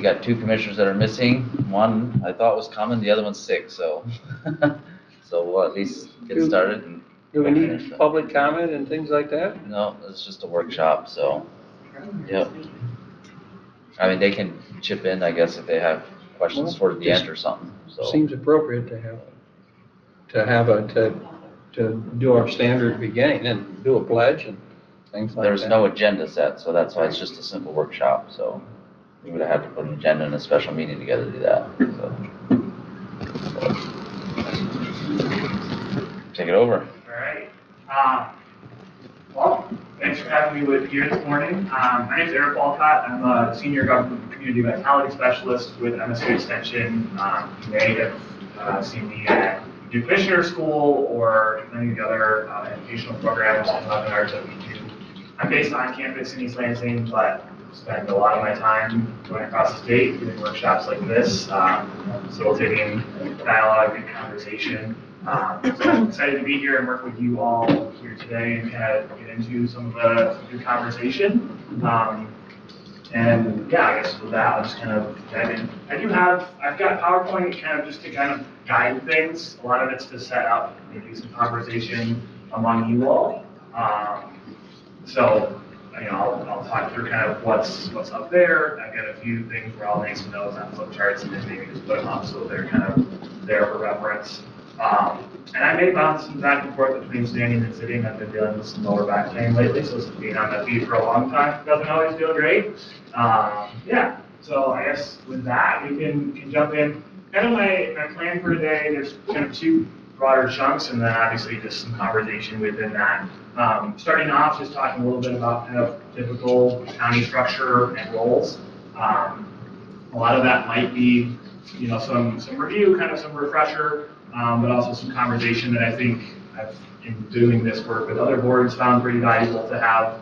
we got 2 commissioners that are missing. One I thought was coming, the other one's sick, so so we'll at least get started. And do we need public comment and things like that? No, it's just a workshop, so yep. I mean, they can chip in, I guess, if they have questions toward the end or something. So seems appropriate to do our standard beginning and do a pledge and things like that. There's no agenda set, so that's why it's just a simple workshop. So we would have had to put an agenda and a special meeting together to do that. So. Take it over. All right. Well, thanks for having me here this morning. My name is Eric Walcott. I'm a Senior Government Community Vitality Specialist with MSU Extension. You may have seen me at Duke Commissioner School or many of the other educational programs and webinars that we do. I'm based on campus in East Lansing, but spend a lot of my time going across the state doing workshops like this, facilitating dialogue and conversation. So I'm excited to be here and work with you all here today and kind of get into some of the good conversation. And yeah, I guess with that, I'll just kind of dive in. I've got PowerPoint kind of just to kind of guide things. A lot of it's to set up maybe some conversation among you all. So, you know, I'll talk through kind of what's up there. I've got a few things where I'll make some notes on flip charts and then maybe just put them up so they're kind of there for reference. And I may bounce some back and forth between standing and sitting. I've been dealing with some lower back pain lately, so being on my feet for a long time doesn't always feel great. Yeah, so I guess with that, we can jump in. Kind of my plan for today, there's kind of 2 broader chunks, and then obviously just some conversation within that. Starting off, just talking a little bit about kind of typical county structure and roles. A lot of that might be, you know, some review, kind of some refresher, but also some conversation that I think I've, in doing this work with other boards, found pretty valuable to have,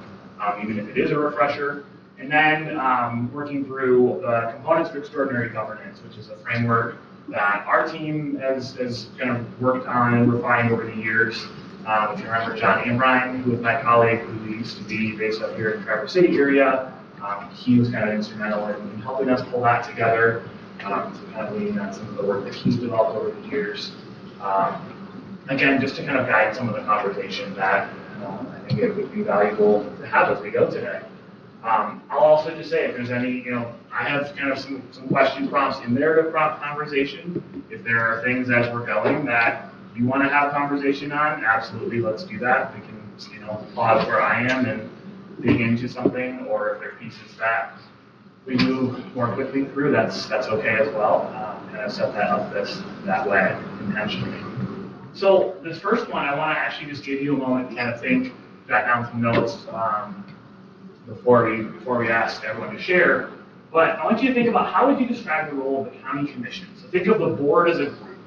even if it is a refresher. And then working through the components of extraordinary governance, which is a framework that our team has kind of worked on and refined over the years. If you remember John Ambrine, who was my colleague, who used to be based up here in the Traverse City area, he was kind of instrumental in helping us pull that together. So kind of leaning on some of the work that he's developed over the years. Again, just to kind of guide some of the conversation that I think it would be valuable to have as we go today. I'll also just say if there's any, I have kind of some question prompts in there to prompt conversation. If there are things as we're going that you want to have conversation on, absolutely, let's do that. We can, pause where I am and dig into something, or if there are pieces that we move more quickly through, that's okay as well. Kind of set that up that way intentionally. So this first one, I want to actually just give you a moment to kind of think, jot down some notes before we ask everyone to share. But I want you to think about how would you describe the role of the county commission. So think of the board as a group,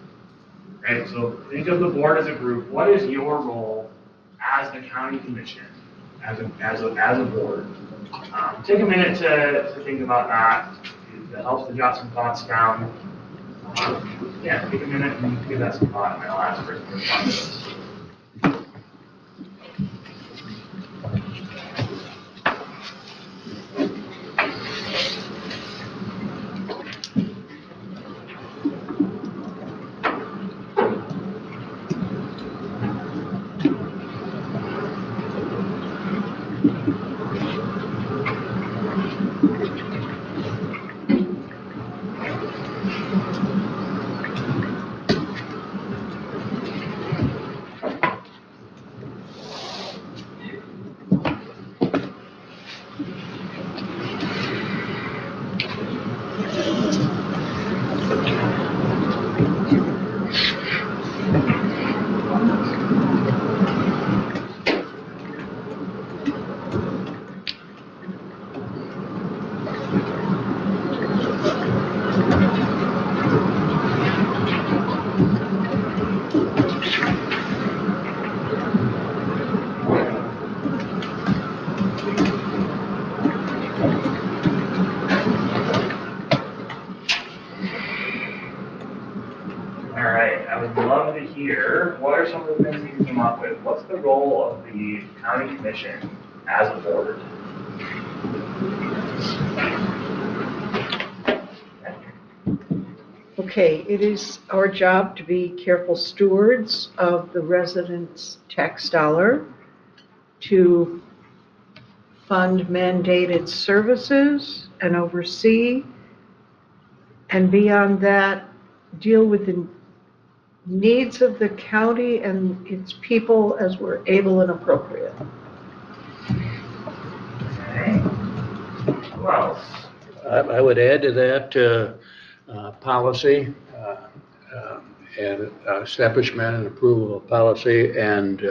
right? So think of the board as a group. What is your role as the county commission, as a board? Take a minute to think about that. It helps to jot some thoughts down. Yeah, take a minute and give that some thought, and I'll ask for some responses. What's the role of the county commission as a board? Okay, it is our job to be careful stewards of the residents' tax dollar, to fund mandated services and oversee, and beyond that, deal with the needs of the county and its people as we're able and appropriate. Okay. Who else? I would add to that policy and establishment and approval of policy, and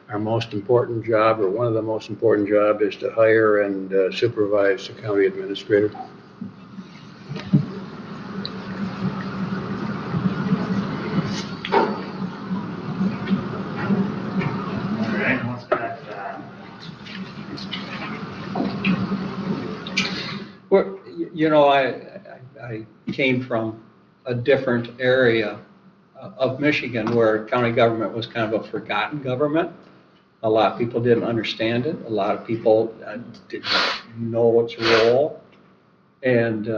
our most important job, or one of the most important job, is to hire and supervise the county administrator. All right, what's that? Well, I came from a different area of Michigan where county government was kind of a forgotten government. A lot of people didn't understand it. A lot of people didn't know its role. And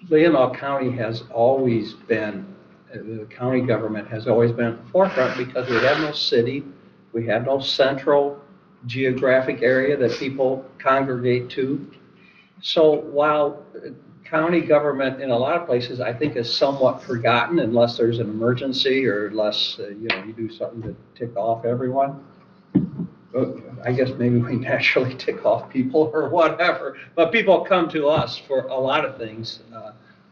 Leelanau County has always been, the county government has always been at the forefront because we have no city, we have no central geographic area that people congregate to. So while county government in a lot of places, I think, is somewhat forgotten unless there's an emergency or unless, you do something to tick off everyone. I guess maybe we naturally tick off people or whatever, but people come to us for a lot of things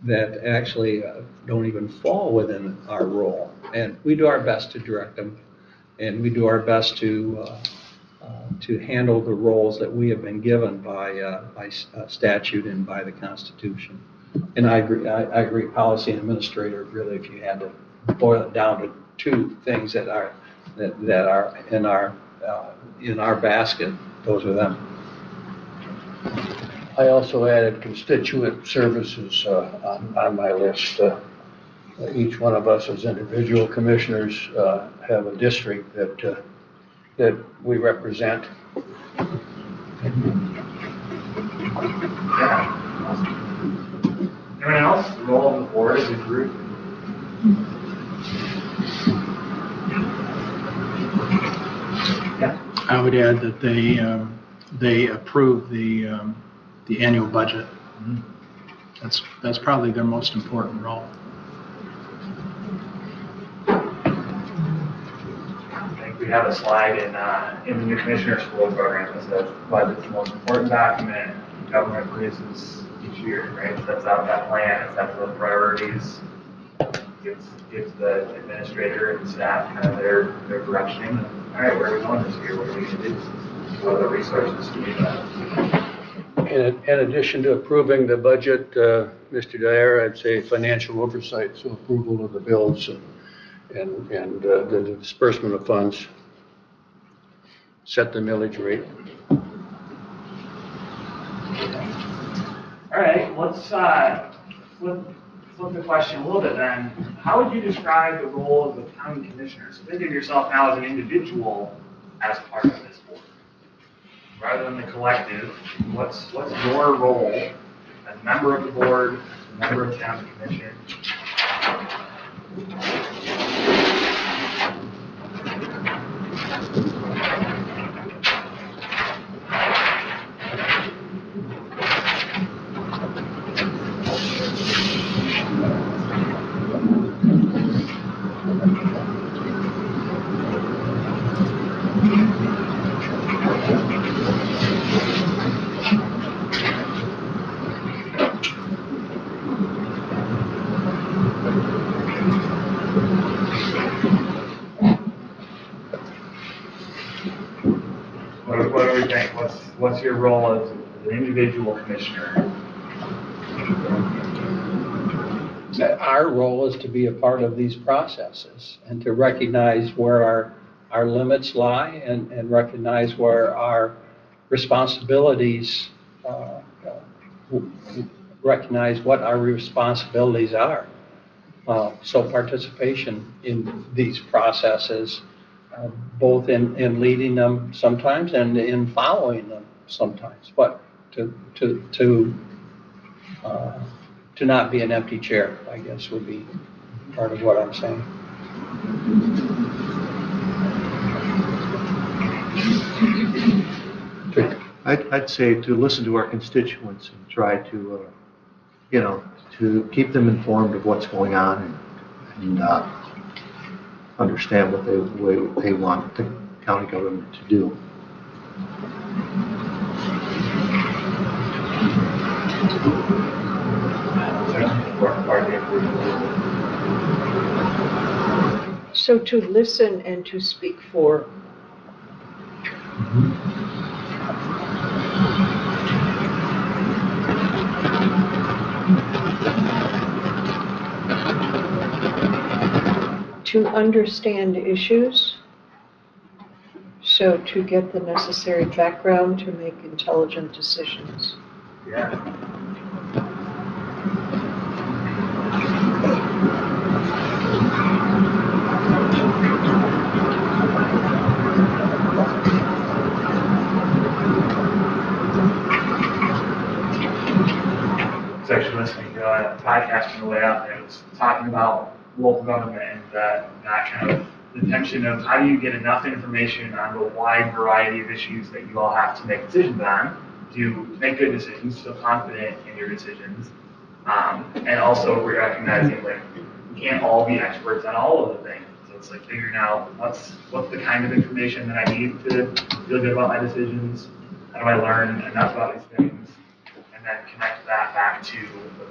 that actually don't even fall within our role. And we do our best to direct them, and we do our best to handle the roles that we have been given by statute and by the Constitution. And I agree, policy and administrator, really, if you had to boil it down to two things that are in our basket, those are them. I also added constituent services on my list. Each one of us as individual commissioners have a district that we represent. Yeah. Anyone else? The role of the board as a group? Yeah. I would add that they approve the annual budget. That's probably their most important role. I think we have a slide in the new commissioner's school program that says budget's the most important document government produces each year, right? Sets out that plan, it sets those priorities, gives the administrator and staff kind of their direction. All right, where are we going this year? What are we going to do? What are the resources to do that? In addition to approving the budget, Mr. Dyer, I'd say financial oversight, so approval of the bills and the disbursement of funds, set the millage rate. All right, let's flip the question a little bit then. How would you describe the role of the county commissioner? So think of yourself now as an individual as part of this board. Rather than the collective, what's your role as a member of the board, a member of the county commission? What do we think? What's your role as an individual commissioner? Our role is to be a part of these processes and to recognize where our limits lie and recognize where our responsibilities, recognize what our responsibilities are. So participation in these processes, both in leading them sometimes and in following them sometimes, but to to not be an empty chair, I guess would be part of what I'm saying. I'd say to listen to our constituents and try to, to keep them informed of what's going on and understand what they want the county government to do. So to listen and to speak for. To understand issues, so to get the necessary background to make intelligent decisions. Yeah. I was actually listening to a podcast on the way out, and it was talking about local government and that kind of the tension of how do you get enough information on the wide variety of issues that you all have to make decisions on to make good decisions, feel confident in your decisions, and also recognizing like we can't all be experts on all of the things. So it's like figuring out what's the kind of information that I need to feel good about my decisions. How do I learn enough about these things? And then connect that back to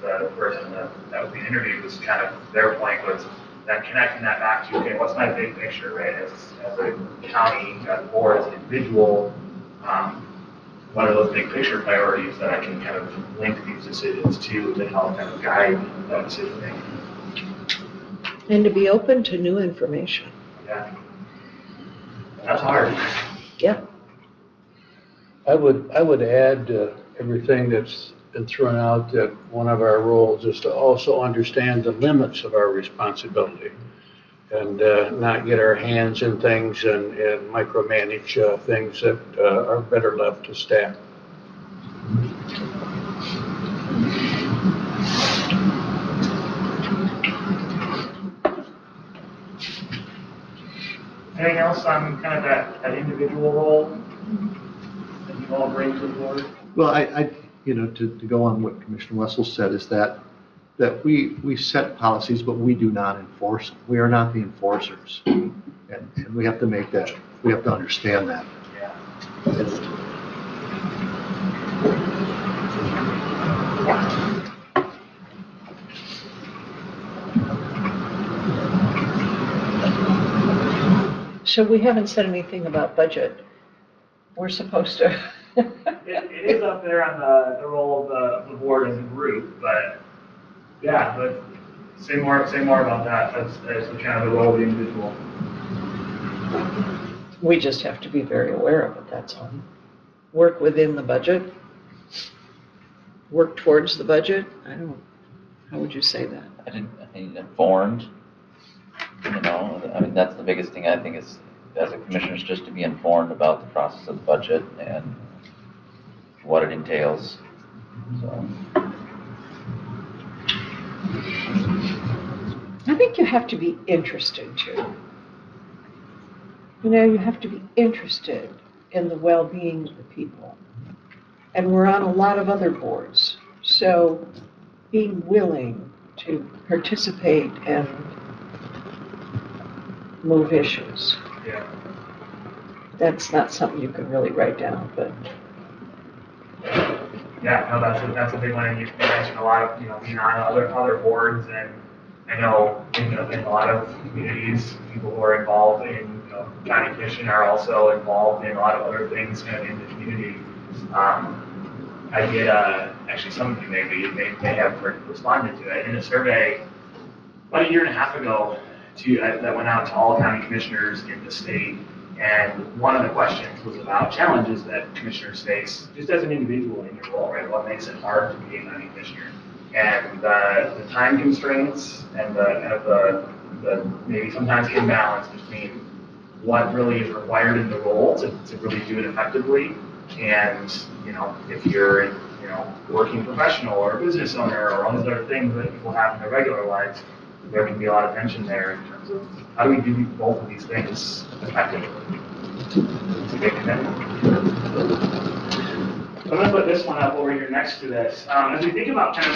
the person that was being interviewed was kind of their point was then connecting that back to, okay, what's my big picture, right? As a county, as a board, as an individual, what are those big picture priorities that I can kind of link these decisions to help kind of guide that decision making? And to be open to new information. Yeah. That's hard. Yeah. I would add everything that's been thrown out, that one of our roles is to also understand the limits of our responsibility and not get our hands in things and micromanage things that are better left to staff. Anything else on kind of that individual role that you all bring to the board? Well, I to go on what Commissioner Wessel said is that we set policies, but we do not enforce them. We are not the enforcers. And we have to make that, we have to understand that. Yeah. So we haven't said anything about budget. We're supposed to. It is up there on the role of the board as a group, but yeah, but say more about that as kind of the role of the individual. We just have to be very aware of it, that's all. Work within the budget. Work towards the budget. How would you say that? I think informed, I mean, that's the biggest thing I think is, as a commissioner, is just to be informed about the process of the budget and what it entails, so. I think you have to be interested too. You have to be interested in the well-being of the people. And we're on a lot of other boards, so being willing to participate and move issues. Yeah. That's not something you can really write down, but. Yeah, no, that's a big one, and you mentioned a lot of, being on other boards, and I know in a lot of communities, people who are involved in, county commission are also involved in a lot of other things kind of in the community. I did, actually some of you may have responded to it in a survey about 1.5 years ago that went out to all county commissioners in the state. And one of the questions was about challenges that commissioners face just as an individual in your role, right? What makes it hard to be a county commissioner? And the time constraints and the maybe sometimes imbalance between what really is required in the role to really do it effectively. And, if you're working professional or a business owner or all these other things that people have in their regular lives. There can be a lot of tension there in terms of how do we do both of these things effectively. It's a big commitment. I'm going to put this one up over here next to this. As we think about kind of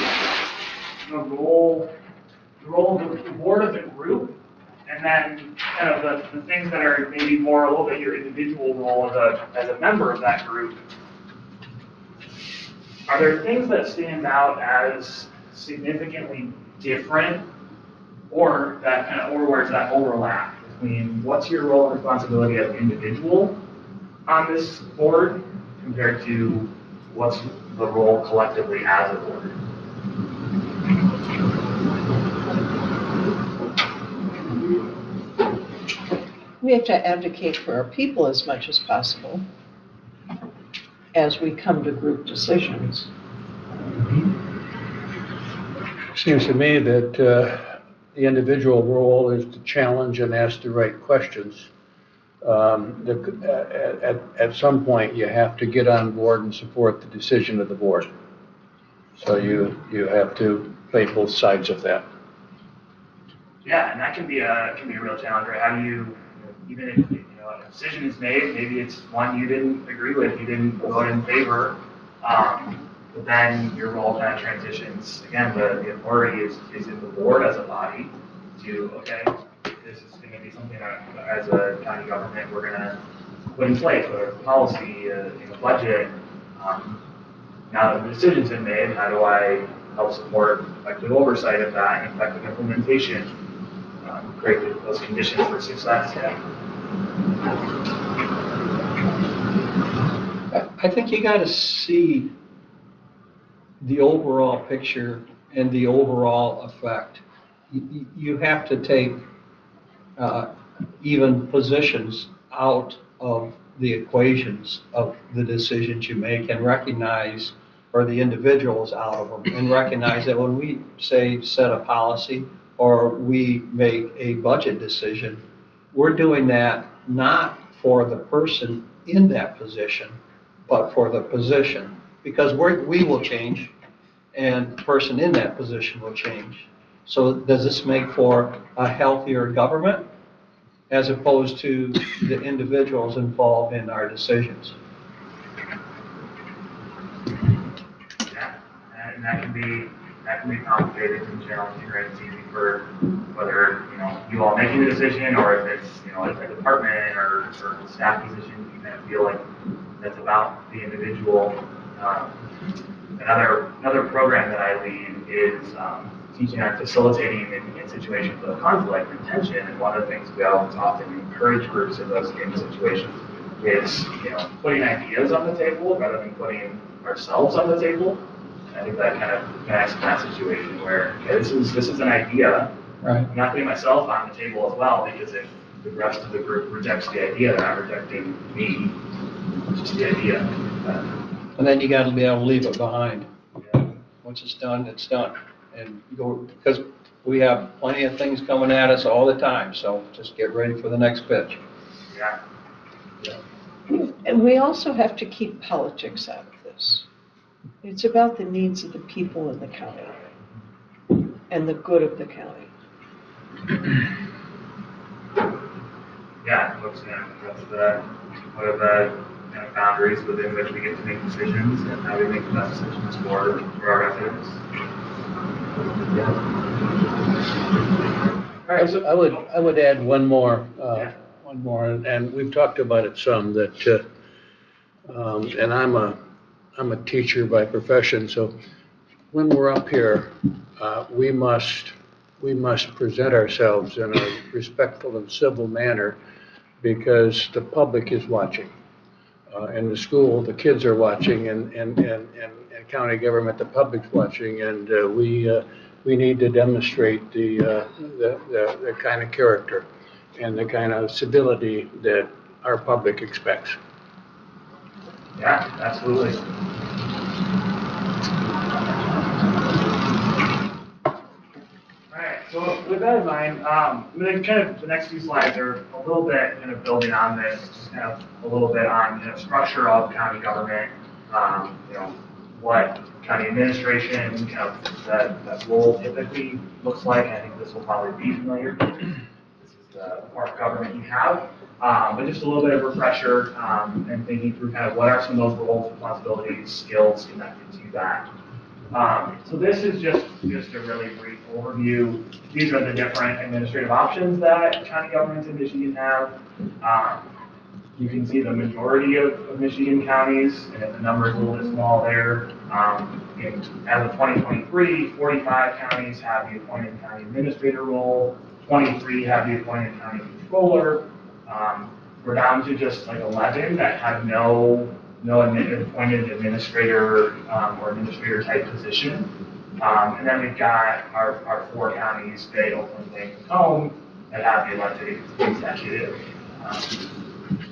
the role of the board of the group, and then kind of the things that are maybe more a little bit your individual role as a member of that group, are there things that stand out as significantly different, or that kind of, or where's that overlap between what's your role and responsibility as an individual on this board compared to what's the role collectively as a board? We have to advocate for our people as much as possible as we come to group decisions. Seems to me that the individual role is to challenge and ask the right questions. At some point, you have to get on board and support the decision of the board. So you have to play both sides of that. Yeah, and that can be a real challenge, right? How do you, even if a decision is made, maybe it's one you didn't agree with, you didn't vote in favor, but then your role kind of transitions. Again, the authority is in the board as a body to, okay, this is going to be something that as a county government we're going to put in place, whether it's policy, budget. Now that the decision's been made, how do I help support effective oversight of that and effective implementation, create those conditions for success? I think you got to see the overall picture and the overall effect. You have to take even positions out of the equations of the decisions you make and recognize, or the individuals out of them, and recognize that when we say set a policy or we make a budget decision, we're doing that not for the person in that position, but for the position. Because we will change and the person in that position will change. So does this make for a healthier government as opposed to the individuals involved in our decisions? Yeah, and that can be complicated and challenging, right? It's easy for whether you all making the decision, or if it's a department or a staff position, you kind of feel like that's about the individual. Another program that I lead is teaching on facilitating in situations of conflict and tension. And one of the things we often encourage groups in those game situations is putting ideas on the table rather than putting ourselves on the table. I think that kind of connects to that situation where, okay, this is an idea. Right. I'm not putting myself on the table as well, because if the rest of the group rejects the idea, they're not rejecting me, just the idea. And then you got to be able to leave it behind. Yeah. Once it's done, it's done. And go, because we have plenty of things coming at us all the time, so just get ready for the next pitch. Yeah. And we also have to keep politics out of this. It's about the needs of the people in the county and the good of the county. Yeah, that's what are the kind of boundaries within which we get to make decisions and how we make the best decisions for our residents. All right, so I would add one more, and we've talked about it some, that, and I'm a teacher by profession, so when we're up here, we must present ourselves in a respectful and civil manner, because the public is watching. In the school, the kids are watching, and county government, the public's watching, and we need to demonstrate the kind of character and the kind of civility that our public expects. Yeah, absolutely. All right, so with that in mind, I'm going to kind of, the next few slides are a little bit kind of building on this, just kind of a little bit on structure of county government, what county administration, kind of that role typically looks like. I think this will probably be familiar. This is the form of government you have. But just a little bit of refresher and thinking through kind of what are some of those roles, responsibilities, skills connected to that. So this is just a really brief overview. These are the different administrative options that county governments in Michigan have. You can see the majority of Michigan counties, and the number is a little bit small there. As of 2023, 45 counties have the appointed county administrator role, 23 have the appointed county controller. We're down to just like 11 that have no appointed administrator or administrator type position. And then we've got our 4 counties, Bay, Oakland, Lake, and Macomb, that have the elected executive.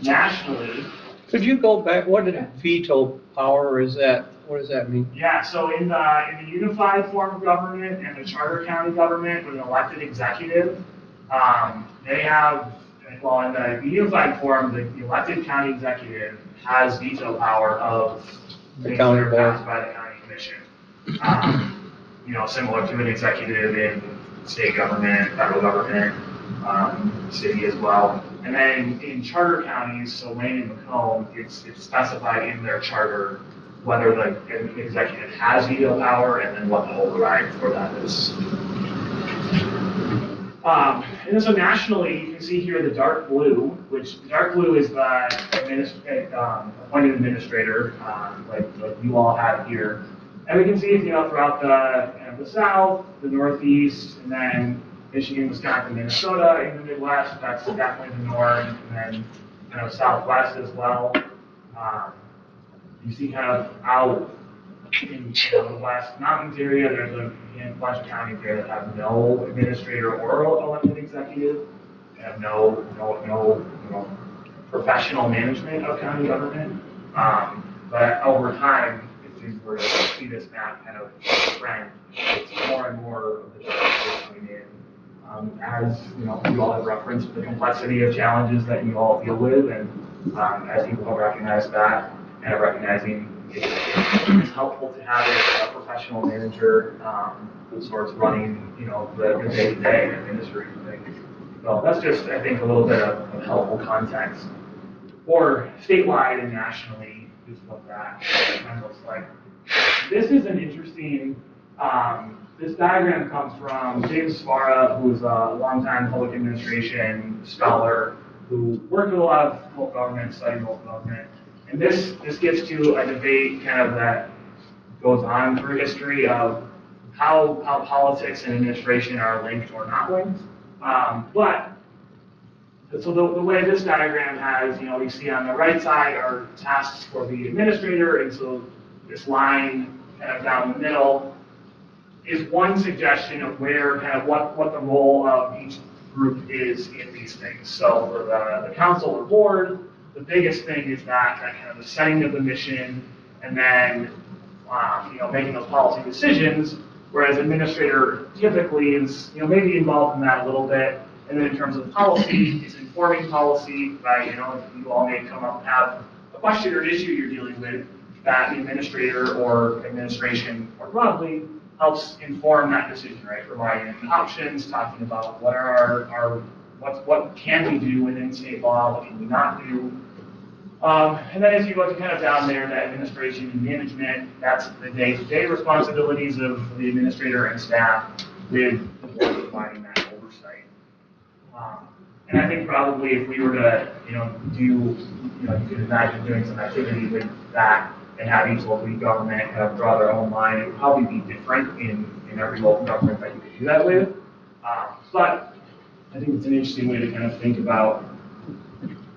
Nationally, Could you go back, what did veto power is that, what does that mean? yeah, so in the unified form of government and the charter county government with an elected executive, they have, well, in the unified form, the elected county executive has veto power of The things county that are board. passed by the county commission. Similar to an executive in state government, federal government, city as well. And then in charter counties, so Wayne and Macomb, it's specified in their charter whether the executive has veto power and then what the override for that is. And then so nationally, you can see here the dark blue, which dark blue is the appointed administrator, like you all have here. And we can see, throughout the South, the Northeast, and then Michigan, Wisconsin, Minnesota in the Midwest. That's definitely the norm, and then Southwest as well. You see kind of out in the West Mountains area, there's a bunch of counties there that have no administrator or elected executive, and have no professional management of county government. But over time, if we're to see this map kind of trend, it's more and more of the challenges coming in. As you all have referenced the complexity of challenges that you all deal with, and as people have recognized that, and recognizing it's helpful to have a professional manager who's sort of running, the day-to-day and administering things. So that's just, I think, a little bit of helpful context. Or statewide and nationally, is what that kind of looks like. This is an interesting. This diagram comes from James Svara, who's a longtime public administration scholar who worked with a lot of local government, studied local government. And this gets to a debate kind of that goes on through history of how politics and administration are linked or not linked. So the way this diagram has, we see on the right side are tasks for the administrator, and so this line kind of down the middle is one suggestion of where kind of what the role of each group is in these things. So for the council or board, the biggest thing is that kind of the setting of the mission, and then making those policy decisions. Whereas administrator typically is maybe involved in that a little bit, and then in terms of policy, it's informing policy, right? You all may come up and have a question or an issue you're dealing with that the administrator or administration more broadly helps inform that decision, right? Providing options, talking about what are what can we do within state law, what can we not do. And then as you look kind of down there, the administration and management, that's the day-to-day responsibilities of the administrator and staff with the board providing that oversight. And I think probably if we were to, you could imagine doing some activity with that and have each local government kind of draw their own line, it would probably be different in every local government that you could do that with. But I think it's an interesting way to kind of think about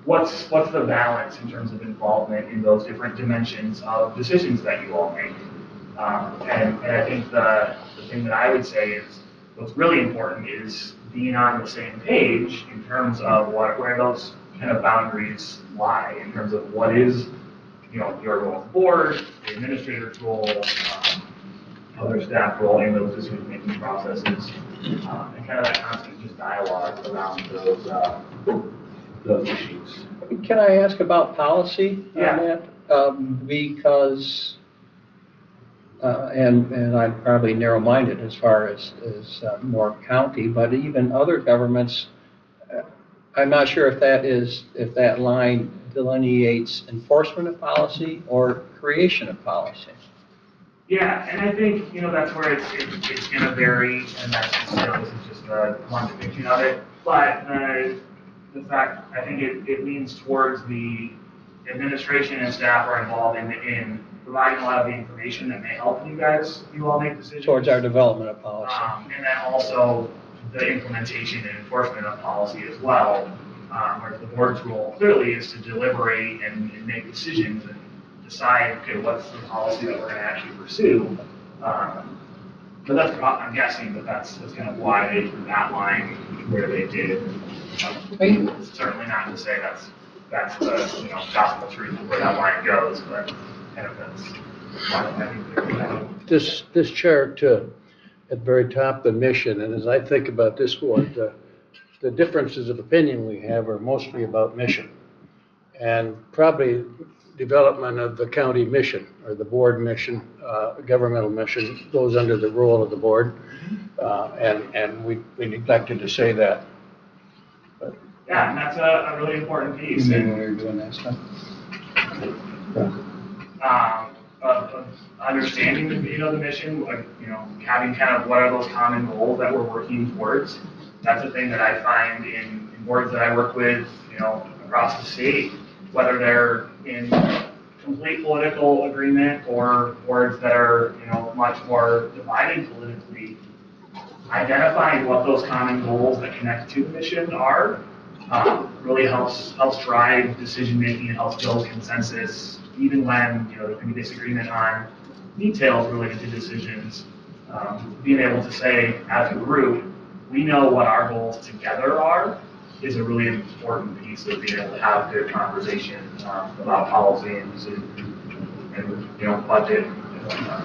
what's the balance in terms of involvement in those different dimensions of decisions that you all make. And I think the thing that I would say is what's really important is being on the same page in terms of where those kind of boundaries lie in terms of what is your role as board, the administrator's role, other staff role in those decision-making processes, and kind of that constant just dialogue around those issues. Can I ask about policy on Yeah. that? Because and I'm probably narrow-minded as far as more county, but even other governments, I'm not sure if that line delineates enforcement of policy or creation of policy. Yeah, and I think, that's where it's gonna vary, and that's just, this is just one depiction of it. But the fact, I think it leans towards the administration and staff are involved in providing a lot of the information that may help you all make decisions. Towards our development of policy. And then also the implementation and enforcement of policy as well, where the board's role clearly is to deliberate and make decisions and decide, okay, what's the policy that we're going to actually pursue. But that's, I'm guessing that's kind of why they drew that line where they did. It's certainly not to say that's the gospel truth of where that line goes, but kind of that's why I think they're doing that. This chart at the very top, the mission, and as I think about this board, the differences of opinion we have are mostly about mission. And probably development of the county mission or the board mission, governmental mission goes under the role of the board. And we neglected to say that. But, yeah, and that's a really important piece. When we were doing that stuff. Of understanding the mission, like, having kind of what are those common goals that we're working towards. That's a thing that I find in boards that I work with, across the state, whether they're in complete political agreement or boards that are, much more divided politically. Identifying what those common goals that connect to the mission are really helps drive decision making and helps build consensus, even when there can be disagreement on details related to decisions. Being able to say, as a group, we know what our goals together are is a really important piece of being able to have good conversation about policy and decision and budget and whatnot.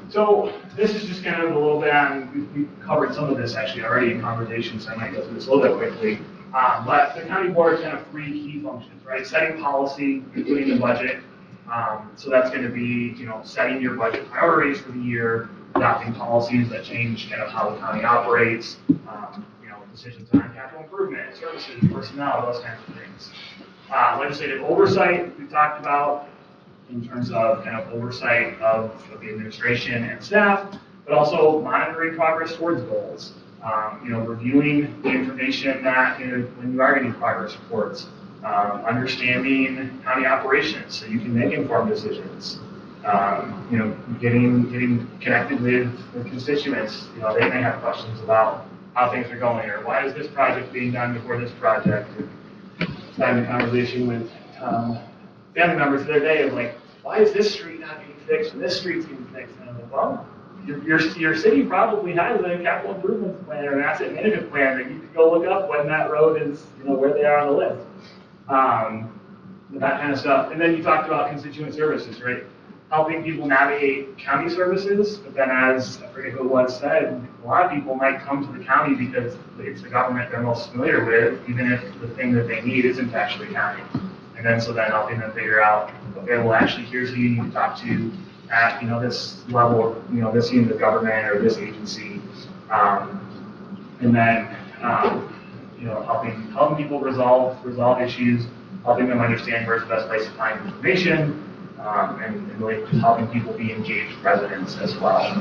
So this is just kind of a little bit on, we've covered some of this actually already in conversation, so I might go through this a little bit quickly. But the county board has kind of three key functions, right? Setting policy, including the budget. So that's going to be, setting your budget priorities for the year, adopting policies that change kind of how the county operates, decisions on capital improvement, services, personnel, those kinds of things. Legislative oversight, we talked about in terms of kind of oversight of the administration and staff, but also monitoring progress towards goals. Reviewing the information that, when you are getting progress reports, understanding county operations so you can make informed decisions. Getting connected with constituents. They may have questions about how things are going, or why is this project being done before this project? Having a conversation with family members the other day of like, why is this street not getting fixed and this street's getting fixed? And I'm like, well, your city probably has a capital improvement plan or an asset management plan that you could go look up when that road is, where they are on the list. That kind of stuff. And then you talked about constituent services, right? Helping people navigate county services, but then as I forget who it was said, a lot of people might come to the county because it's the government they're most familiar with, even if the thing that they need isn't actually county. And then helping them figure out, okay, well actually here's who you need to talk to at this level, this unit of government or this agency, and then helping people resolve issues, helping them understand where's the best place to find information. And really just helping people be engaged residents as well.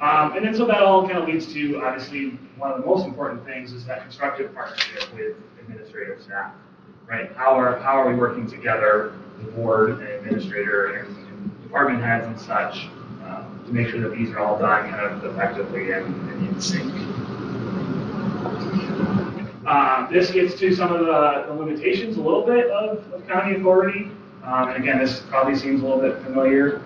And then so that all kind of leads to, obviously, one of the most important things is that constructive partnership with administrative staff, right? How are we working together, the board and administrator and department heads and such, to make sure that these are all done kind of effectively and in sync. This gets to some of the limitations a little bit of county authority. And again, this probably seems a little bit familiar,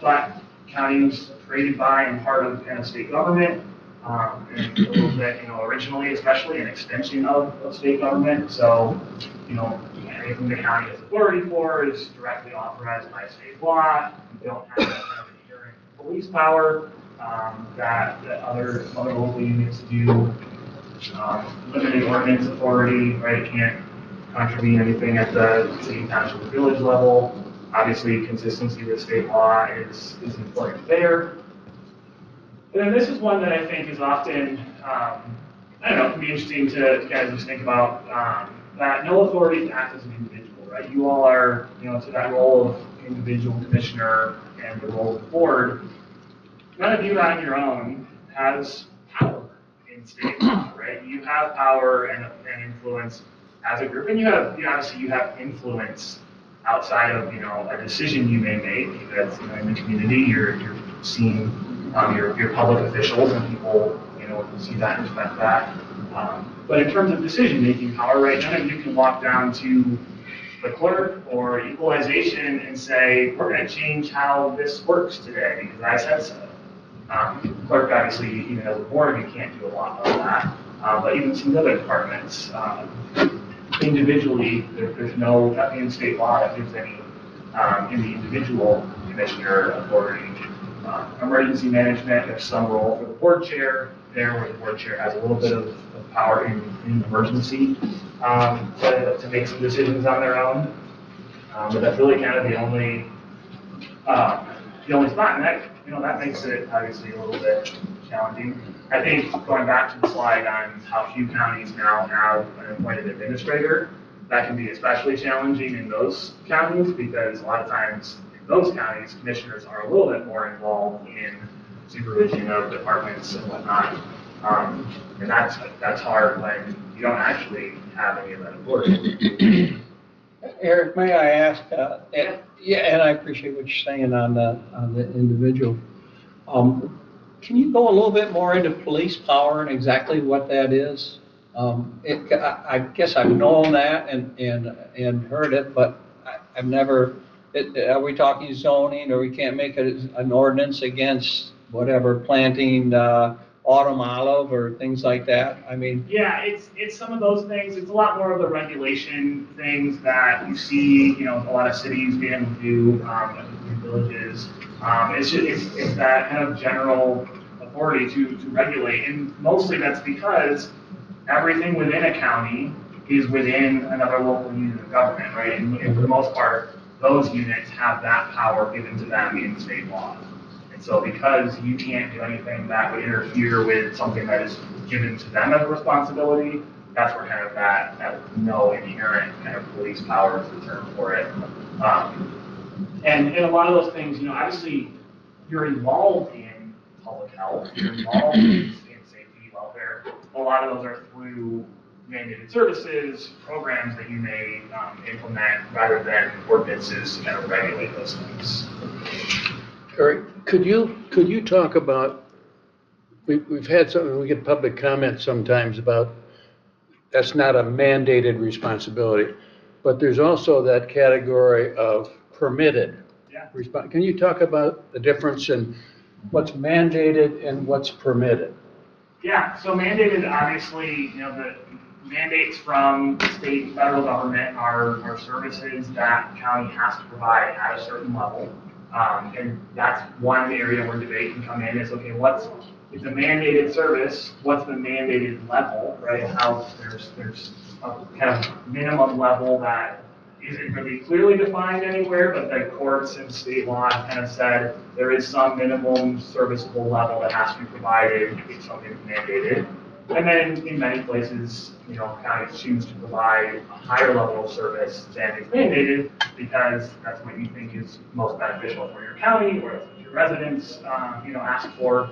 but county was created by and part of kind of state government, and a little bit, originally, especially an extension of state government. So, anything the county has authority for is directly authorized by state law. You don't have that kind of inherent police power that other local units do. Limited ordinance authority, right? It can't contravene anything at the city, township, or village level. Obviously, consistency with state law is important there. And then this is one that I think is often, I don't know, it can be interesting to kind of just think about, that no authority to act as an individual, right? You all are, to that role of individual commissioner and the role of the board, none of you on your own has power in state law, right? You have power and influence as a group, and you obviously you have influence outside of, a decision you may make that's, in the community. You're seeing your public officials and people, see that and respect that. But in terms of decision-making power, right, none of you can walk down to the clerk or equalization and say, we're going to change how this works today because I said so. Clerk, obviously, even as a board, you can't do a lot of that. But even some other departments, individually, there's nothing in state law that gives any in the individual commissioner authority. Emergency management, there's some role for the board chair there, where the board chair has a little bit of power in emergency to make some decisions on their own. But that's really kind of the only spot, and that makes it obviously a little bit challenging. I think going back to the slide on how few counties now have an appointed administrator, that can be especially challenging in those counties because a lot of times in those counties, commissioners are a little bit more involved in supervision of departments and whatnot. And that's hard when you don't actually have any of that authority. Eric, may I ask, and I appreciate what you're saying on the individual. Can you go a little bit more into police power and exactly what that is? I guess I've known that and heard it, but I've never, are we talking zoning, or we can't make an ordinance against whatever, planting autumn olive or things like that? I mean. Yeah, it's some of those things. It's a lot more of the regulation things that you see, a lot of cities being able to do, in villages. It's that kind of general authority to regulate, and mostly that's because everything within a county is within another local unit of government, right? And for the most part, those units have that power given to them in state law. And so because you can't do anything that would interfere with something that is given to them as a responsibility, that's where kind of that no inherent kind of police power is the term for it. And a lot of those things, obviously you're involved in public health, you're involved in safety, welfare. A lot of those are through mandated services, programs that you may implement rather than ordinances to kind of regulate those things. Eric, could you talk about, we've had something, we get public comments sometimes about that's not a mandated responsibility, but there's also that category of permitted. Yeah. Can you talk about the difference in what's mandated and what's permitted? Yeah, so mandated, obviously, the mandates from state and federal government are services that county has to provide at a certain level. And that's one area where debate can come in is, okay, it's a mandated service, what's the mandated level, right? How there's a kind of minimum level that isn't really clearly defined anywhere, but the courts and state law have kind of said there is some minimum serviceable level that has to be provided if something's mandated. And then in many places, counties choose to provide a higher level of service than is mandated because that's what you think is most beneficial for your county or that's what your residents, ask for.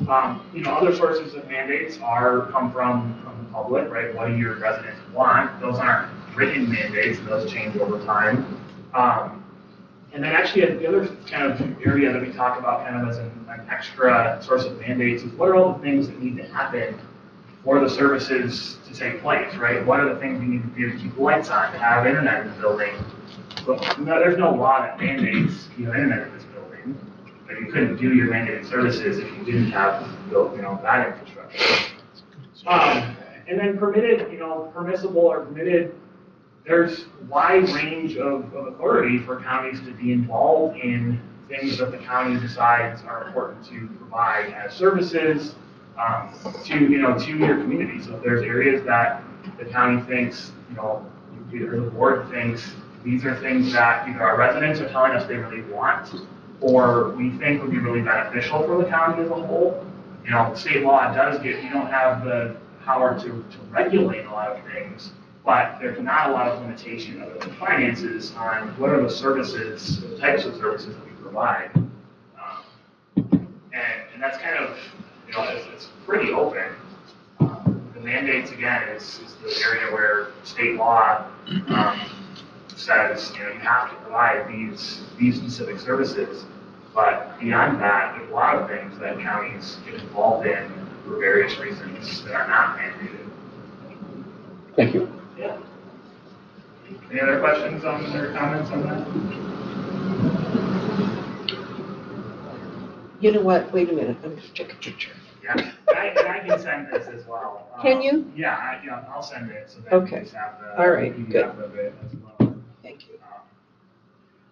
Other sources of mandates come from the public, right? What do your residents want? Those aren't written mandates, those change over time. And then actually the other kind of area that we talk about kind of as an extra source of mandates is what are all the things that need to happen for the services to take place, right? What are the things you need to do to keep the lights on, to have internet in the building? But there's no law that mandates internet in this building, but you couldn't do your mandated services if you didn't have that infrastructure. And then permitted, permissible or permitted, there's a wide range of authority for counties to be involved in things that the county decides are important to provide as services to your community. So if there's areas that the county thinks, or the board thinks these are things that either our residents are telling us they really want, or we think would be really beneficial for the county as a whole. You know, state law does get, you don't have the power to regulate a lot of things, but there's not a lot of limitation other than finances on what are the services, the types of services that we provide. And that's kind of, you know, it's pretty open. The mandates, again, is the area where state law says, you know, you have to provide these specific services. But beyond that, there's a lot of things that counties get involved in for various reasons that are not mandated. Thank you. Yeah. Any other questions or comments on that? You know what, wait a minute, I'm going to take a picture. Yeah, and I can send this as well. Can you? Yeah, I'll send it so that Okay. you just have the All right, PDF good. of it as well. Thank you.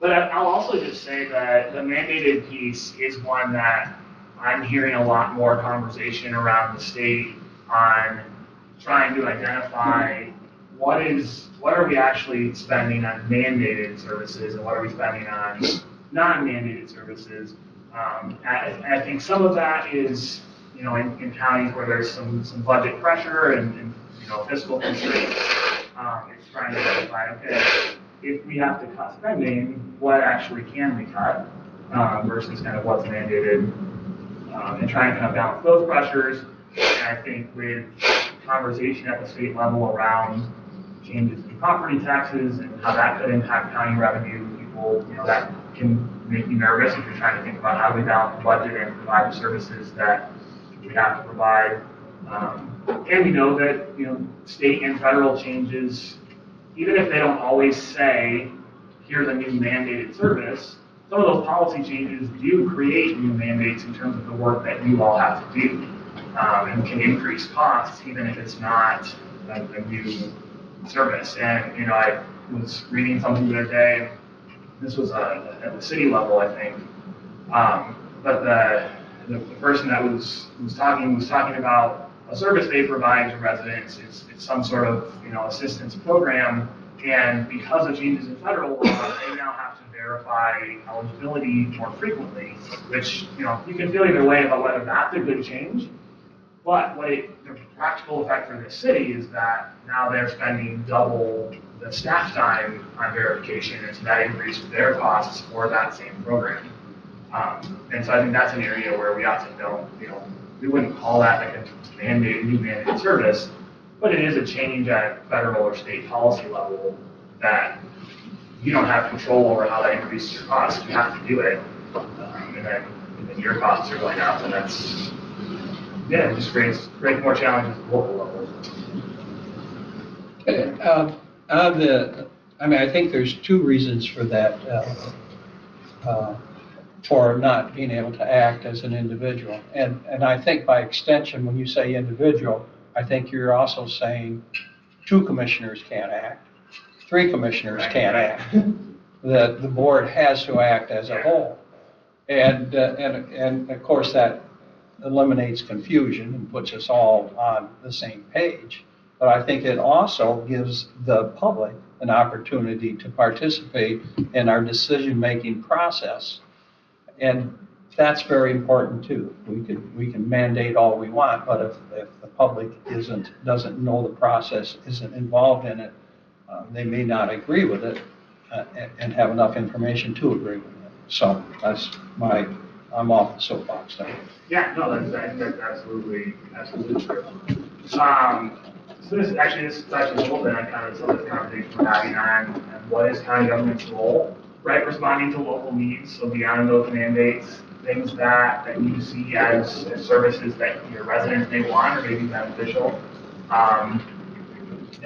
But I'll also just say that the mandated piece is one that I'm hearing a lot more conversation around the state on trying to identify what are we actually spending on mandated services and what are we spending on non-mandated services. And I think some of that is, you know, in counties where there's some budget pressure and you know, fiscal constraints. It's trying to identify, okay, if we have to cut spending, what actually can we cut versus kind of what's mandated, and trying to kind of balance those pressures. And I think with conversation at the state level around changes in property taxes and how that could impact county revenue, people, you know, that can make you nervous if you're trying to think about how we balance the budget and provide the services that we have to provide. And we know that, you know, state and federal changes, even if they don't always say, here's a new mandated service, some of those policy changes do create new mandates in terms of the work that you all have to do, and can increase costs even if it's not a new service. And, you know, I was reading something the other day, this was at the city level, I think, but the person that was talking about a service they provide to residents. It's some sort of, you know, assistance program, and because of changes in federal law, they now have to verify eligibility more frequently, which, you know, you can feel either way about whether that's a good change. But the practical effect for the city is that now they're spending double the staff time on verification, and so that increases their costs for that same program. And so I think that's an area where we ought to know, you know, we wouldn't call that like a new mandated service, but it is a change at federal or state policy level that you don't have control over how that increases your costs. You have to do it, and then your costs are going up, and that's, yeah, it just creates more challenges at the local level. I think there's two reasons for that, for not being able to act as an individual. And I think by extension, when you say individual, I think you're also saying 2 commissioners can't act, 3 commissioners can't act. The board has to act as a whole. And of course that eliminates confusion and puts us all on the same page. But I think it also gives the public an opportunity to participate in our decision-making process. And that's very important too. We can mandate all we want, but if the public doesn't know the process, isn't involved in it, they may not agree with it and have enough information to agree with it. So I'm off the soapbox now. Yeah, no, that's absolutely true. So this touches a little bit on kind of some of the conversation we're having on what is county government's role, right? Responding to local needs, so beyond those mandates, things that you see as services that your residents may want or may be beneficial, and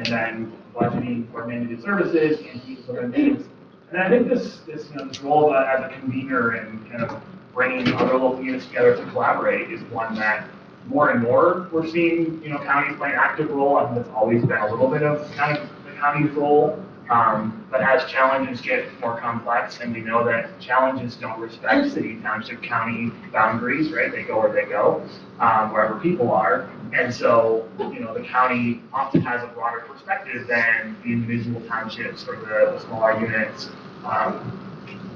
then budgeting for mandated services and keeping for mandates. And I think this role as a convener and kind of bringing other local units together to collaborate is one that more and more we're seeing, you know, counties play an active role. I think that's always been a little bit of kind of the county's role. But as challenges get more complex, and we know that challenges don't respect city, township, county boundaries, right? They go where they go, wherever people are. And so, the county often has a broader perspective than the individual townships or the smaller units,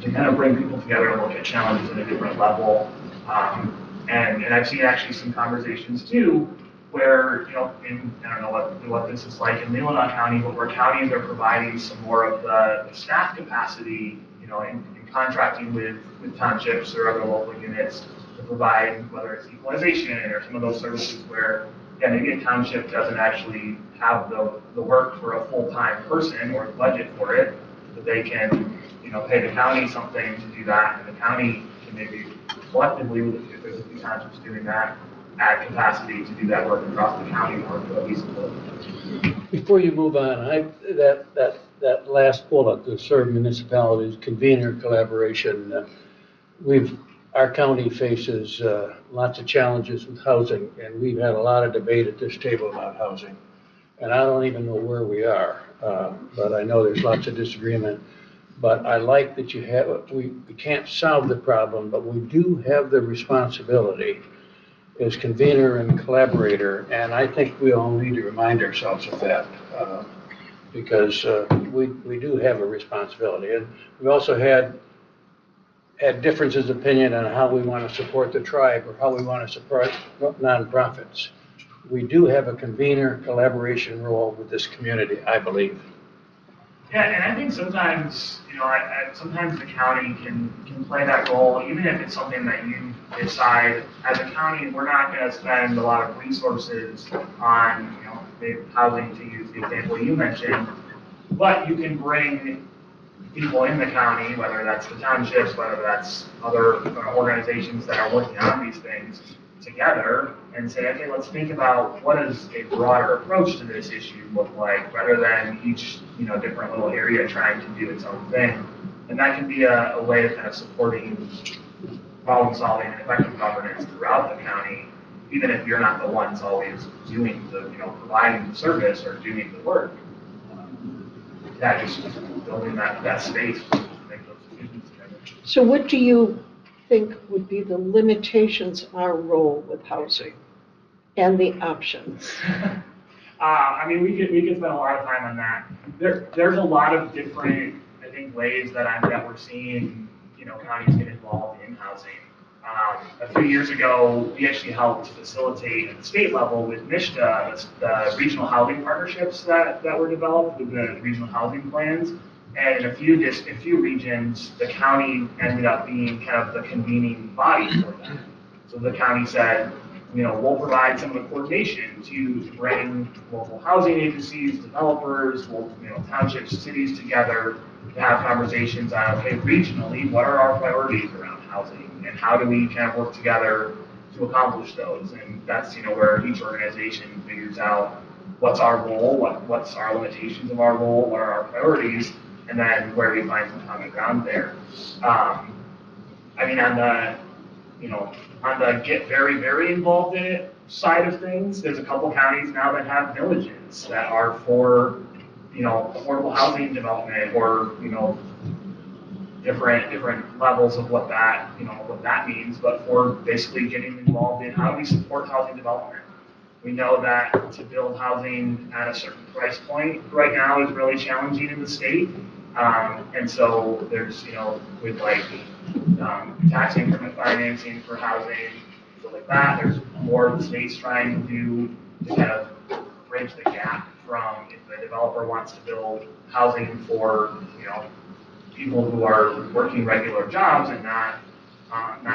to kind of bring people together and look at challenges at a different level. And I've seen actually some conversations too, where, I don't know what this is like in Leelanau County, but where counties are providing some more of the staff capacity, in contracting with townships or other local units to provide, whether it's equalization or some of those services where, yeah, maybe a township doesn't actually have the work for a full-time person or the budget for it, but they can, pay the county something to do that, and the county can maybe collectively, if there's a few townships doing that, add capacity to do that work across the county or at least a little. Before you move on, that last bullet, the serve municipalities, convener collaboration, our county faces lots of challenges with housing, and we've had a lot of debate at this table about housing. And I don't even know where we are, but I know there's lots of disagreement. But I like that we can't solve the problem, but we do have the responsibility as convener and collaborator, and I think we all need to remind ourselves of that, because we do have a responsibility. And we also had differences of opinion on how we want to support the tribe or how we want to support nonprofits. We do have a convener collaboration role with this community, I believe. Yeah, and I think sometimes, sometimes the county can play that role, even if it's something that you decide as a county, we're not going to spend a lot of resources on, housing, to use the example you mentioned, but you can bring people in the county, whether that's the townships, whether that's other organizations that are working on these things, together and say, okay, let's think about what does a broader approach to this issue look like, rather than each different little area trying to do its own thing. And that can be a way of kind of supporting problem solving and effective governance throughout the county, even if you're not the ones always doing the, providing the service or doing the work. Just building that space to make those decisions together. So what do you think would be the limitations of our role with housing and the options? We could spend a lot of time on that. There's a lot of different, I think, ways that we're seeing, counties get involved in housing. A few years ago, we actually helped facilitate at the state level with MISHDA, the regional housing partnerships that were developed with the regional housing plans. And in a few regions, the county ended up being kind of the convening body for that. So the county said, we'll provide some of the coordination to bring local housing agencies, developers, townships, cities together to have conversations on, okay, regionally, what are our priorities around housing, and how do we kind of work together to accomplish those? And that's, where each organization figures out what's our role, what's our limitations of our role, what are our priorities, and then where we find some common ground there. On the get very, very involved in it side of things, there's a couple counties now that have villages that are for, affordable housing development or, different levels of what that means, but for basically getting involved in how do we support housing development. We know that to build housing at a certain price point right now is really challenging in the state. And so there's, with tax increment financing for housing, stuff like that, there's more the state's trying to do to kind of bridge the gap from if the developer wants to build housing for, people who are working regular jobs and not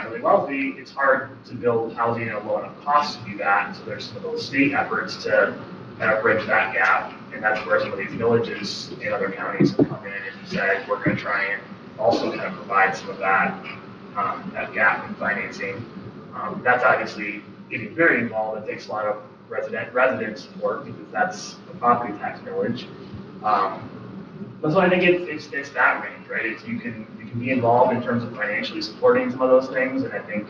really wealthy, it's hard to build housing at a low enough cost to do that. So there's some of those state efforts to kind of bridge that gap. And that's where some of these villages in other counties have come in and said, we're going to try and also kind of provide some of that, that gap in financing. That's obviously getting very involved. It takes a lot of resident support because that's a property tax village. So I think it's that range, right? You can be involved in terms of financially supporting some of those things, and I think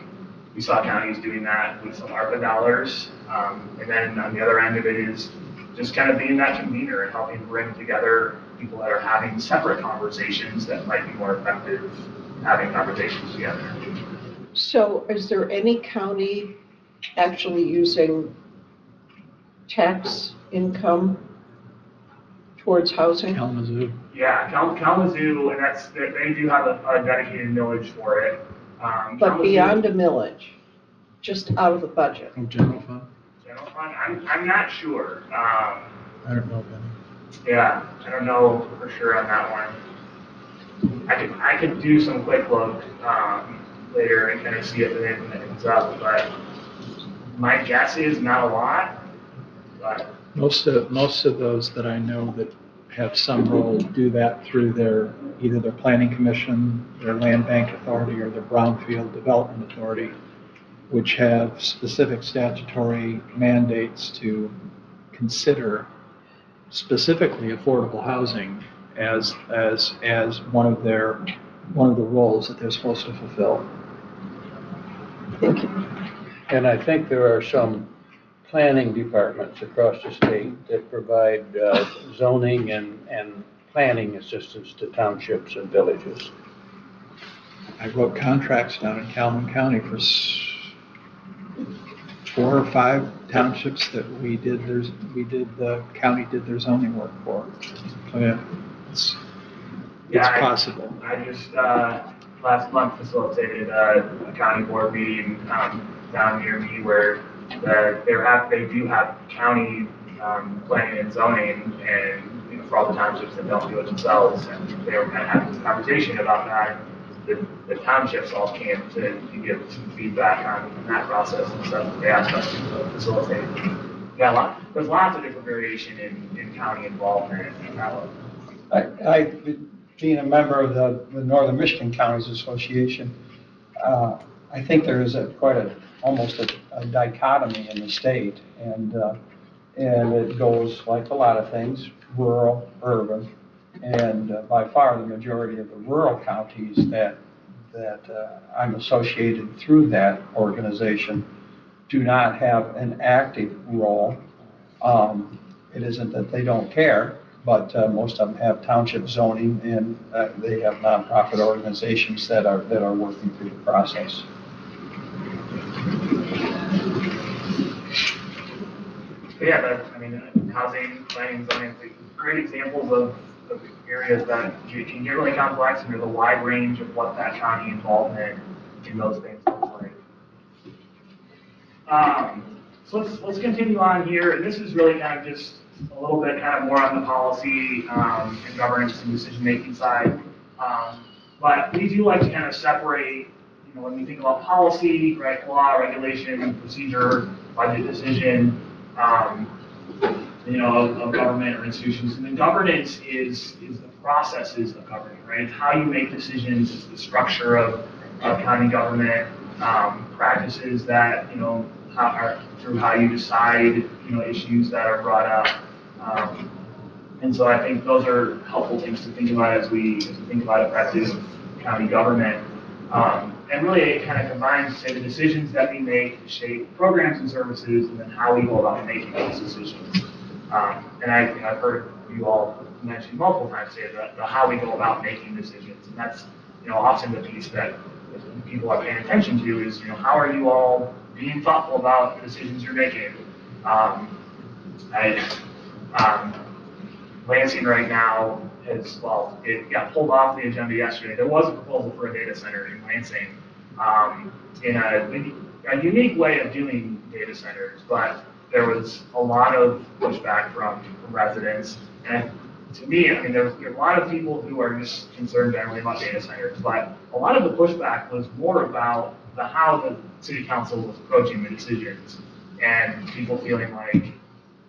we saw counties doing that with some ARPA dollars. And then on the other end of it is just kind of being that convener and helping bring together people that are having separate conversations that might be more effective having conversations together. So is there any county actually using tax income towards housing? Kalamazoo. Yeah, Kalamazoo, and they do have a dedicated millage for it. But Kalamazoo- beyond a millage, just out of the budget? Oh, general fund? General fund, I'm not sure. I don't know, Benny. Yeah, I don't know for sure on that one. I could do some quick look later and kind of see if anything that comes up, but my guess is not a lot. But Most of those that I know that have some role do that through either their planning commission, their land bank authority, or their brownfield development authority, which have specific statutory mandates to consider specifically affordable housing as one of the roles that they're supposed to fulfill. Thank you. And I think there are some planning departments across the state that provide zoning and planning assistance to townships and villages. I wrote contracts down in Calhoun County for 4 or 5 townships that the county did their zoning work for. So yeah, it's possible. I just last month facilitated a county board meeting down near me where they do have county planning and zoning, and for all the townships that don't do it themselves, and they were kind of having this conversation about that. The townships all came to give some feedback on that process and stuff. They asked us to facilitate. Yeah, there's lots of different variation in county involvement in that one. Being a member of the Northern Michigan Counties Association, I think there is almost a dichotomy in the state, and it goes like a lot of things, rural, urban, and by far the majority of the rural counties that I'm associated through that organization do not have an active role. It isn't that they don't care, but most of them have township zoning, and they have nonprofit organizations that are working through the process. Yeah, housing, planning, zoning, great examples of areas that can get really complex, and there's a wide range of what that county involvement in those things looks like. So let's continue on here, and this is really kind of just a little bit kind of more on the policy and governance and decision-making side. But we do like to kind of separate, when we think about policy, right, law, regulation, procedure, budget decision, of government or institutions. And then governance is the processes of government, right? It's how you make decisions, it's the structure of county government, practices that, through how you decide, issues that are brought up. And so I think those are helpful things to think about as we think about effective county government. And really it kind of combines, say, the decisions that we make to shape programs and services, and then how we go about making those decisions. And I've heard you all mention multiple times today the how we go about making decisions, and that's often the piece that people are paying attention to is how are you all being thoughtful about the decisions you're making. Lansing right now it got pulled off the agenda yesterday. There was a proposal for a data center in Lansing, in a unique way of doing data centers, but there was a lot of pushback from residents. And to me, there are a lot of people who are just concerned generally about data centers, but a lot of the pushback was more about how the city council was approaching the decisions, and people feeling like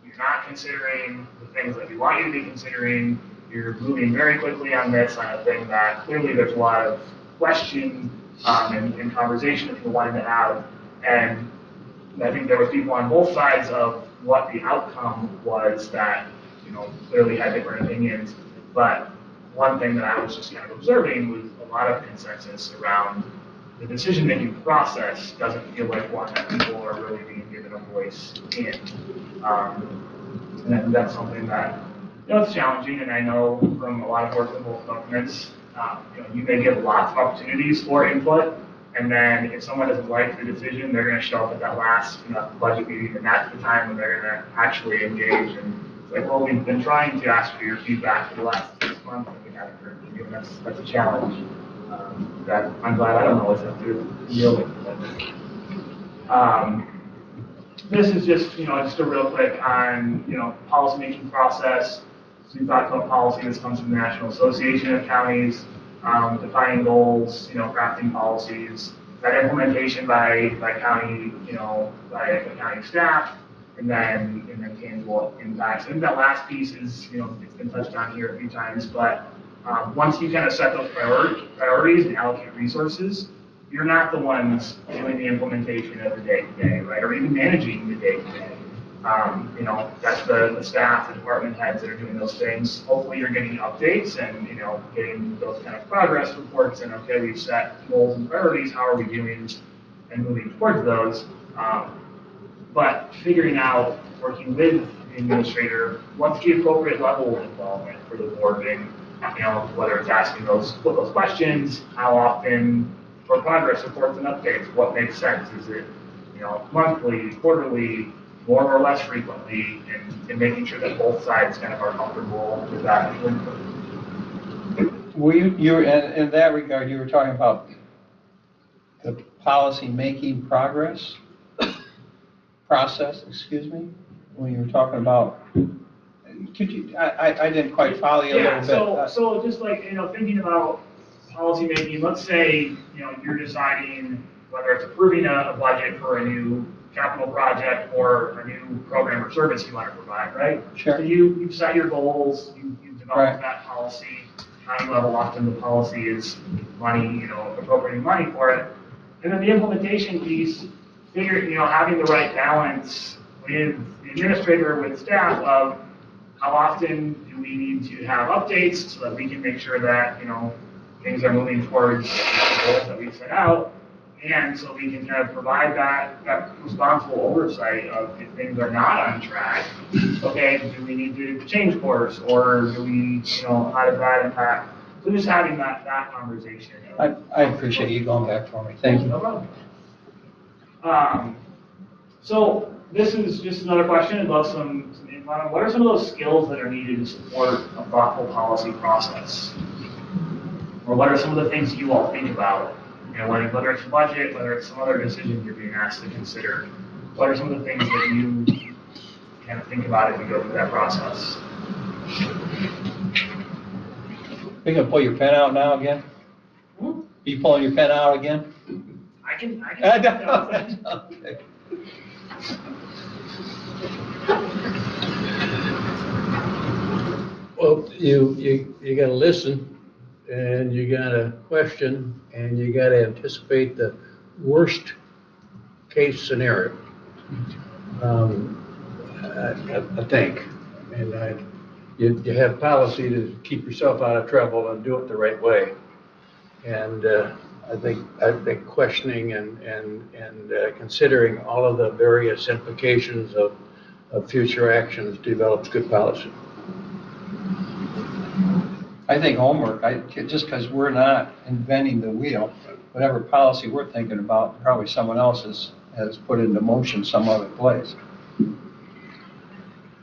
you're not considering the things that we want you to be considering. You're moving very quickly on this, on a thing that clearly there's a lot of question and conversation that people wanted to have. And I think there were people on both sides of what the outcome was that, clearly had different opinions. But one thing that I was just kind of observing was a lot of consensus around the decision-making process doesn't feel like one that people are really being given a voice in. And that's something that it's challenging, and I know from a lot of work with local governments, you may give lots of opportunities for input, and then if someone doesn't like the decision, they're going to show up at that last, budget meeting, and that's the time when they're going to actually engage. And it's like, well, we've been trying to ask for your feedback for the last 6 months, and we haven't heard from you, and that's a challenge that I'm glad I don't always have to deal with. This is just, just a real quick on, policymaking process. So we talked about policy. This comes from the National Association of Counties, defining goals, crafting policies, that implementation by county, by the county staff, and then tangible impacts. I think that last piece is, it's been touched on here a few times, but once you kind of set those priorities and allocate resources, you're not the ones doing the implementation of the day-to-day, right? Or even managing the day-to-day. That's the staff, the department heads that are doing those things. Hopefully you're getting updates and, getting those kind of progress reports and, okay, we've set goals and priorities, how are we doing and moving towards those. But figuring out, working with the administrator, what's the appropriate level of involvement for the board in, whether it's asking those questions, how often, for progress reports and updates, what makes sense? Is it, monthly, quarterly, more or less frequently, and making sure that both sides kind of are comfortable with that input. In that regard, you were talking about the policy making process, excuse me, when you were talking about, I didn't quite follow you a little bit. So just like, thinking about policy making, let's say, you're deciding whether it's approving a budget for a new capital project or a new program or service you want to provide, right? Sure. So you've set your goals, you've developed that policy, county level, often the policy is money, appropriating money for it. And then the implementation piece, having the right balance with the administrator, with staff of how often do we need to have updates so that we can make sure that, things are moving towards the goals that we've set out. And so we can kind of provide that responsible oversight of if things are not on track, okay, do we need to change course, or do we, how does that impact? So just having that conversation. I appreciate you going back for me. Thank you. No problem. So this is just another question. I'd love some input on what are some of those skills that are needed to support a thoughtful policy process? Or what are some of the things you all think about? Whether it's budget, whether it's some other decision you're being asked to consider, what are some of the things that you kind of think about as you go through that process? You gonna pull your pen out now again? Are you pulling your pen out again? I can. Okay. Well, you gotta listen, and you gotta question, and you gotta anticipate the worst case scenario. I think, and you have policy to keep yourself out of trouble and do it the right way. And I think questioning and considering all of the various implications of future actions develops good policy. I think homework, just because we're not inventing the wheel, whatever policy we're thinking about, probably someone else has put into motion some other place.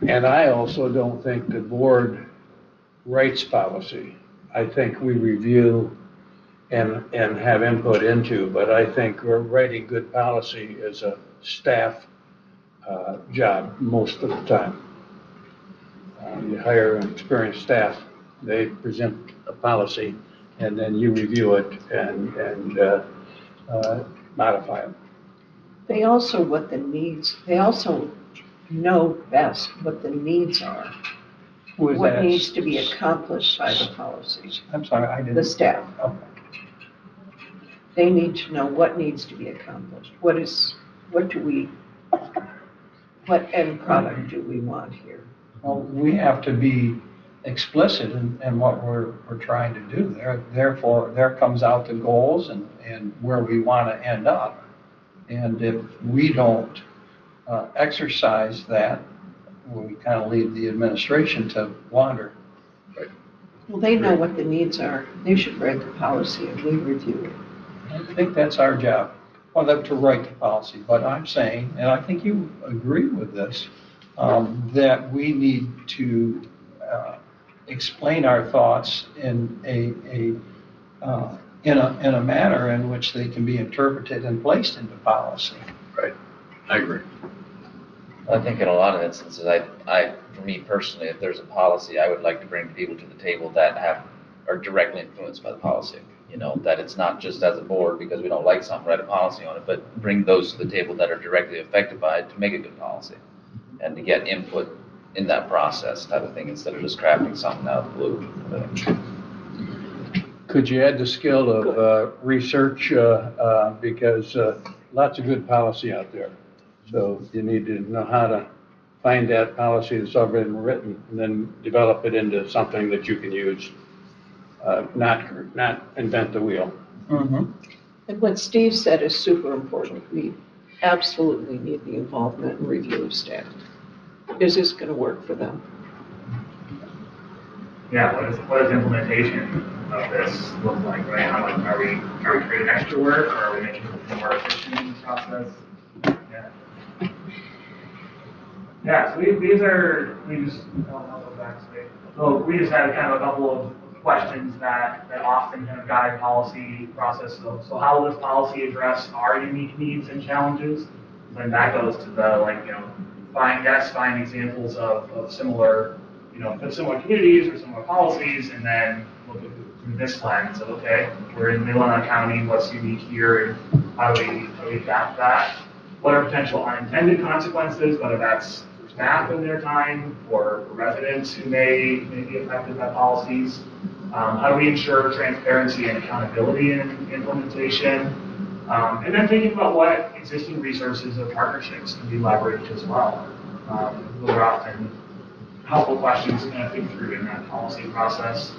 And I also don't think the board writes policy. I think we review and have input into, but I think we're writing good policy as a staff job most of the time. You hire an experienced staff, they present a policy, and then you review it and modify it. They also know best what the needs are, Who is what that? needs to be accomplished by the policies, I'm sorry, I didn't. the staff. Okay. They need to know what needs to be accomplished. What end product do we want here? Well, we have to be explicit in what we're trying to do there. Therefore, there comes out the goals and where we want to end up. And if we don't exercise that, we kind of leave the administration to wander. Well, they know what the needs are. They should write the policy and we review it. I think that's our job, for them to write the policy. But I'm saying, and I think you agree with this, that we need to explain our thoughts in a manner in which they can be interpreted and placed into policy. Right. I agree. I think in a lot of instances, for me personally, if there's a policy, I would like to bring people to the table that are directly influenced by the policy. You know, that it's not just as a board, because we don't like something, write a policy on it, but bring those to the table that are directly affected by it to make a good policy and to get input in that process type of thing, instead of just crafting something out of the blue. I think. Could you add the skill of research, because lots of good policy out there. So you need to know how to find that policy that's already been written and then develop it into something that you can use, not invent the wheel. Mm-hmm. And what Steve said is super important. We absolutely need the involvement and review of staff. Is this going to work for them? Yeah, what is implementation of this look like, right? Are we creating extra work, or are we making it more efficient in the process? Yeah. Yeah, so we just had kind of a couple of questions that often kind of guide policy process. So how will this policy address our unique needs and challenges? And that goes to the, find examples of similar, similar communities or similar policies, and then look at through this lens of, okay, we're in Leelanau County, what's unique here, and how do we adapt that? What are potential unintended consequences, whether that's for staff in their time or for residents who may be affected by policies? How do we ensure transparency and accountability in implementation? And then thinking about what existing resources or partnerships can be leveraged as well. Those are often helpful questions to kind of think through in that policy process.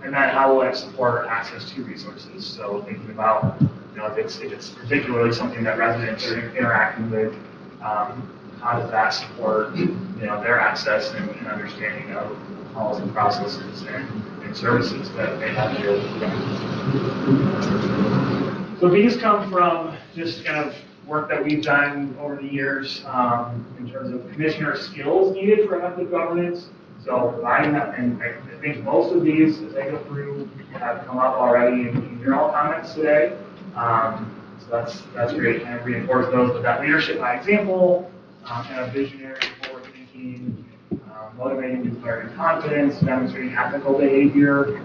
And then how will it support access to resources? So thinking about, if it's particularly something that residents are interacting with, how does that support, their access and understanding of policy processes and services that they have available to them. So these come from just kind of work that we've done over the years in terms of commissioner skills needed for effective governance. So providing that, and I think most of these, as I go through, have come up already in your all comments today. So that's great, kind of reinforce those, but that leadership by example, kind of visionary, forward thinking, motivating, declaring confidence, demonstrating ethical behavior,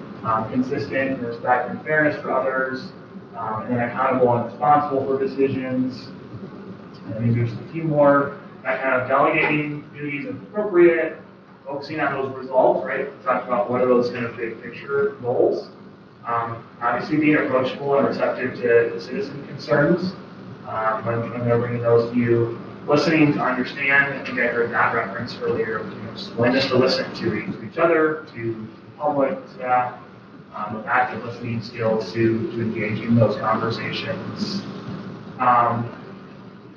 consistent respect and fairness for others, and then accountable and responsible for decisions. And maybe there's a few more, that kind of delegating duties as appropriate, focusing on those results, right? We talked about what are those kind of big picture goals. Obviously being approachable and receptive to citizen concerns when they're bringing those to you. Listening to understand, I think I heard that reference earlier, willingness to listen to each other, to the public, staff, with active listening skills to engage in those conversations.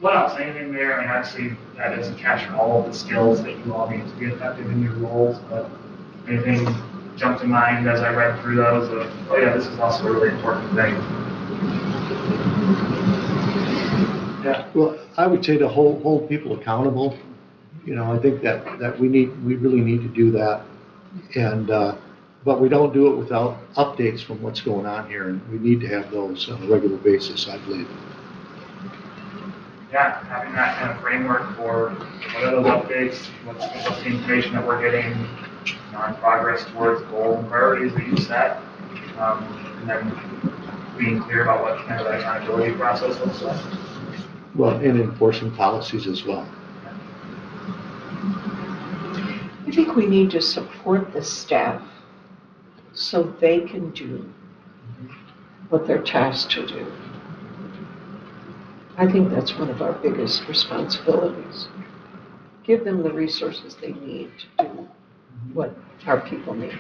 What else? Anything there? I mean, obviously that doesn't capture all of the skills that you all need to be effective in your roles, but anything jump to mind as I read through those of, oh yeah, this is also a really important thing. Yeah. Well, I would say to hold people accountable. I think that we really need to do that, and but we don't do it without updates from what's going on here, and we need to have those on a regular basis, I believe. Yeah, having that kind of framework for what are those updates, what's the information that we're getting on progress towards goals and priorities that you set, and then being clear about what kind of that accountability process looks like. Well, and enforcing policies as well. I think we need to support the staff so they can do what they're tasked to do. I think that's one of our biggest responsibilities. Give them the resources they need to do what our people need.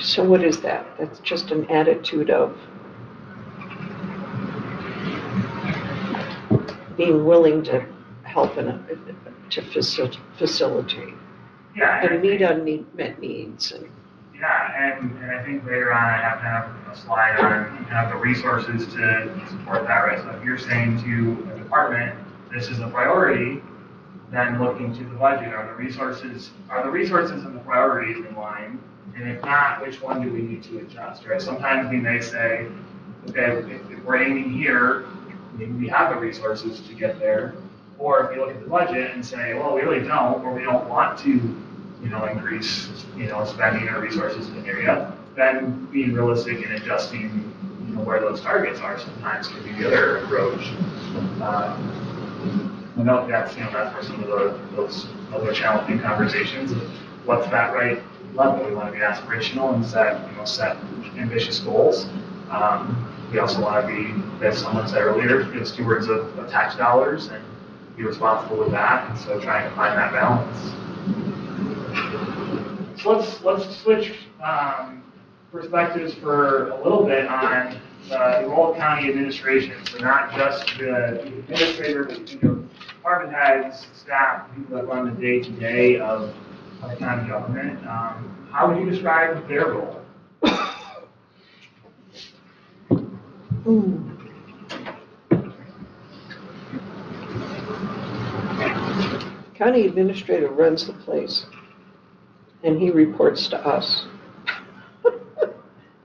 So what is that? That's just an attitude of being willing to help and to facilitate Yeah, and I meet think- unmet needs. And Yeah, and I think later on I have kind of a slide on kind of the resources to support that, right? So if you're saying to a department, this is a priority, then looking to the budget, are the resources and the priorities in line? And if not, which one do we need to adjust, right? Sometimes we may say, okay, if we're aiming here, maybe we have the resources to get there. Or if we look at the budget and say, well, we really don't, or we don't want to, increase, spending or resources in an area, then being realistic and adjusting, where those targets are sometimes can be the other approach. I know that's where some of those other challenging conversations of what's that right level. We want to be aspirational and set ambitious goals. We also want to be, as someone said earlier, good stewards of tax dollars and be responsible with that. And so trying to find that balance. So let's switch perspectives for a little bit on the role of county administration. So not just the administrator, but department heads, staff, people that run the day-to-day of county government. How would you describe their role? County administrator runs the place, and he reports to us.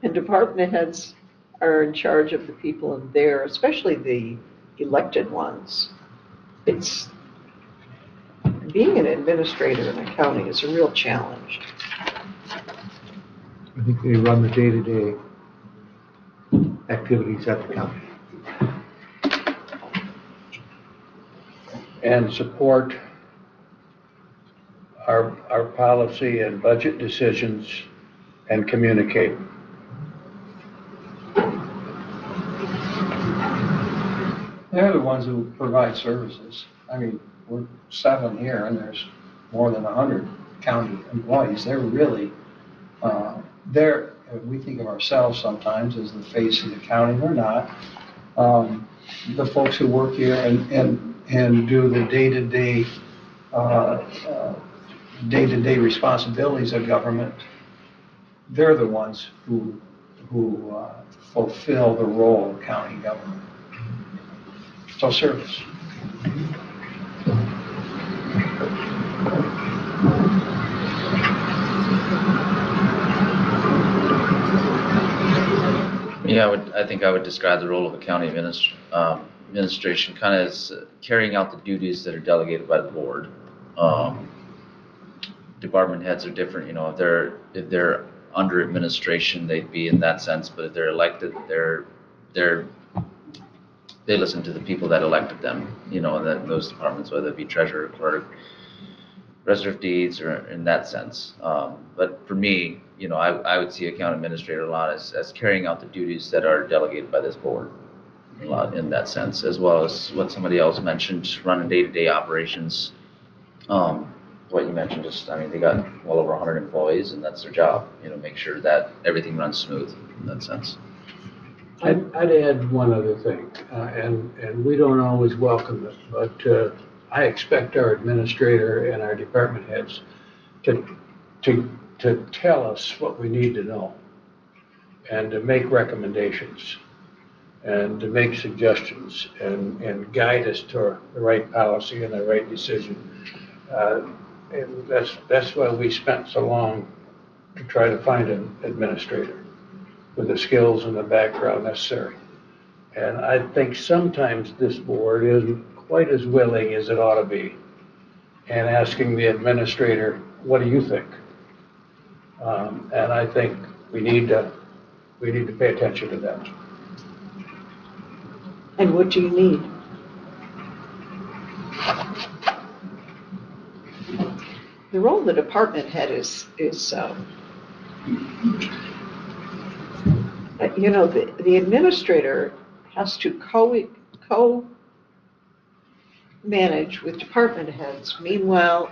And department heads are in charge of the people in there, especially the elected ones. It's being an administrator in a county is a real challenge. I think they run the day-to-day activities at the county. And support our policy and budget decisions and communicate. They're the ones who provide services. I mean, we're 7 here, and there's more than 100 county employees. They're really, we think of ourselves sometimes as the face of the county. We're not. The folks who work here and do the day-to-day responsibilities of government, they're the ones who fulfill the role of county government. So service. Yeah, I think I would describe the role of a county administration kind of as carrying out the duties that are delegated by the board. Department heads are different, if they're under administration, they'd be in that sense, but if they're elected, they listen to the people that elected them, those departments, whether it be treasurer, clerk, register of deeds, or in that sense. But for me, I would see a county administrator a lot as carrying out the duties that are delegated by this board, a lot in that sense, as well as what somebody else mentioned, running day-to-day operations. What you mentioned, they got well over 100 employees, and that's their job, make sure that everything runs smooth in that sense. I'd add one other thing, and we don't always welcome it, but I expect our administrator and our department heads to tell us what we need to know and to make recommendations and to make suggestions and guide us to the right policy and the right decision. And that's why we spent so long to try to find an administrator with the skills and the background necessary. And I think sometimes this board isn't quite as willing as it ought to be in asking the administrator, what do you think? And I think we need to pay attention to that. And what do you need? The role of the department head is the administrator has to co-manage with department heads. Meanwhile,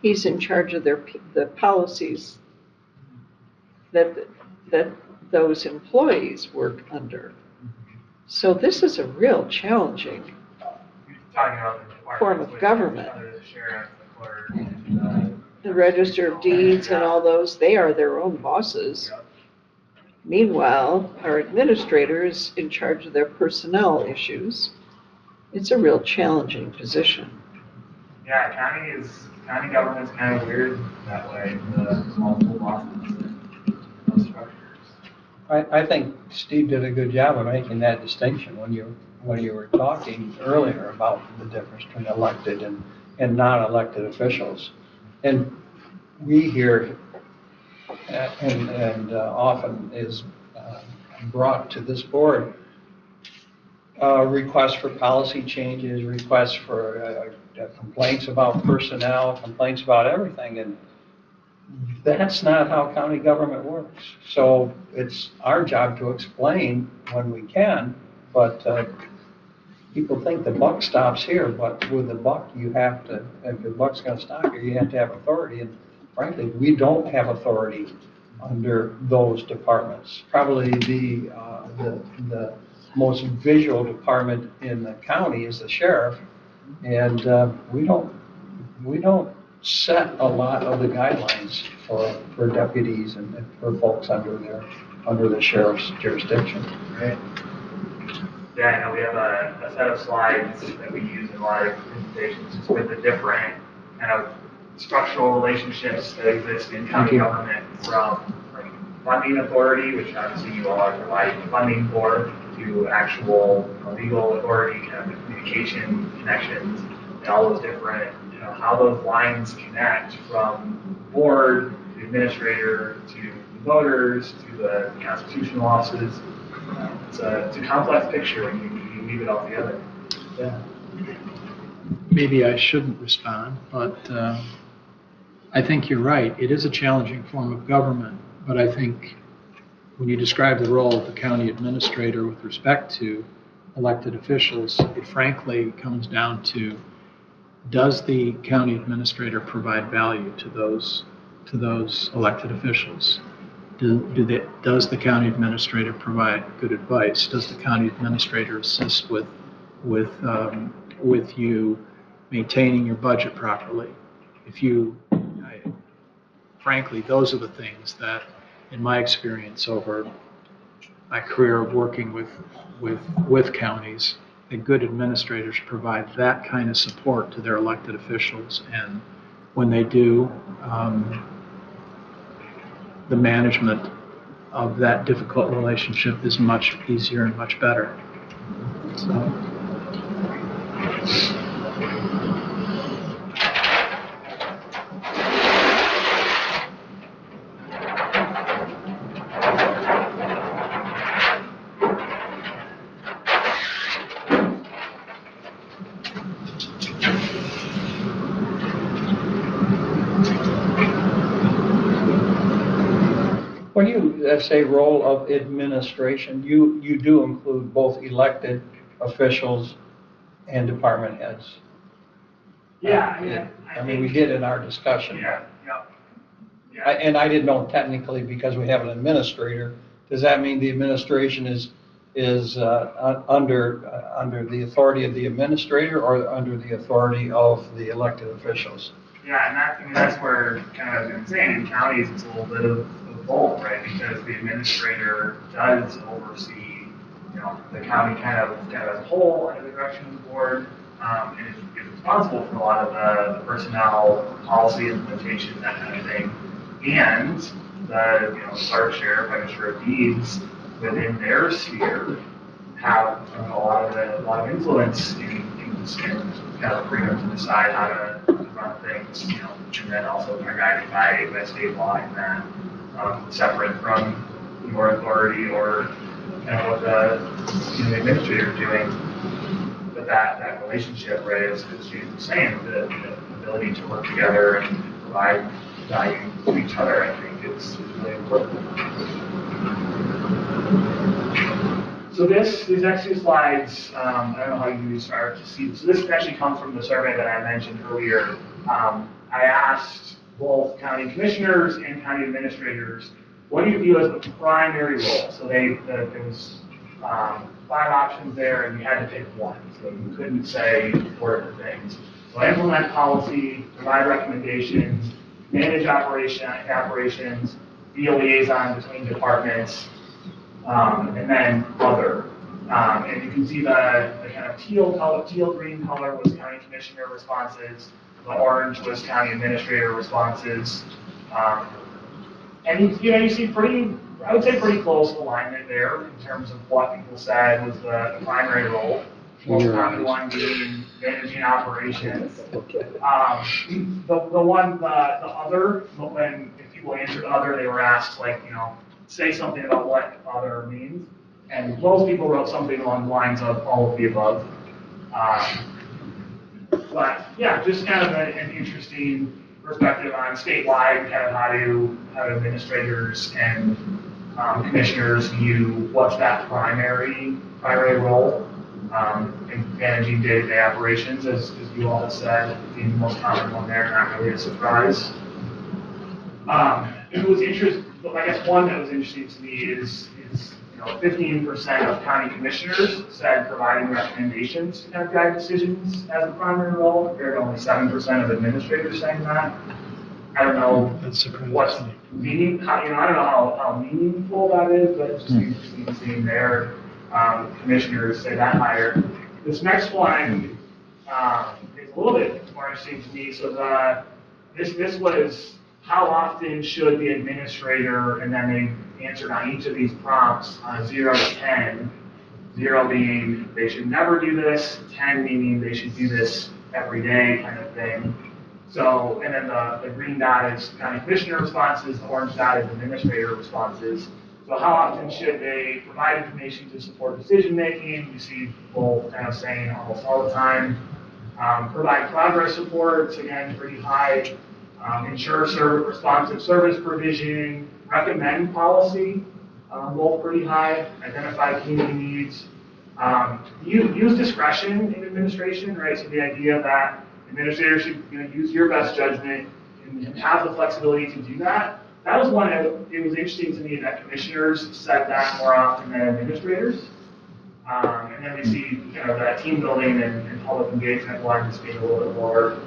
he's in charge of the policies that those employees work under. So this is a real challenging talking about the departments, Form of which government. Other than the sheriff, the clerk, The Register of Deeds and all those, they are their own bosses. Yep. Meanwhile, our administrator is in charge of their personnel issues. It's a real challenging position. Yeah, county government's kind of weird that way, the multiple bosses and those structures. I think Steve did a good job of making that distinction when you were talking earlier about the difference between elected and non-elected officials. And we hear, and often is brought to this board, requests for policy changes, requests for complaints about personnel, complaints about everything, and that's not how county government works. So it's our job to explain when we can, but people think the buck stops here, but with the buck, you have to, if the buck's gonna stop here, you have to have authority, and frankly, we don't have authority under those departments. Probably the most visual department in the county is the sheriff, and we don't set a lot of the guidelines for deputies and for folks under the sheriff's jurisdiction. Right. Yeah, I know we have a set of slides that we use in a lot of presentations just with the different kind of structural relationships that exist in county government, from like funding authority, which obviously you all are providing funding for, to actual legal authority, kind of communication connections, and all those different, how those lines connect from board to administrator to voters to the constitutional offices. It's a complex picture when you weave it all together. Yeah. Maybe I shouldn't respond, but I think you're right. It is a challenging form of government, but I think when you describe the role of the county administrator with respect to elected officials, it frankly comes down to, does the county administrator provide value to those elected officials? Does the county administrator provide good advice? Does the county administrator assist with you maintaining your budget properly? Frankly, those are the things that, in my experience over my career of working with counties, that good administrators provide that kind of support to their elected officials, and when they do, the management of that difficult relationship is much easier and much better. So. When you say role of administration, you do include both elected officials and department heads. Yeah. I mean, we did in our discussion. Yeah. And I didn't know technically, because we have an administrator, does that mean the administration is under the authority of the administrator or under the authority of the elected officials? Yeah, and that's where kind of, as I was saying, in counties, it's a little bit of both, right? Because the administrator does oversee, the county kind of as a whole under the direction of the board, and is responsible for a lot of the personnel, policy implementation, that kind of thing. And the, clerk, sheriff, register of deeds within their sphere have a lot of influence in kind of freedom to decide how to run things, and then also are guided by state law in that, separate from your authority or kind of what the administrator is doing. But that relationship, right, as James was saying, the ability to work together and provide value to each other, I think is really important. So these next two slides, I don't know how you start to see this. So this actually comes from the survey that I mentioned earlier. I asked both county commissioners and county administrators, what do you view as the primary role? So there was 5 options there, and you had to pick one. So you couldn't say 4 different things. So implement policy, provide recommendations, manage operations, be a liaison between departments, and then other. And you can see the kind of teal-green color was county commissioner responses, the orange was county administrator responses. And you see I would say pretty close alignment there in terms of what people said was the primary role. Most common one being managing operations. The other, when if people answered other, they were asked say something about what other means. And most people wrote something along the lines of all of the above. But yeah, just kind of an interesting perspective on statewide, kind of how do administrators and commissioners view what's that primary role in managing day-to-day operations, as you all have said, being the most common one there, not really a surprise. It was interesting. I guess one that was interesting to me is 15% of county commissioners said providing recommendations to kind of guide decisions as a primary role, compared to only 7% of administrators saying that. I don't know what's meaning. I don't know how meaningful that is, but it's just interesting seeing their commissioners say that higher. This next one is a little bit more interesting to me. So this was how often should the administrator, and then they answered on each of these prompts on a 0 to 10. 0 being they should never do this, 10 meaning they should do this every day kind of thing. So, and then the green dot is county commissioner responses, the orange dot is administrator responses. So how often should they provide information to support decision making? You see people kind of saying almost all the time. Provide progress reports, again, pretty high. Ensure responsive service provision, recommend policy, both pretty high. Identify community needs. Use discretion in administration, right? So the idea that administrators should use your best judgment and have the flexibility to do that. That was one. It was interesting to me that commissioners said that more often than administrators. And then we see that team building and public engagement ones being a little bit more.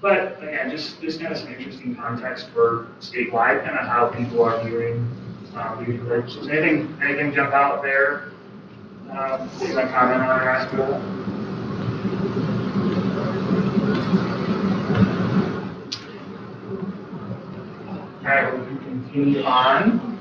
But again, just kind of some interesting context for statewide, kind of how people are viewing relationships. Anything jump out there? That you want to comment on or ask about? All right, we can continue on.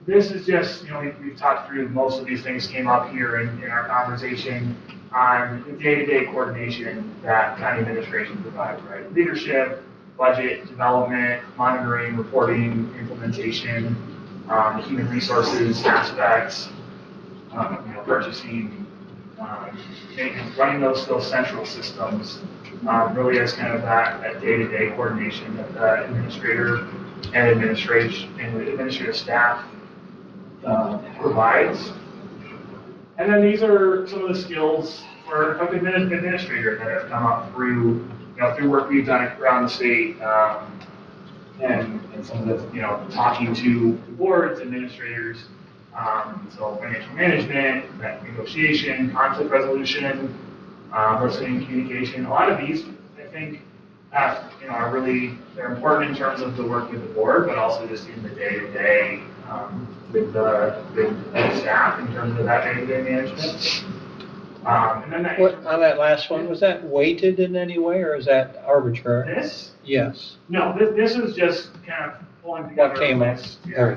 This is just, we've talked through most of these things came up here in our conversation on the day-to-day coordination that county administration provides, right? Leadership, budget, development, monitoring, reporting, implementation, human resources aspects, purchasing, running those central systems, really as kind of that day-to-day coordination that the administrator and administrative staff provides. And then these are some of the skills for an administrator that have come up through work we've done around the state, and some of the, talking to boards, administrators, so financial management, negotiation, conflict resolution, listening, communication. A lot of these, I think, are really, they're important in terms of the work with the board, but also just in the day-to-day with the staff in terms of that day-to-day management. And then on that last one, was that weighted in any way, or is that arbitrary? This? Yes. No, this is just kind of pulling together What came up?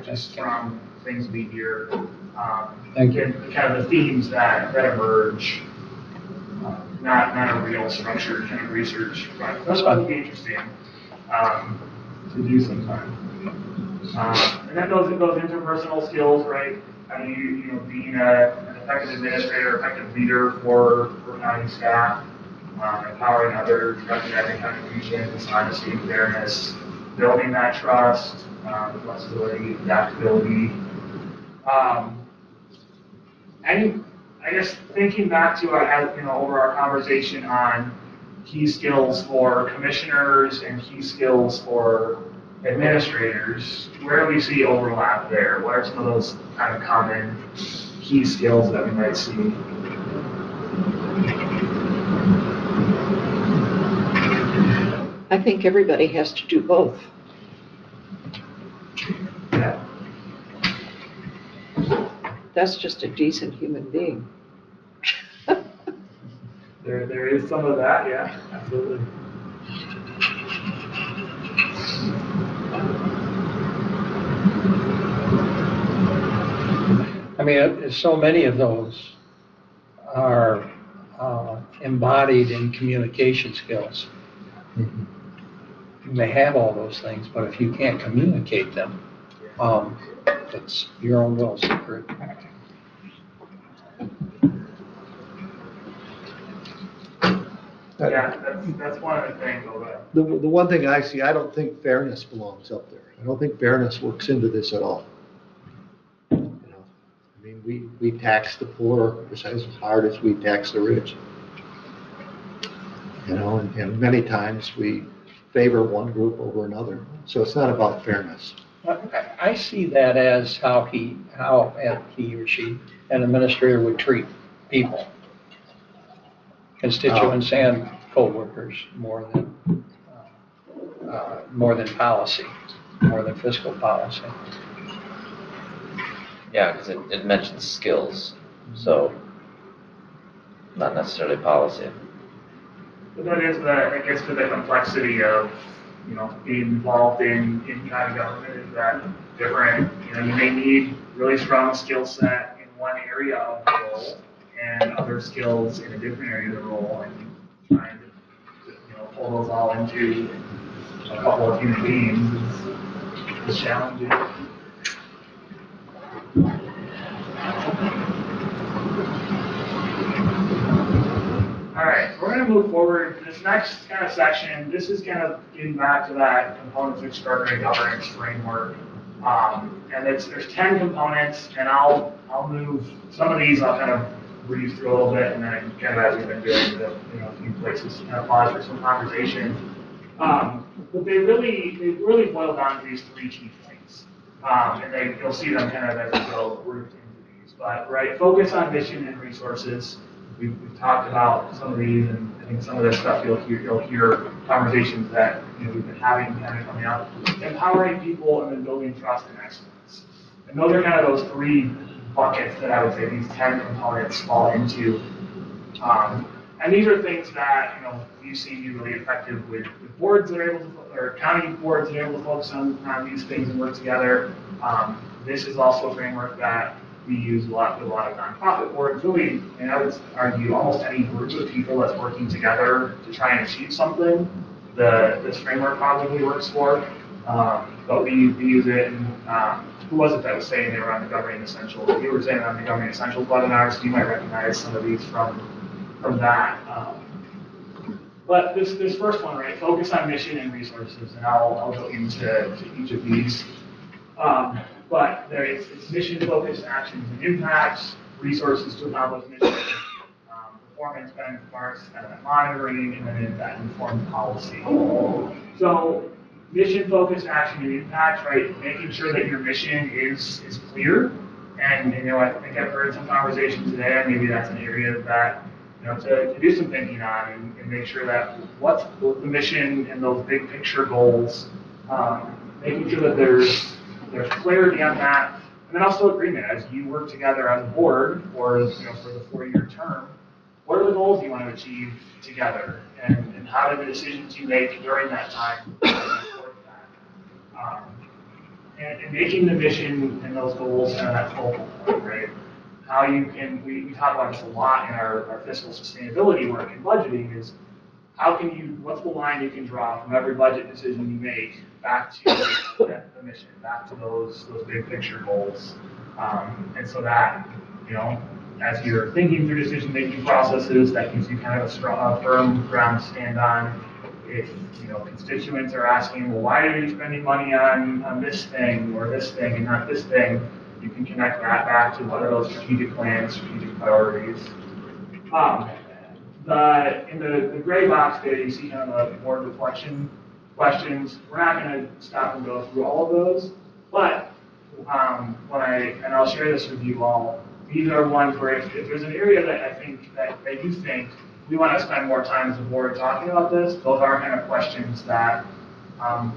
just from things we hear. Thank you. Kind of the themes that emerge. Not a real structured kind of research, but that's what would be interesting to do sometime. And then those interpersonal skills, right? I mean, being an effective administrator, effective leader for county staff, empowering others, recognizing contributions, honesty, and fairness, building that trust, flexibility, adaptability. And I guess thinking back to over our conversation on key skills for commissioners and key skills for administrators, where do we see overlap there? What are some of those kind of common key skills that we might see? I think everybody has to do both. Yeah. That's just a decent human being. There is some of that, yeah, absolutely. I mean, so many of those are embodied in communication skills. You may have all those things, but if you can't communicate them, it's your own little secret. Yeah, that's one of the things over there. The one thing I see, I don't think fairness belongs up there. I don't think fairness works into this at all. You know, I mean, we tax the poor just as hard as we tax the rich. You know, and many times we favor one group over another. So it's not about fairness. I see that as how he or she, an administrator, would treat people, constituents and co-workers, more than policy, more than fiscal policy. Yeah, because it mentions skills, so not necessarily policy. But that gets to the complexity of, being involved in county government is that different, you may need really strong skill set in one area of the role and other skills in a different area of the role, and trying to, pull those all into a couple of human beings is challenging. All right, we're going to move forward. This next kind of section, this is kind of getting back to that components of extraordinary governance framework. And there's 10 components, and I'll move some of these. I'll kind of breeze through a little bit, and then kind of as we've been doing, a few places to kind of pause for some conversation. But they really boil down to these 3 key points, and you'll see them kind of as we go grouped into these. But right, focus on mission and resources. We've talked about some of these, and I think some of this stuff you'll hear conversations that we've been having kind of coming up. Empowering people and then building trust and excellence. And those are kind of those 3 buckets that I would say these 10 components fall into. And these are things that we've seen be really effective with boards that are able to, or county boards that are able to focus on these things and work together. This is also a framework that we use a lot with a lot of nonprofit boards, really, and I would argue almost any group of people that's working together to try and achieve something, this framework probably works for. But we use it, and who was it that was saying they were on the Governing Essentials? We were saying on the Governing Essentials webinar, so you might recognize some of these from that. But this first one, right, focus on mission and resources, and I'll go into each of these. But it's mission-focused actions and impacts, resources to accomplish mission, performance benchmarks, monitoring, and then that informed policy. So mission-focused action and impacts, right? Making sure that your mission is clear. And I think I've heard some conversations today, and maybe that's an area that to do some thinking on and make sure that what's the mission and those big picture goals, making sure that there's clarity on that, and then also agreement as you work together as a board or for the 4-year term. What are the goals you want to achieve together, and how do the decisions you make during that time support that? And making the mission and those goals kind of that focal point, right? How you can, we talk about this a lot in our fiscal sustainability work and budgeting is what's the line you can draw from every budget decision you make back to the mission, back to those big picture goals. And so that, as you're thinking through decision-making processes, that gives you kind of a firm ground to stand on. If, constituents are asking, well, why are you spending money on this thing or this thing and not this thing, you can connect that back to what are those strategic plans, strategic priorities. In the gray box there, you see kind of a board reflection questions. We're not going to stop and go through all of those, but and I'll share this with you all, these are ones where if there's an area that I think that you think we want to spend more time as a board talking about this, those are kind of questions that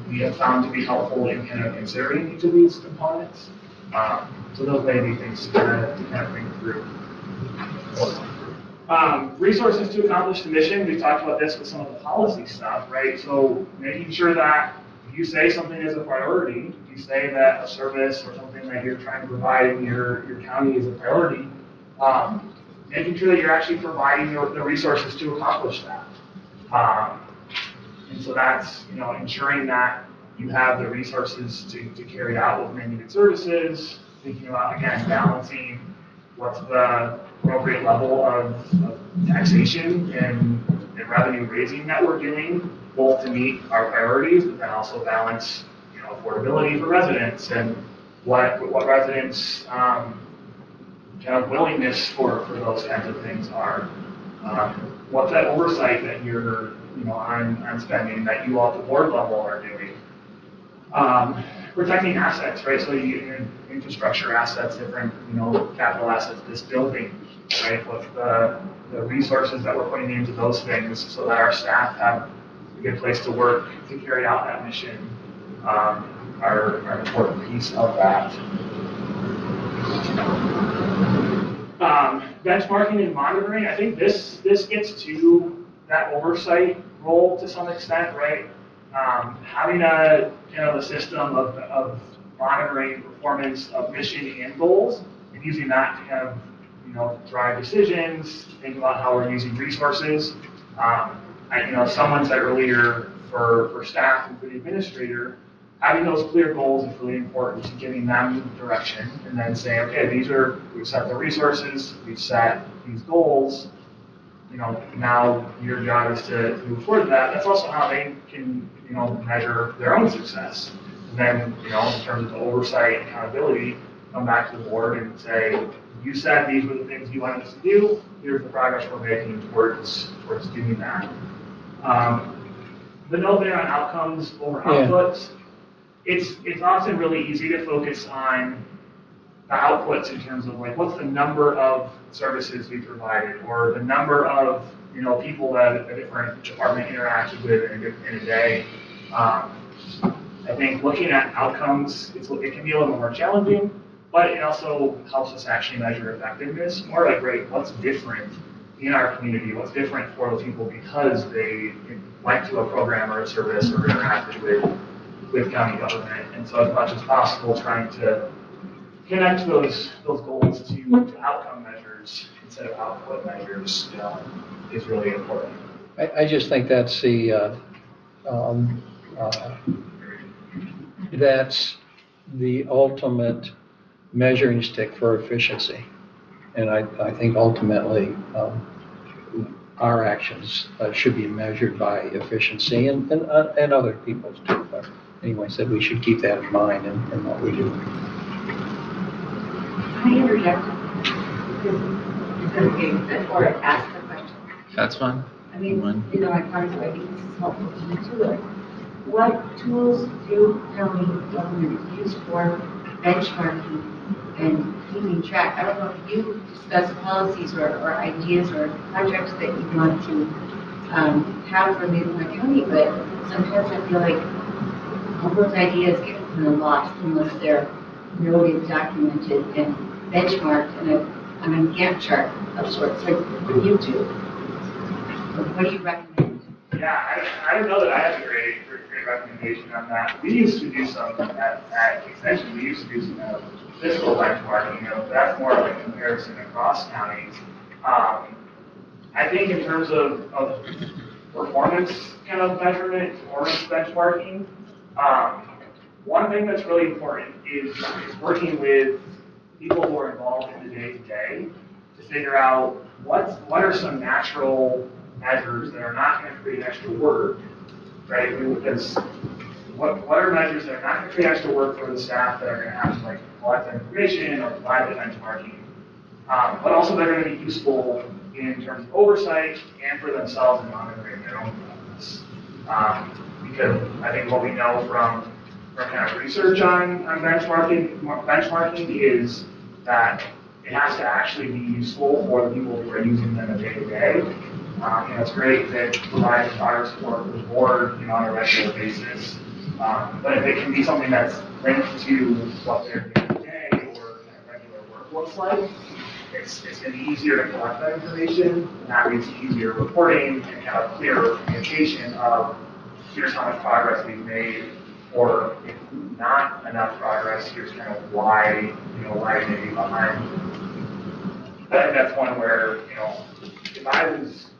we have found to be helpful in kind of considering each of these components. So those may be things to kind of think through. Resources to accomplish the mission, we talked about this with some of the policy stuff, right? So making sure that if you say something is a priority, if you say that a service or something that you're trying to provide in your county is a priority, making sure that you're actually providing the resources to accomplish that. And so that's, ensuring that you have the resources to carry out what mandated services, thinking about, again, balancing what's the appropriate level of taxation and revenue raising that we're doing, both to meet our priorities, but then also balance, affordability for residents and what residents' kind of willingness for those kinds of things are. What's that oversight that you're, on spending that you all at the board level are doing? Protecting assets, right? So infrastructure assets, different, capital assets, this building, right? What's the resources that we're putting into those things so that our staff have a good place to work to carry out that mission are an important piece of that. Benchmarking and monitoring, I think this gets to that oversight role to some extent, right? Having a system of monitoring performance of mission and goals, and using that to kind of, drive decisions, think about how we're using resources. Someone said earlier for staff and for the administrator, having those clear goals is really important to giving them direction, and then saying, okay, we've set the resources, we've set these goals. Now your job is to move forward that. That's also how they can, measure their own success. And then, in terms of oversight and accountability, come back to the board and say, you said these were the things you wanted us to do. Here's the progress we're making towards doing that. The note there on outcomes over outputs. It's often really easy to focus on the outputs in terms of what's the number of services we provided, or the number of people that a different department interacted with in a day. I think looking at outcomes, it can be a little more challenging, but it also helps us actually measure effectiveness. More great, what's different in our community? What's different for those people because they went to a program or a service or interacted with county government? And so as much as possible, trying to connect those goals to outcome measures instead of output measures is really important. I just think that's the ultimate measuring stick for efficiency. And I think ultimately our actions should be measured by efficiency and other people's too. But anyway, said we should keep that in mind in what we do. Can I interject? Or ask the question? That's fine. I mean, I think this is helpful to me too. What tools do county government use for benchmarking and keeping track? I don't know if you discuss policies or ideas or projects that you want to have for Leelanau County, but sometimes I feel like all those ideas get kind of lost unless they're noted, documented, and benchmarked on a Gantt chart of sorts, like you do. What do you recommend? Yeah, I don't know that I have a great recommendation on that. We used to do some at Extension. We used to do some fiscal benchmarking. That's more of a comparison across counties. I think in terms of performance kind of measurement, performance benchmarking, one thing that's really important is working with people who are involved in the day-to-day to figure out what are some natural measures that are not going to create extra work, right? Because what are measures that are not going to create extra work for the staff that are going to have to collect that information or provide the benchmarking, but also they're going to be useful in terms of oversight and for themselves in monitoring their own progress. Because I think what we know from kind of research on benchmarking is that it has to actually be useful for the people who are using them day to day. It's great that providing fire support to the board, on a regular basis. But if it can be something that's linked to what they're doing today or kind of regular work looks like, it's going to be easier to collect that information, and that leads to easier reporting and kind of clearer communication of here's how much progress we've made, or if not enough progress, here's kind of why, why we may be behind. I think that's one where, if I was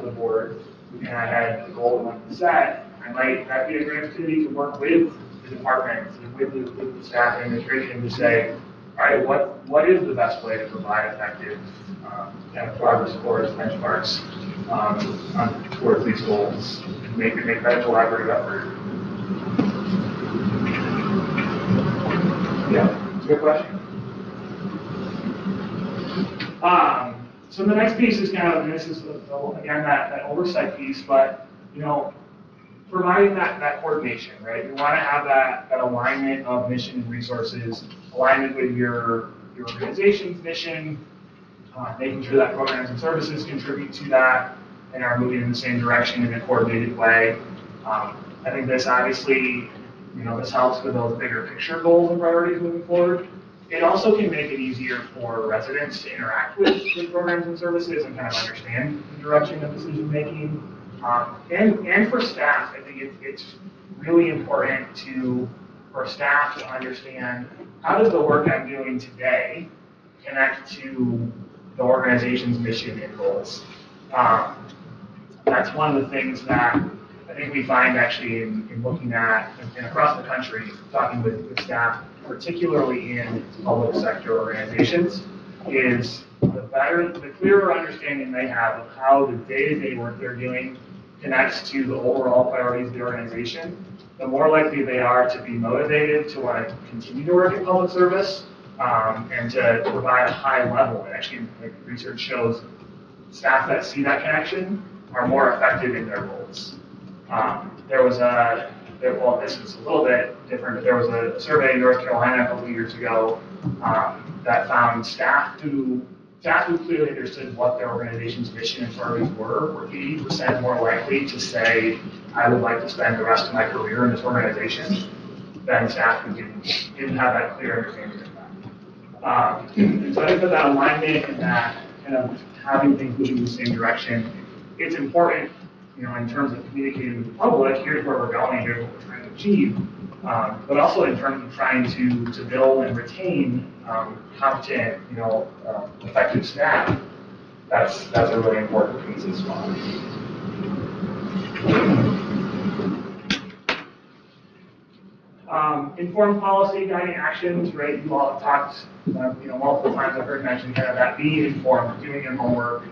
the board and I had the goal of one set, that'd be a great opportunity to work with the department, with the staff and administration to say, all right, what is the best way to provide effective kind of progress scores, benchmarks towards these goals, and make that a collaborative effort. Yeah, good question. So the next piece is kind of, and this is again that oversight piece, but providing that coordination, right? We want to have that alignment of mission and resources, alignment with your organization's mission, making sure that programs and services contribute to that and are moving in the same direction in a coordinated way. I think this obviously, this helps with those bigger picture goals and priorities moving forward. It also can make it easier for residents to interact with programs and services and kind of understand the direction of decision making. And for staff, I think it's really important for staff to understand how does the work I'm doing today connect to the organization's mission and goals. That's one of the things that I think we find actually in looking at, and across the country, talking with staff, particularly in public sector organizations, is the clearer understanding they have of how the day-to-day work they're doing connects to the overall priorities of the organization, the more likely they are to be motivated to want to continue to work in public service and to provide a high level. And actually, like research shows, staff that see that connection are more effective in their roles. This is a little bit different, but there was a survey in North Carolina a couple of years ago that found staff who clearly understood what their organization's mission and priorities were 80% more likely to say, I would like to spend the rest of my career in this organization than staff who didn't have that clear understanding of that. And so I think that alignment and that kind of having things moving in the same direction, it's important, in terms of communicating with the public, here's where we're going, here's what we're trying to achieve, but also in terms of trying to build and retain competent, effective staff. That's a really important piece as well. Informed policy, guiding actions, right? You all have talked, multiple times I've heard mentioned kind of that being informed, doing your homework,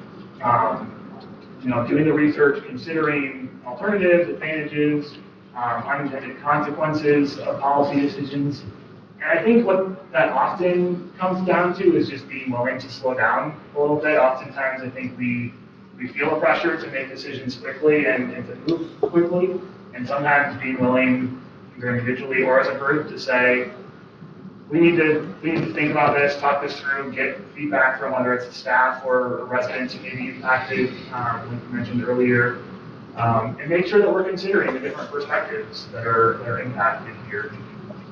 doing the research, considering alternatives, advantages, unintended consequences of policy decisions. And I think what that often comes down to is just being willing to slow down a little bit. Oftentimes, I think we feel a pressure to make decisions quickly and to move quickly, and sometimes being willing, either individually or as a group, to say, we need to think about this, talk this through, get feedback from whether it's the staff or residents who may be impacted, like you mentioned earlier, and make sure that we're considering the different perspectives that are impacted here.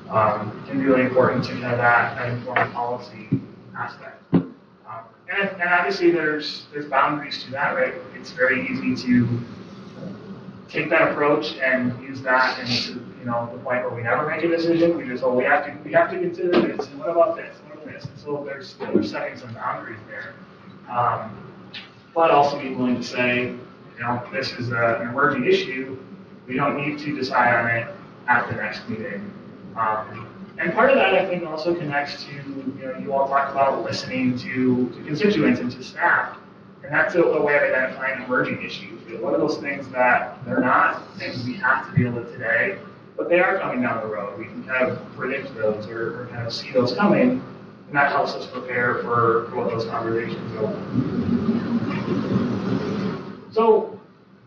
Can be really important to kind of that informed policy aspect. And obviously there's boundaries to that, right? It's very easy to take that approach and use that into the point where we never make a decision. We just, we have to consider this, and what about this, what about this? And so we're setting some boundaries there. But also be willing to say, this is an emerging issue. We don't need to decide on it at the next meeting. And part of that, I think, also connects to, you all talked about listening to constituents and to staff, and that's a way of identifying emerging issues. What are those things that they're not things we have to deal with today, but they are coming down the road? We can kind of predict those or kind of see those coming, and that helps us prepare for what those conversations go. So,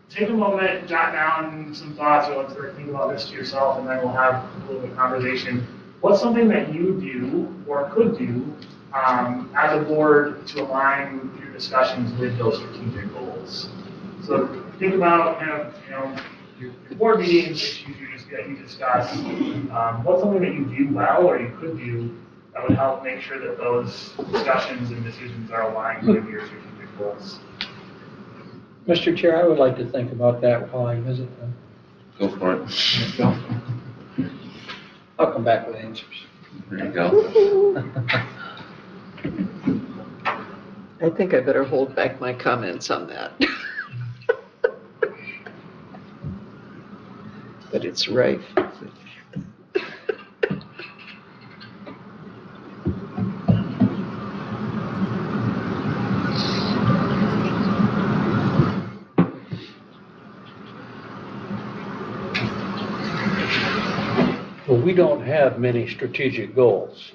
take a moment, jot down some thoughts, or let's start thinking about this to yourself, and then we'll have a little bit of conversation. What's something that you do or could do as a board to align your discussions with those strategic goals? So think about kind of, your board meetings, issues you discuss. What's something that you do well or you could do that would help make sure that those discussions and decisions are aligned with your strategic goals? Mr. Chair, I would like to think about that while I visit them. Go for it. Go. I'll come back with answers. There you go. I think I better hold back my comments on that. But it's rife. Well, we don't have many strategic goals.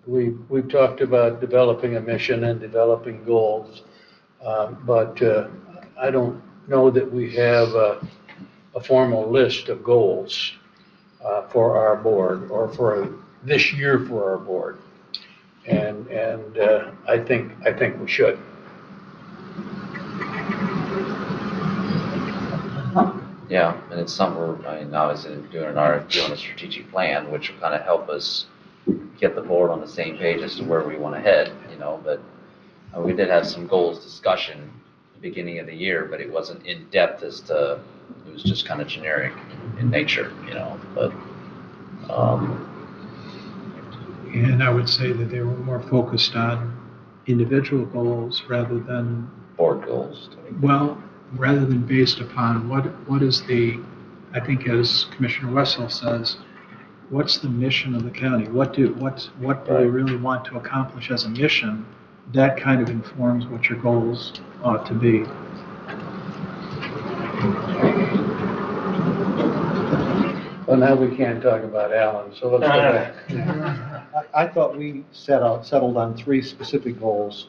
We've talked about developing a mission and developing goals, but I don't know that we have a formal list of goals for our board or for this year for our board, and I think we should. Yeah, and it's something obviously doing an RFP on a strategic plan, which will kind of help us get the board on the same page as to where we want to head, but we did have some goals discussion at the beginning of the year, but it wasn't in depth it was just kind of generic in nature, but. And I would say that they were more focused on individual goals rather than, Board goals. rather than based upon what is I think as Commissioner Wessel says, what's the mission of the county? What do we really want to accomplish as a mission? That kind of informs what your goals ought to be. Well, now we can't talk about Alan, so let's go back. I thought we settled on 3 specific goals,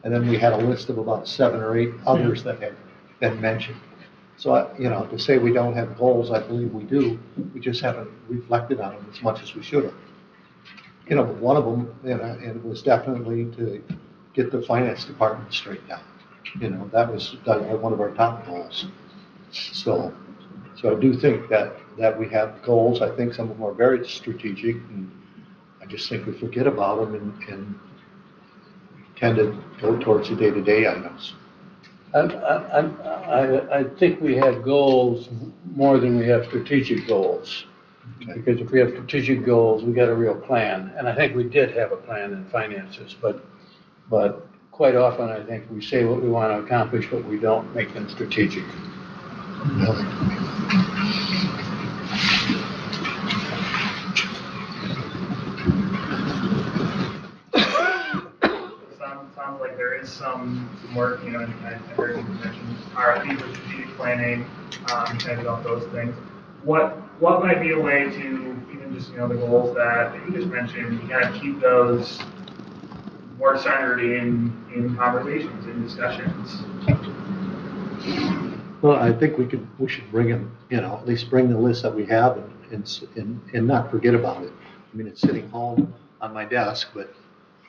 and then we had a list of about 7 or 8 others that had been mentioned. So, to say we don't have goals, I believe we do. We just haven't reflected on them as much as we should have. But one of them, and it was definitely to get the finance department straightened out. That was one of our top goals. So I do think that we have goals. I think some of them are very strategic, and I just think we forget about them and tend to go towards the day-to-day items. I think we have goals more than we have strategic goals. Okay. Because if we have strategic goals, we got a real plan. And I think we did have a plan in finances, but quite often I think we say what we want to accomplish, but we don't make them strategic. Sounds like there is some work, and I heard you mention RFP for strategic planning, kind of about those things. What might be a way to, even just, the goals that you just mentioned, kind of keep those more centered in conversations, in discussions? Well, I think we should bring them, at least bring the list that we have and not forget about it. I mean, it's sitting home on my desk, but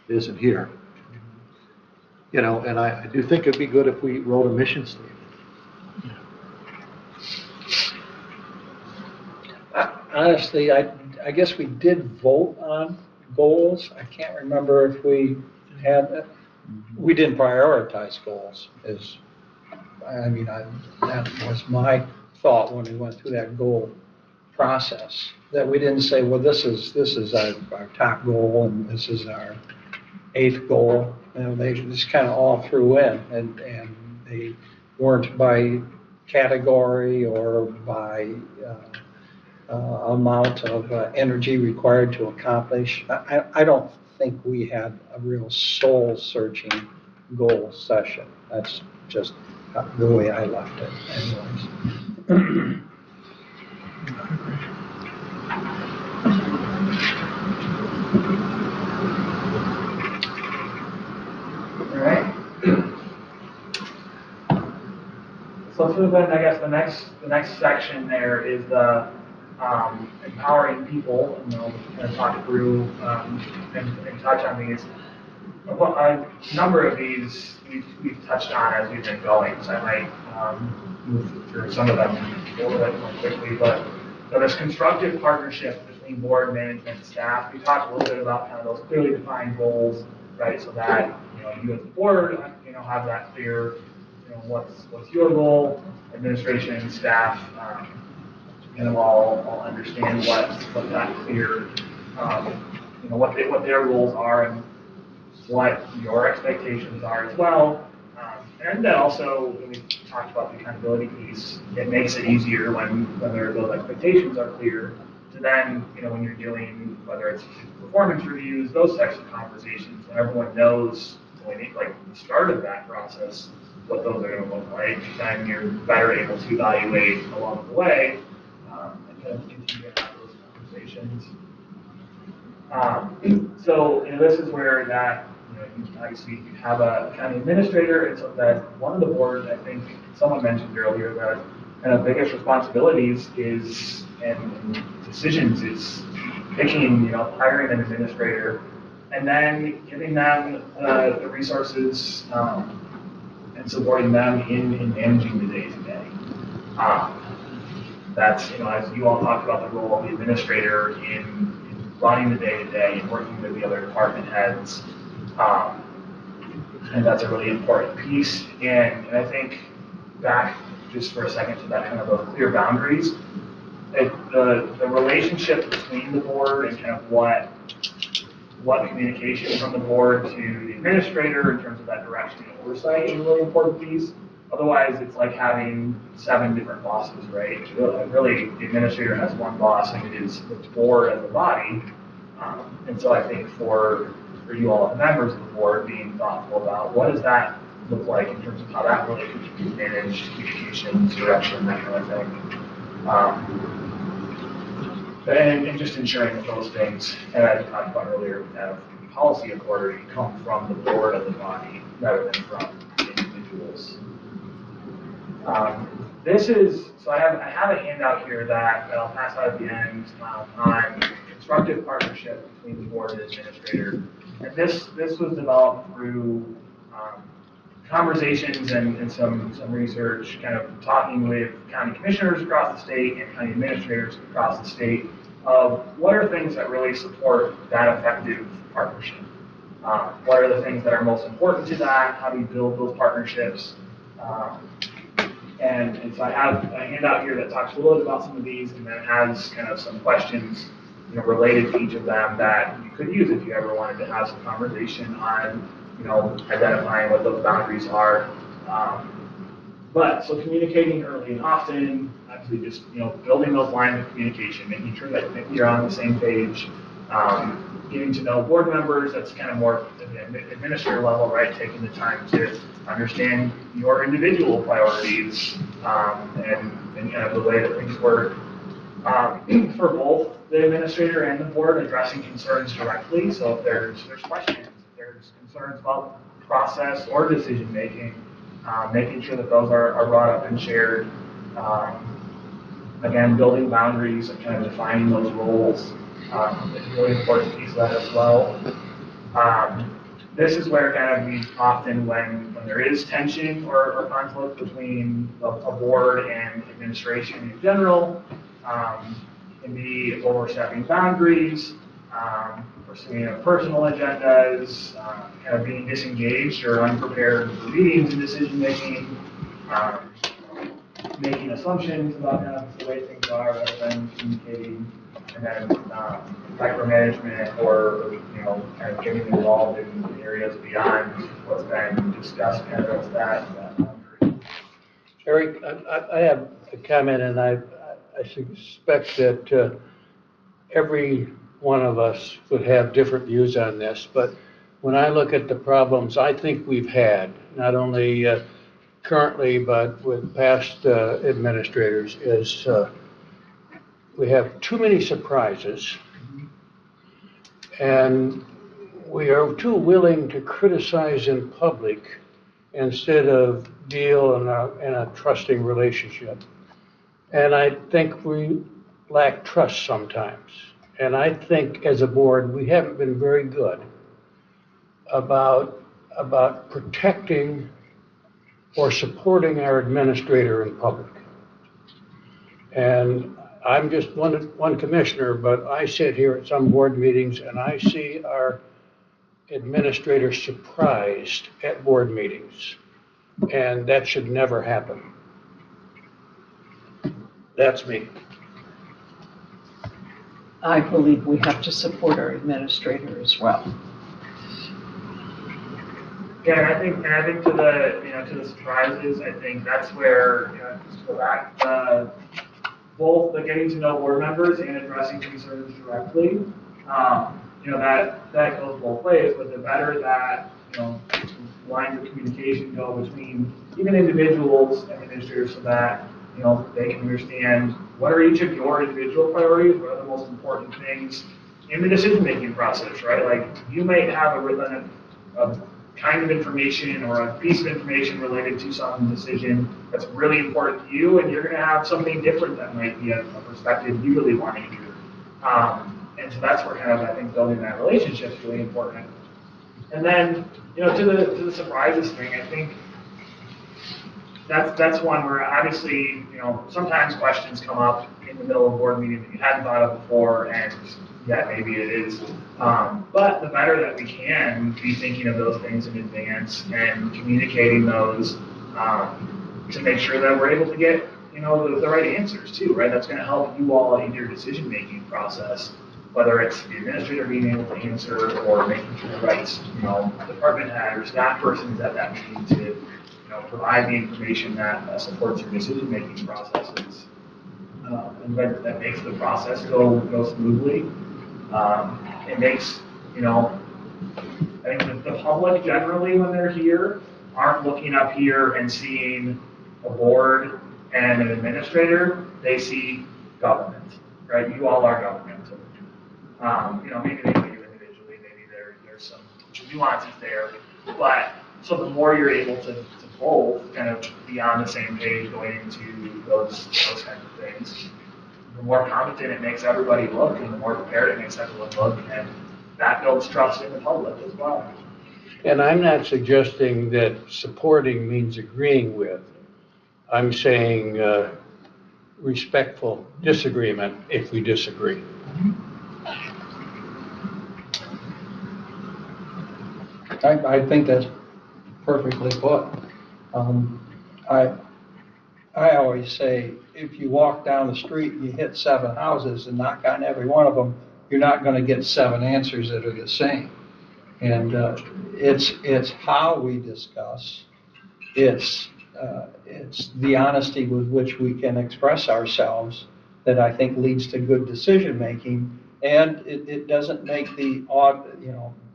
it isn't here. And I do think it'd be good if we wrote a mission statement. Honestly, I guess we did vote on goals. I can't remember if we had that. We didn't prioritize goals. That was my thought when we went through that goal process. That we didn't say, well, this is our top goal and this is our 8th goal. They just kind of all threw in, and they weren't by category or by amount of energy required to accomplish. I don't think we had a real soul-searching goal session. That's just the way I left it anyways. All right. So so then I guess the next section there is the empowering people, and we'll kind of talk through and touch on these. Well, a number of these we've touched on as we've been going, so I might move through some of them a little bit more quickly. But so this constructive partnership between board, management, and staff. We talked a little bit about kind of those clearly defined goals, right? So that you as the board, have that clear, what's your role, administration, staff, kind of all understand what that clear, what their roles are and what your expectations are as well. And then also, when we talked about the accountability piece, it makes it easier when those expectations are clear to then, when you're doing, whether it's performance reviews, those types of conversations, when everyone knows, like the start of that process, what those are going to look like, then you're better able to evaluate along the way and kind of continue to have those conversations. So this is where that, obviously you have a county administrator, and so that one of the boards, I think someone mentioned earlier, that kind of biggest responsibilities is, and decisions is picking, hiring an administrator, and then giving them the resources and supporting them in managing the day-to-day. That's, as you all talked about the role of the administrator in running the day-to-day and working with the other department heads. And that's a really important piece. And I think back just for a second to that kind of those clear boundaries, the relationship between the board and kind of what communication from the board to the administrator in terms of that direction and oversight is a really important piece. Otherwise, it's like having 7 different bosses, right? Really, the administrator has one boss, and it is the board as a body. And so I think for you all as members of the board, being thoughtful about what does that look like in terms of how that relationship is managed, communications, direction, that kind of thing. And just ensuring that those things, and as I talked about earlier, have policy authority come from the board of the body rather than from individuals. So I have a handout here that I'll pass out at the end on constructive partnership between the board and the administrator. And this was developed through conversations and some research, kind of talking with county commissioners across the state and county administrators across the state of what are things that really support that effective partnership. What are the things that are most important to that? How do you build those partnerships? And so I have a handout here that talks a little bit about some of these, and then has kind of some questions, related to each of them that you could use if you ever wanted to have some conversation on, identifying what those boundaries are. But so communicating early and often, obviously just, building those lines of communication, making sure that you're on the same page, getting to know board members, that's kind of more at the administrator level, right? Taking the time to understand your individual priorities and kind of the way that things work. For both the administrator and the board, addressing concerns directly. So if there's questions, if there's concerns about process or decision making, making sure that those are brought up and shared. Again, building boundaries and kind of defining those roles is a really important piece of that as well. This is where kind of we often, when there is tension or conflict between a board and administration in general, can be overstepping boundaries, pursuing personal agendas, kind of being disengaged or unprepared for meetings and decision making, making assumptions about kind of the way things are rather than communicating, and then micromanagement or kind of getting involved in areas beyond what's been discussed, kind of that boundary. Eric, I have a comment, and I suspect that every one of us would have different views on this, but when I look at the problems I think we've had, not only currently but with past administrators, is we have too many surprises, and we are too willing to criticize in public instead of deal in a trusting relationship. And I think we lack trust sometimes. And I think as a board, we haven't been very good about protecting or supporting our administrator in public. And I'm just one commissioner, but I sit here at some board meetings and I see our administrator surprised at board meetings. And that should never happen. That's me. I believe we have to support our administrator as well. Yeah, and I think to the surprises, I think that's where, just to go back, both the getting to know board members and addressing concerns directly, that goes both ways, but the better that, lines of communication go between even individuals and administrators so that, they can understand what are each of your individual priorities, what are the most important things in the decision-making process, right? Like, you may have a kind of information or a piece of information related to some decision that's really important to you, and you're going to have something different that might be a perspective you really want to hear. And so that's where kind of, I think, building that relationship is really important. And then, to the surprises thing, I think that's one where obviously, sometimes questions come up in the middle of a board meeting that you hadn't thought of before, and yeah, maybe it is. But the better that we can be thinking of those things in advance and communicating those to make sure that we're able to get, the right answers too, right? That's going to help you all in your decision-making process, whether it's the administrator being able to answer or making sure the right, department head or staff person is at that meeting to, provide the information that supports your decision-making processes. And that makes the process go smoothly. It makes, I think the public generally, when they're here, aren't looking up here and seeing a board and an administrator. They see government, right? You all are government. Maybe they know you individually, maybe there's some nuances there, but so the more you're able to both kind of be on the same page going into those kinds of things, the more competent it makes everybody look, and the more prepared it makes everyone look, and that builds trust in the public as well. And I'm not suggesting that supporting means agreeing with. I'm saying respectful disagreement if we disagree. I think that's perfectly put. I always say, if you walk down the street and you hit 7 houses and knock on every one of them, you're not going to get 7 answers that are the same. And it's how we discuss. It's the honesty with which we can express ourselves that I think leads to good decision making. And it doesn't make the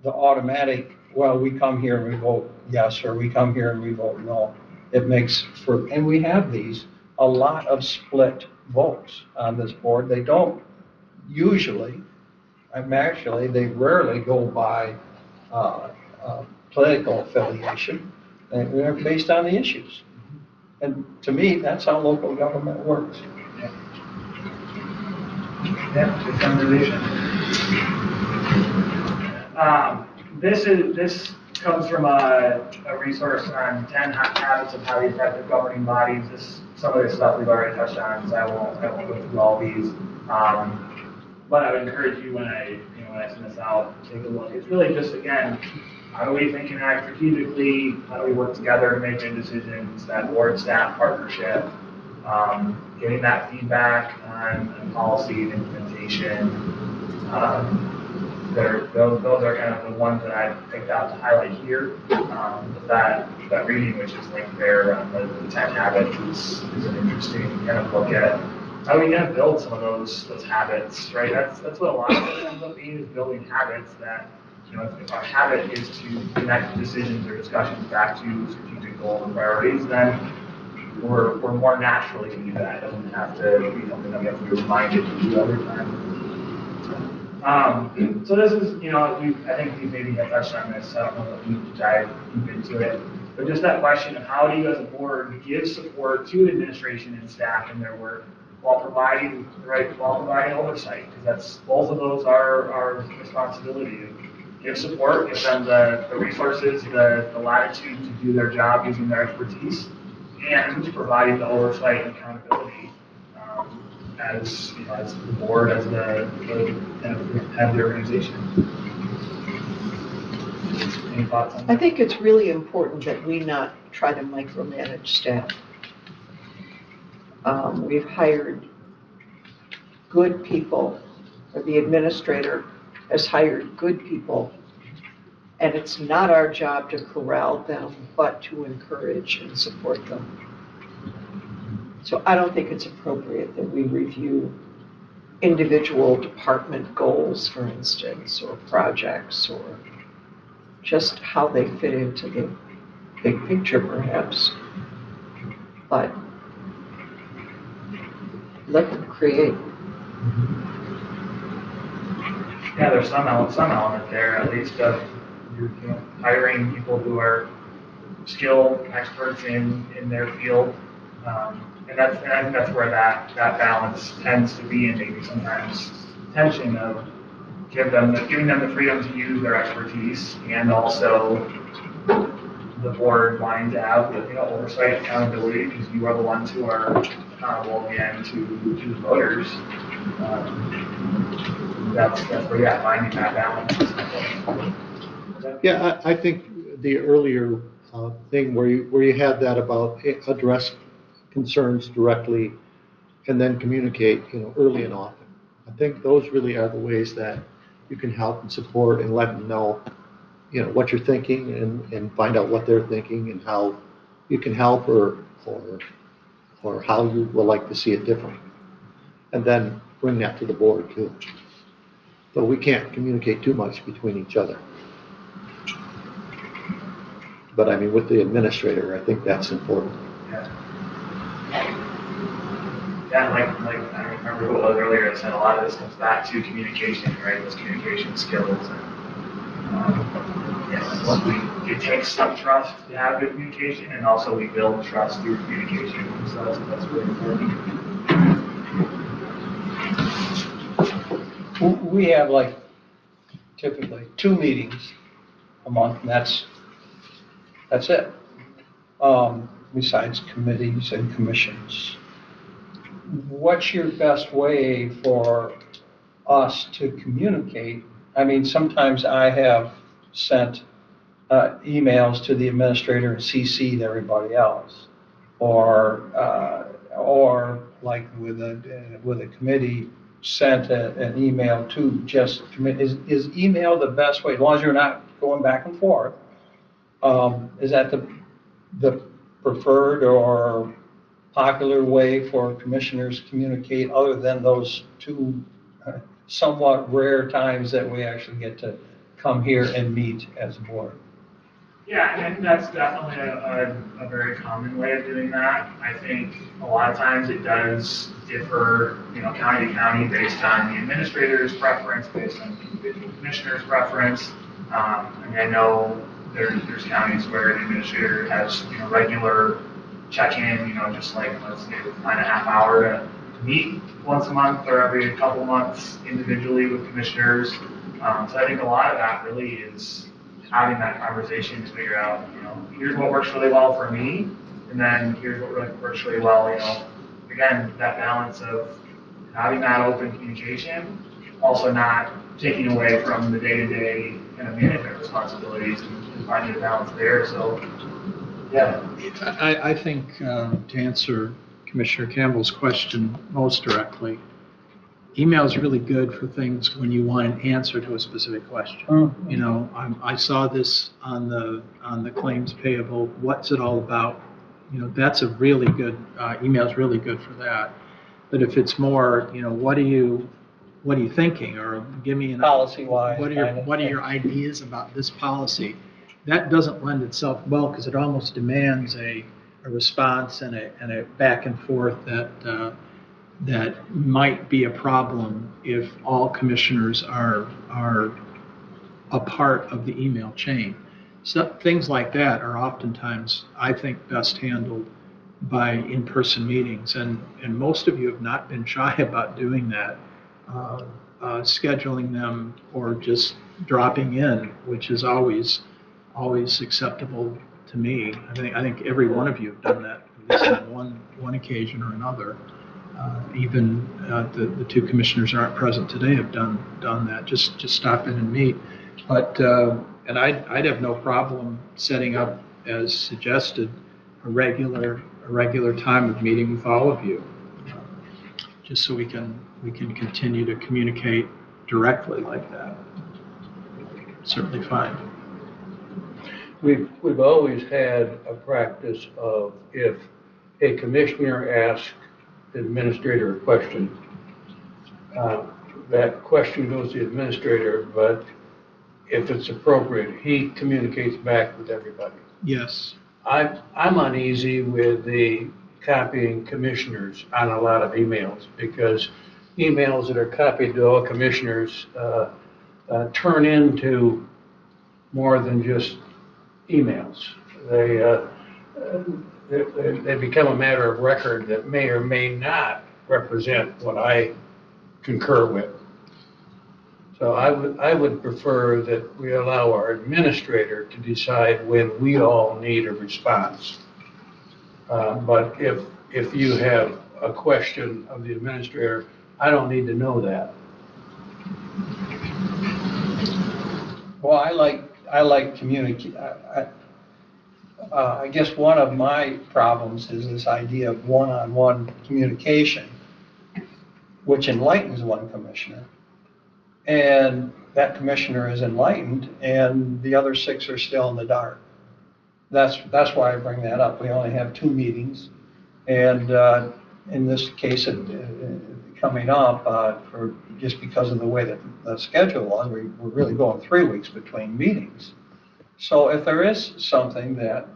automatic, well, we come here and we vote yes, or we come here and we vote no. It makes for, and we have these, a lot of split votes on this board. They don't usually, they rarely go by political affiliation. They're based on the issues. And to me, that's how local government works. Yeah, good conversation. This comes from a resource on 10 habits of highly effective governing bodies. Some of this stuff we've already touched on, so I won't go through all these. But I would encourage you when I send this out, take a look. It's really just, again, how do we think and act strategically? How do we work together to make good decisions? That board staff partnership, getting that feedback on policy and implementation. Those are kind of the ones that I picked out to highlight here. That reading, which is linked there on the 10 habits, is an interesting kind of look at how do we kind of build some of those habits, right? That's what a lot of it ends up being, is building habits that, if our habit is to connect decisions or discussions back to strategic goals and priorities, then we're more naturally to do that. It doesn't have to be something that we have to be reminded to do every time. So this is, I think we maybe have touched on this. I don't know if we need to dive deep into it. But just that question of how do you as a board give support to administration and staff in their work while providing, while providing oversight? Because that's, both of those are our responsibility. Give support, give them the resources, the latitude to do their job using their expertise, and providing the oversight and accountability as, you know, as the board, as the head of the organization. Any thoughts on that? I think it's really important that we not try to micromanage staff. We've hired good people, or the administrator has hired good people, and it's not our job to corral them, but to encourage and support them. So I don't think it's appropriate that we review individual department goals, for instance, or projects, or just how they fit into the big picture, perhaps. But let them create. Yeah, there's some element there, at least, of hiring people who are skilled experts in their field. And I think that's where that balance tends to be, and maybe sometimes tension of giving them the freedom to use their expertise, and also the board wanting to have oversight and accountability, because you are the ones who are accountable again to the voters. That's where, yeah, finding that balance. Yeah, I think the earlier thing where you had that about address concerns directly and then communicate, early and often. I think those really are the ways that you can help and support and let them know, what you're thinking, and find out what they're thinking and how you can help or how you would like to see it different. And then bring that to the board too. But we can't communicate too much between each other. But I mean, with the administrator, I think that's important. Yeah, like I remember who it was earlier that said a lot of this comes back to communication, right? Those communication skills. And it takes some trust to have good communication, and also we build trust through communication. So that's really important. We have typically 2 meetings a month, and that's it. Besides committees and commissions. What's your best way for us to communicate? I mean, sometimes I have sent emails to the administrator and CC'd everybody else, or like with a committee, sent an email to just committee. Is email the best way, as long as you're not going back and forth? Is that the preferred or popular way for commissioners to communicate, other than those 2 somewhat rare times that we actually get to come here and meet as a board? Yeah, and I think that's definitely a very common way of doing that. I think a lot of times it does differ, county to county, based on the administrator's preference, based on the individual commissioner's preference. And I know there's counties where the administrator has, regular check-in, just like, let's say, find a half hour to meet once a month or every couple months individually with commissioners. So I think a lot of that really is having that conversation to figure out, here's what works really well for me, and then here's what works really well, again, that balance of having that open communication, also not taking away from the day-to-day kind of management responsibilities, and finding a balance there. So, yeah. I think to answer Commissioner Campbell's question most directly, email is really good for things when you want an answer to a specific question. Mm-hmm. I saw this on the claims payable. What's it all about? That's a really good email is really good for that. But if it's more, what are you thinking, or give me an policy-wise, what are your ideas about this policy? That doesn't lend itself well, because it almost demands a response and a back and forth that might be a problem if all commissioners are a part of the email chain. So things like that are oftentimes, I think, best handled by in-person meetings, and most of you have not been shy about doing that, scheduling them or just dropping in, which is always acceptable to me. I think every one of you have done that at least on one occasion or another. Even the two commissioners who aren't present today have done that. Just stop in and meet. But and I'd have no problem setting up, as suggested, a regular time of meeting with all of you, just so we can continue to communicate directly like that. Certainly fine. We've always had a practice of, if a commissioner asks the administrator a question, that question goes to the administrator, but if it's appropriate, he communicates back with everybody. Yes. I'm uneasy with the copying commissioners on a lot of emails, because emails that are copied to all commissioners turn into more than just emails. They become a matter of record that may or may not represent what I concur with. So I would prefer that we allow our administrator to decide when we all need a response. But if you have a question of the administrator, I don't need to know that. Well, I like communicate. I guess one of my problems is this idea of one-on-one communication, which enlightens one commissioner. And that commissioner is enlightened, and the other 6 are still in the dark. That's why I bring that up. We only have 2 meetings, and in this case, coming up, just because of the way that the schedule was, we're really going 3 weeks between meetings. So if there is something that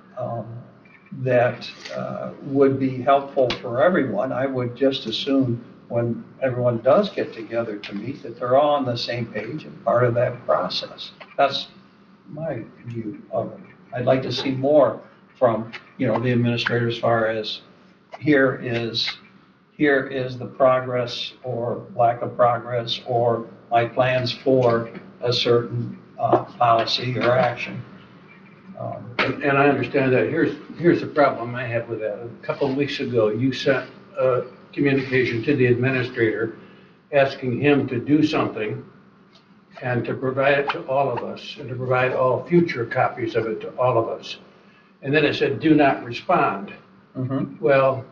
would be helpful for everyone, I would just assume when everyone does get together to meet, that they're all on the same page and part of that process. That's my view of it. I'd like to see more from, the administrator as far as here is the progress or lack of progress, or my plans for a certain policy or action. And I understand that. Here's the problem I have with that. A couple of weeks ago, you sent a communication to the administrator asking him to do something and to provide it to all of us, and to provide all future copies of it to all of us. And then it said, do not respond. Mm-hmm. Well,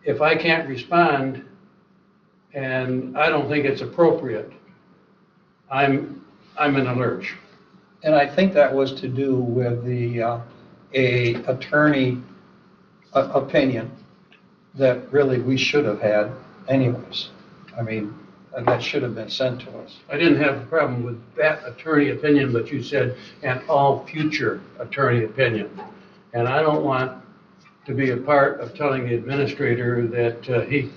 if I can't respond and I don't think it's appropriate, I'm in a lurch. And I think that was to do with the a attorney opinion that really we should have had anyways. I mean, that should have been sent to us. I didn't have a problem with that attorney opinion, but you said, and all future attorney opinion. And I don't want to be a part of telling the administrator that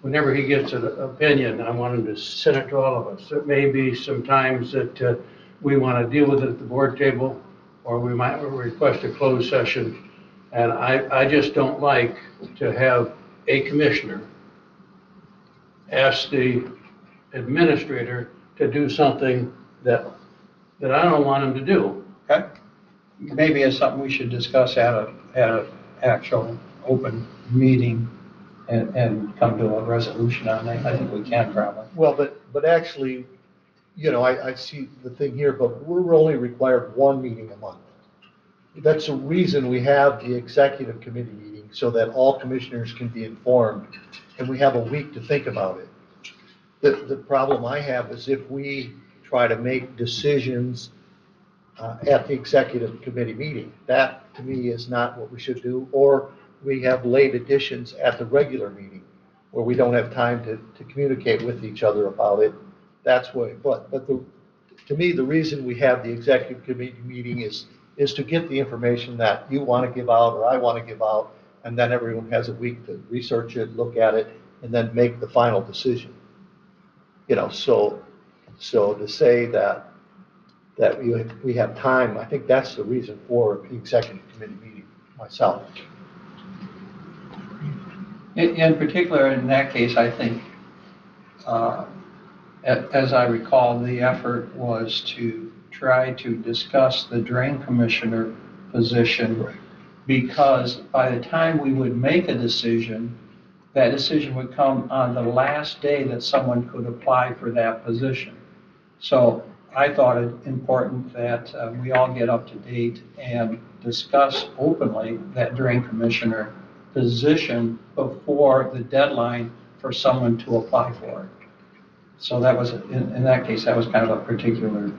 whenever he gets an opinion, I want him to send it to all of us. It may be sometimes that we want to deal with it at the board table, or we might request a closed session. And I just don't like to have a commissioner ask the administrator to do something that I don't want him to do. Okay? Maybe it's something we should discuss at a actual open meeting and come to a resolution on it. I think we can probably. Well, but actually, I see the thing here, but we're only required 1 meeting a month. That's the reason we have the executive committee meeting, so that all commissioners can be informed, and we have a week to think about it. The problem I have is if we try to make decisions at the executive committee meeting, that to me is not what we should do, or we have late additions at the regular meeting where we don't have time to communicate with each other about it. That's what, to me, the reason we have the executive committee meeting is to get the information that you want to give out or I want to give out, and then everyone has a week to research it, look at it, and then make the final decision. So to say that that we have time. I think that's the reason for the executive committee meeting, myself. In particular, in that case, I think, as I recall, the effort was to try to discuss the drain commissioner position, because by the time we would make a decision, that decision would come on the last day that someone could apply for that position. So I thought it important that we all get up to date and discuss openly that drain commissioner position before the deadline for someone to apply for it. So that was, in that case, that was kind of a particular,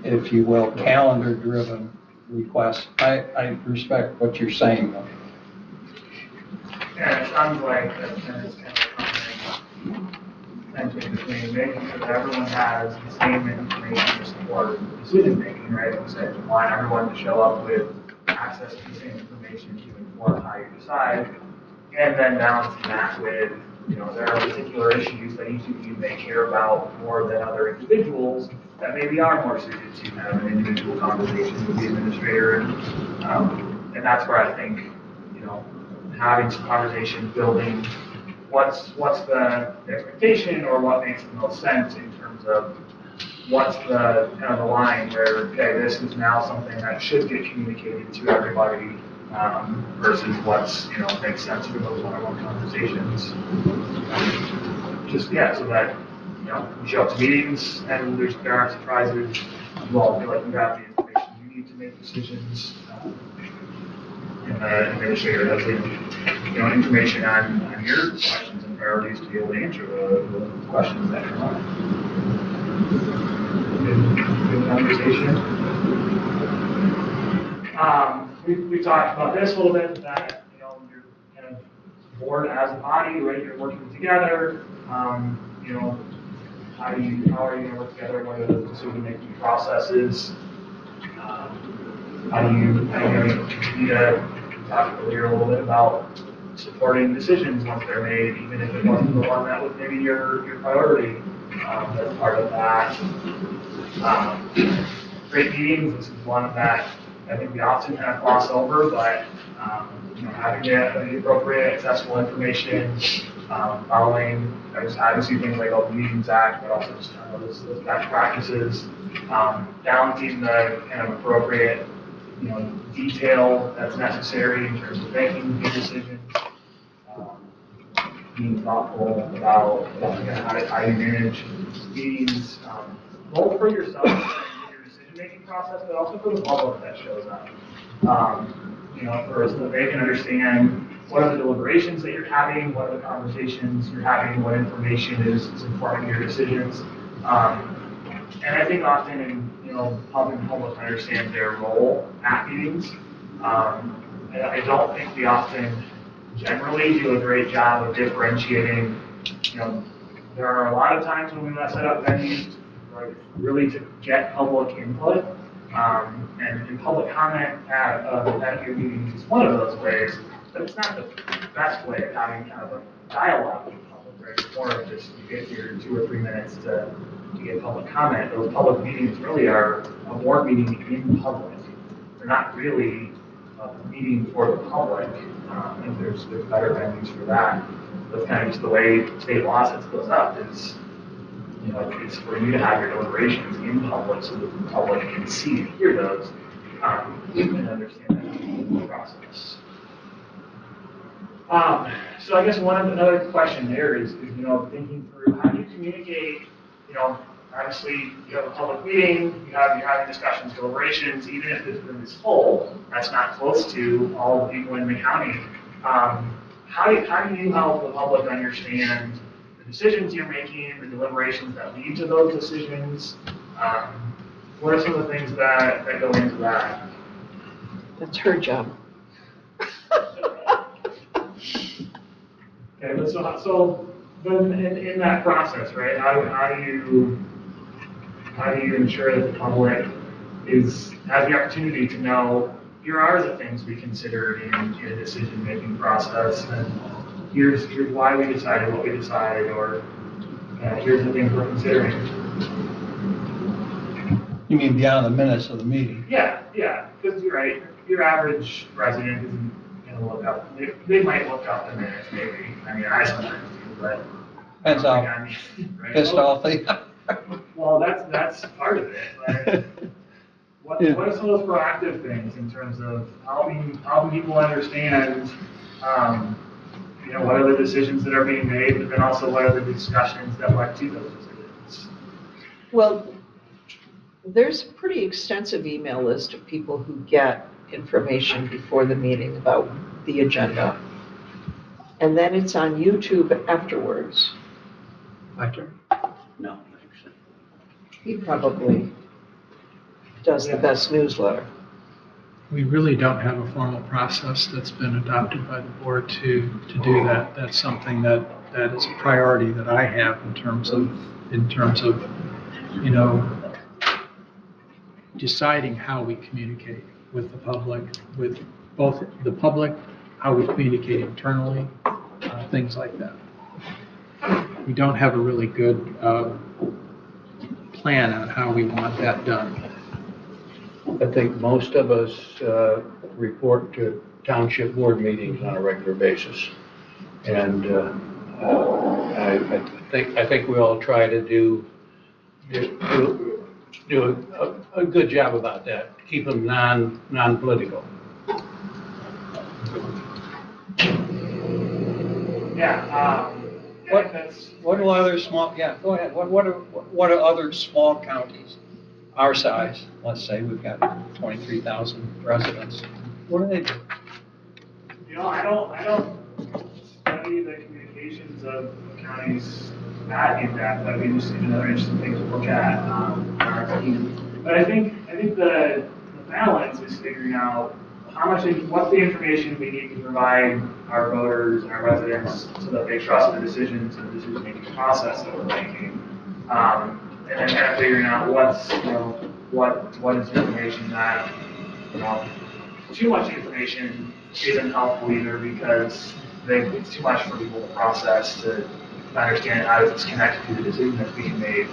if you will, calendar-driven request. I respect what you're saying, though. Yeah, it sounds like that's kind of tension between making sure that everyone has the same information to support decision making, right? Like you said, you want everyone to show up with access to the same information to inform how you decide, and then balancing that with, there are particular issues that each of you may care about more than other individuals that maybe are more suited to have an individual conversation with the administrator, and that's where I think, having some conversation, building what's the expectation or what makes the most sense in terms of what's the kind of the line where, okay, this is now something that should get communicated to everybody, versus what's, makes sense for those one-on-one conversations. So that, you show up to meetings and there aren't surprises. You all feel like you have the information you need to make decisions. And the administrator has the information on your questions and priorities to be able to answer the questions that come up. Good conversation. We talked about this a little bit, that you're kind of board as a body, right? You're working together. How are you going to work together? What are the decision-making processes? How do you continue to talk earlier a little bit about supporting decisions once they're made, even if it wasn't the one that was maybe your priority as part of that. Great meetings, this is one that I think we often kind of gloss over, but having the appropriate accessible information, following obviously things like Open Meetings Act, but also just kind of those best practices, balancing the kind of appropriate detail that's necessary in terms of making good decisions, being thoughtful about how you manage meetings, both for yourself and your decision-making process, but also for the public that shows up. So that they can understand what are the deliberations that you're having, what are the conversations you're having, what information is informing your decisions. And I think often helping the public understand their role at meetings. And I don't think we often generally do a great job of differentiating. There are a lot of times when we want to set up venues, really to get public input. And public comment at your meetings is one of those ways, but it's not the best way of having kind of a dialogue with the public, right? It's more of just you get your 2 or 3 minutes to get public comment. Those public meetings really are a board meeting in public. They're not really a meeting for the public. I think there's better venues for that. That's kind of just the way state law sets those up. Is it's for you to have your deliberations in public so that the public can see and hear those and understand that process. So I guess another question there is thinking through how do you communicate. Obviously you have a public meeting, you're having discussions, deliberations. Even if this room is full, that's not close to all the people in the county. How do you help the public understand the decisions you're making, the deliberations that lead to those decisions? What are some of the things that go into that? That's her job. Okay, but so then in that process, right? How do you ensure that the public has the opportunity to know here are the things we considered in a decision-making process, and here's why we decided what we decided, or here's the things we're considering. You mean beyond the minutes of the meeting? Yeah, because you're right, your average resident isn't gonna look up, they might look up the minutes maybe, I mean, I sometimes do, but. Depends how right? pissed off they are. Well, that's part of it, but what are some of those proactive things in terms of helping people understand, what are the decisions that are being made, but then also what are the discussions that led to those decisions? Well, there's a pretty extensive email list of people who get information before the meeting about the agenda. And then it's on YouTube afterwards. My turn? No, thanks. He probably does the best newsletter. We really don't have a formal process that's been adopted by the board to do that. That's something that is a priority that I have in terms of, deciding how we communicate with the public, with both the public, how we communicate internally, things like that. We don't have a really good plan on how we want that done. I think most of us report to township board meetings on a regular basis. And I think we all try to do a good job about that, keep them non-political. Yeah, What do other small, yeah, go ahead. What are other small counties, our size, let's say we've got 23,000 residents, what do they do? I don't study the communications of counties that in depth, but we just another interesting thing to look at on our team. But I think the balance is figuring out what's the information we need to provide our voters and our residents so that they trust the decisions and the decision-making process that we're making. And then kind of figuring out what is information that, too much information isn't helpful either because it's too much for people to process to understand how it's connected to the decision that's being made.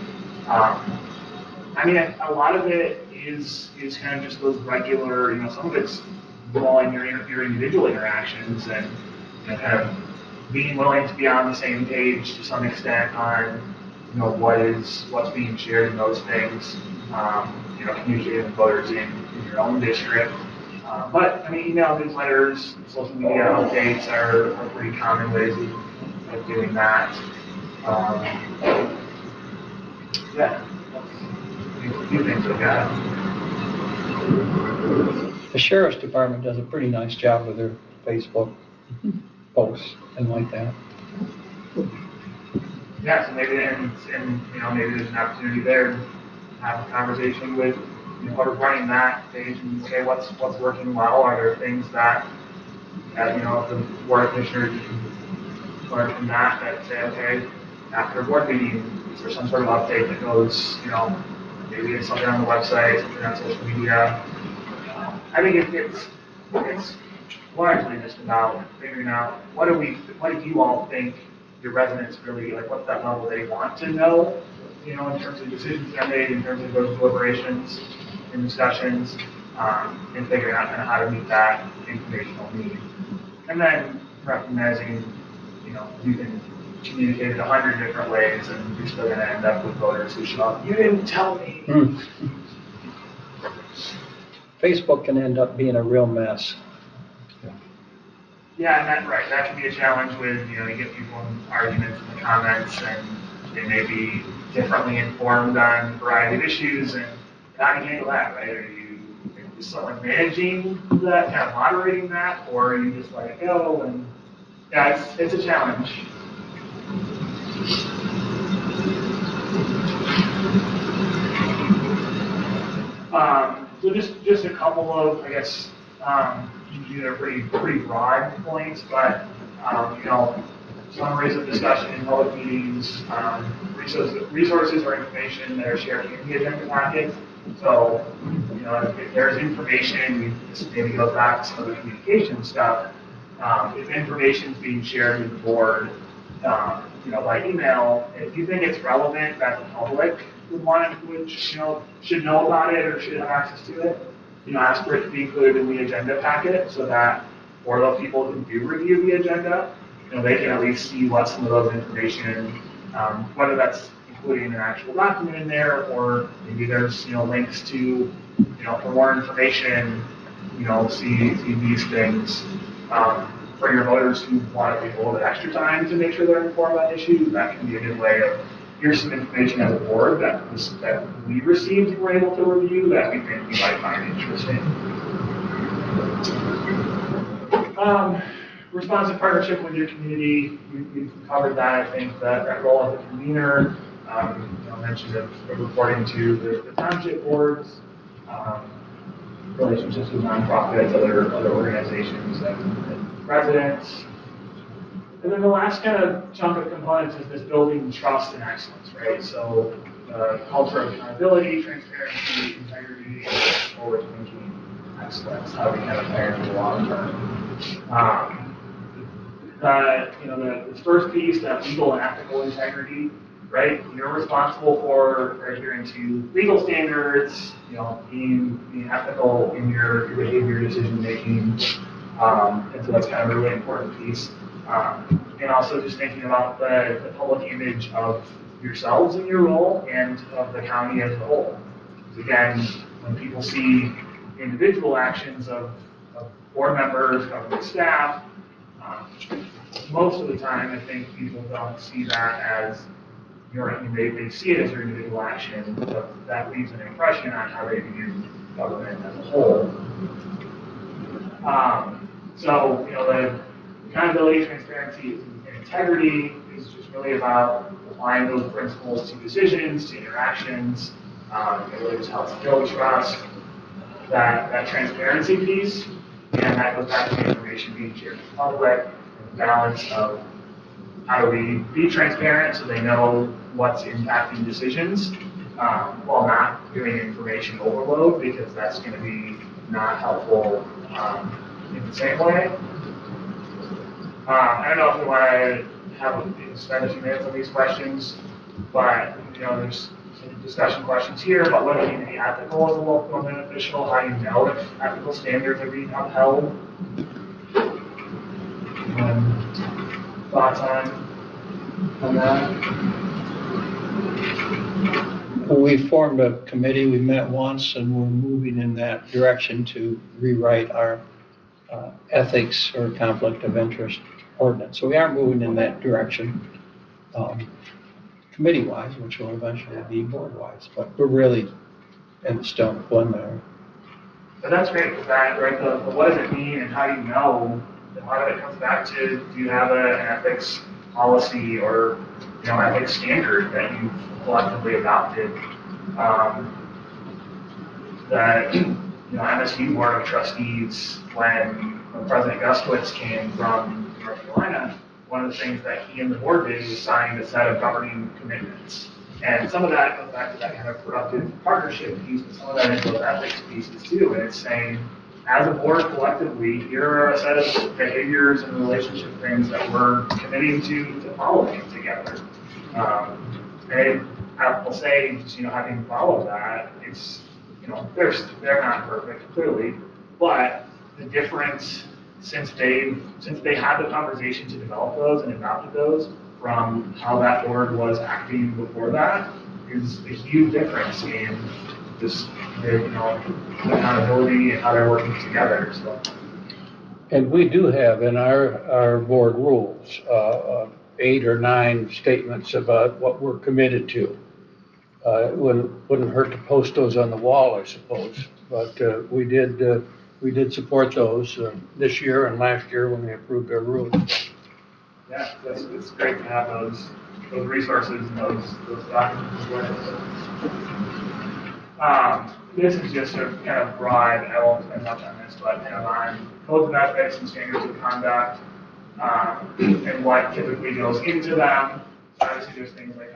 I mean, a lot of it is kind of just those regular, some of it's involving your individual interactions and kind of being willing to be on the same page to some extent on what's being shared in those things, communicating with voters in your own district. But I mean, email newsletters, social media updates are pretty common ways of doing that. Yeah, a few things like that. The sheriff's department does a pretty nice job with their Facebook posts and like that. Yeah, so maybe maybe there's an opportunity there to have a conversation with whoever running that page and say what's working well. Are there things that the board of commissioners learn from that say, okay, after a board meeting, is there some sort of update that goes, maybe it's something on the website, something on social media. I think it's largely just about figuring out what do you all think your residents really, what's that level they want to know, in terms of decisions that are made, in terms of those deliberations and discussions, and figuring out kind of how to meet that informational need. And then recognizing, you can communicate it 100 different ways and you're still going to end up with voters who show up, you didn't tell me. Facebook can end up being a real mess. Yeah, and that can be a challenge with, you get people in arguments in the comments and they may be differently informed on a variety of issues and how do you handle that, right? Is someone managing that, kind of moderating that, or are you just let it go? And yeah, it's a challenge. So just a couple of, I guess, these are pretty broad points, but summaries of discussion in public meetings, resources or information that are shared in the agenda packet. So, if there's information, this maybe goes back to some of the communication stuff. If information is being shared with the board, by email, if you think it's relevant that the public would, should know about it or should have access to it, ask for it to be included in the agenda packet so that for those people who do review the agenda, they can at least see what some of those information, whether that's including an actual document in there or maybe there's, links to, for more information, see these things. For your voters who want to take a little bit extra time to make sure they're informed on issues, that can be a good way of, here's some information as a board that we received and were able to review that we think you might find interesting. Responsive partnership with your community, we've covered that. I think that role of the convener, mentioned of reporting to the township boards, relationships with nonprofits, other organizations, and residents. And then the last kind of chunk of components is this building trust and excellence, right? So culture of accountability, transparency, integrity, and forward thinking excellence, how we kind of plan for the long term. The first piece, that legal and ethical integrity, right? You're responsible for adhering to legal standards, being ethical in your behavior, decision making, and so that's kind of a really important piece. And also just thinking about the public image of yourselves in your role and of the county as a whole. Because again, when people see individual actions of board members, government staff, most of the time I think people don't see that as they see it as your individual action, but that leaves an impression on how they view government as a whole. So, the accountability, transparency, and integrity is just really about applying those principles to decisions, to interactions. It really just helps build trust. That transparency piece, and that goes back to the information being shared with the public, and the balance of how do we be transparent so they know what's impacting decisions, while not doing information overload, because that's going to be not helpful in the same way. I don't know if we want to spend a few minutes on these questions, but there's some discussion questions here about whether you can be ethical as a local government official, how you know if ethical standards are being upheld. Thoughts on that? We formed a committee, we met once, and we're moving in that direction to rewrite our ethics or conflict of interest ordinance. So we are moving in that direction, committee-wise, which will eventually be board-wise, but we're really in the stone preliminary. But that's great, because that, right, the what does it mean and how do you know, a lot of it comes back to, do you have an ethics policy or, ethics standard that you've collectively adopted? That, MSU Board of Trustees, when President Gustwitz came from North Carolina, one of the things that he and the board did was sign a set of governing commitments. And some of that goes back to that kind of productive partnership piece, but some of that into those ethics pieces too. And it's saying, as a board collectively, here are a set of behaviors and relationship things that we're committing to following together. And I will say, just, having followed that, it's, they're not perfect, clearly, but the difference since they had the conversation to develop those and adopted those from how that board was acting before that is a huge difference in just accountability and how they're working together. So. And we do have in our board rules 8 or 9 statements about what we're committed to. It wouldn't hurt to post those on the wall, I suppose. But we did support those this year and last year when we approved our rules. Yeah, it's great to have those resources and those documents as this is just a kind of broad, I won't spend much on this, but kind of on codes of ethics and standards of conduct, and what typically goes into them. So obviously there's things like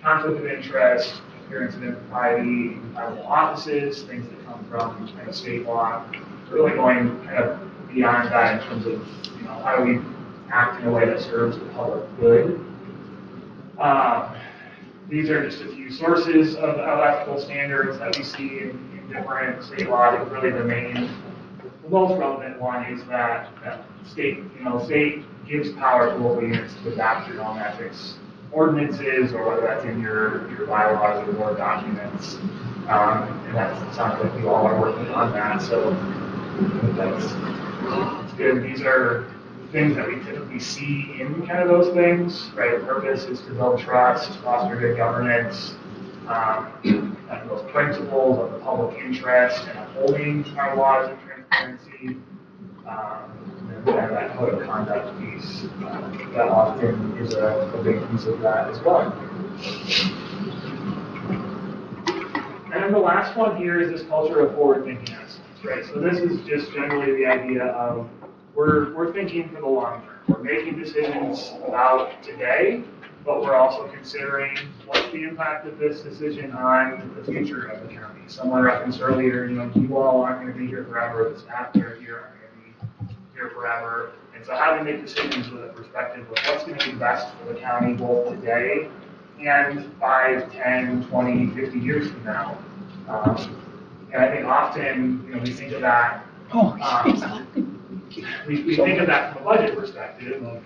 conflict of interest, appearance of impropriety, incompatible offices, things that come from kind of state law. Really going kind of beyond that in terms of, how do we act in a way that serves the public good. these are just a few sources of ethical standards that we see in different state laws. And really the most relevant one is that state gives power to local units to adopt their own ethics ordinances, or whether that's in your bylaws or board documents. And that sounds like you all are working on that, so that's good. These are things that we typically see in kind of those things, right? The purpose is to build trust, foster good governance, and those principles of the public interest and upholding our laws and transparency. And that code of conduct piece, that often is a big piece of that as well. And then the last one here is this culture of forward-thinking excellence, right? So this is just generally the idea of we're thinking for the long term. We're making decisions about today, but we're also considering what's the impact of this decision on the future of the county. Someone referenced earlier, you all aren't going to be here forever, the staff that are here aren't going to be here forever. And so how do we make decisions with a perspective of what's going to be best for the county both today and 5, 10, 20, 50 years from now? And I think often, we think of that, we think of that from a budget perspective of,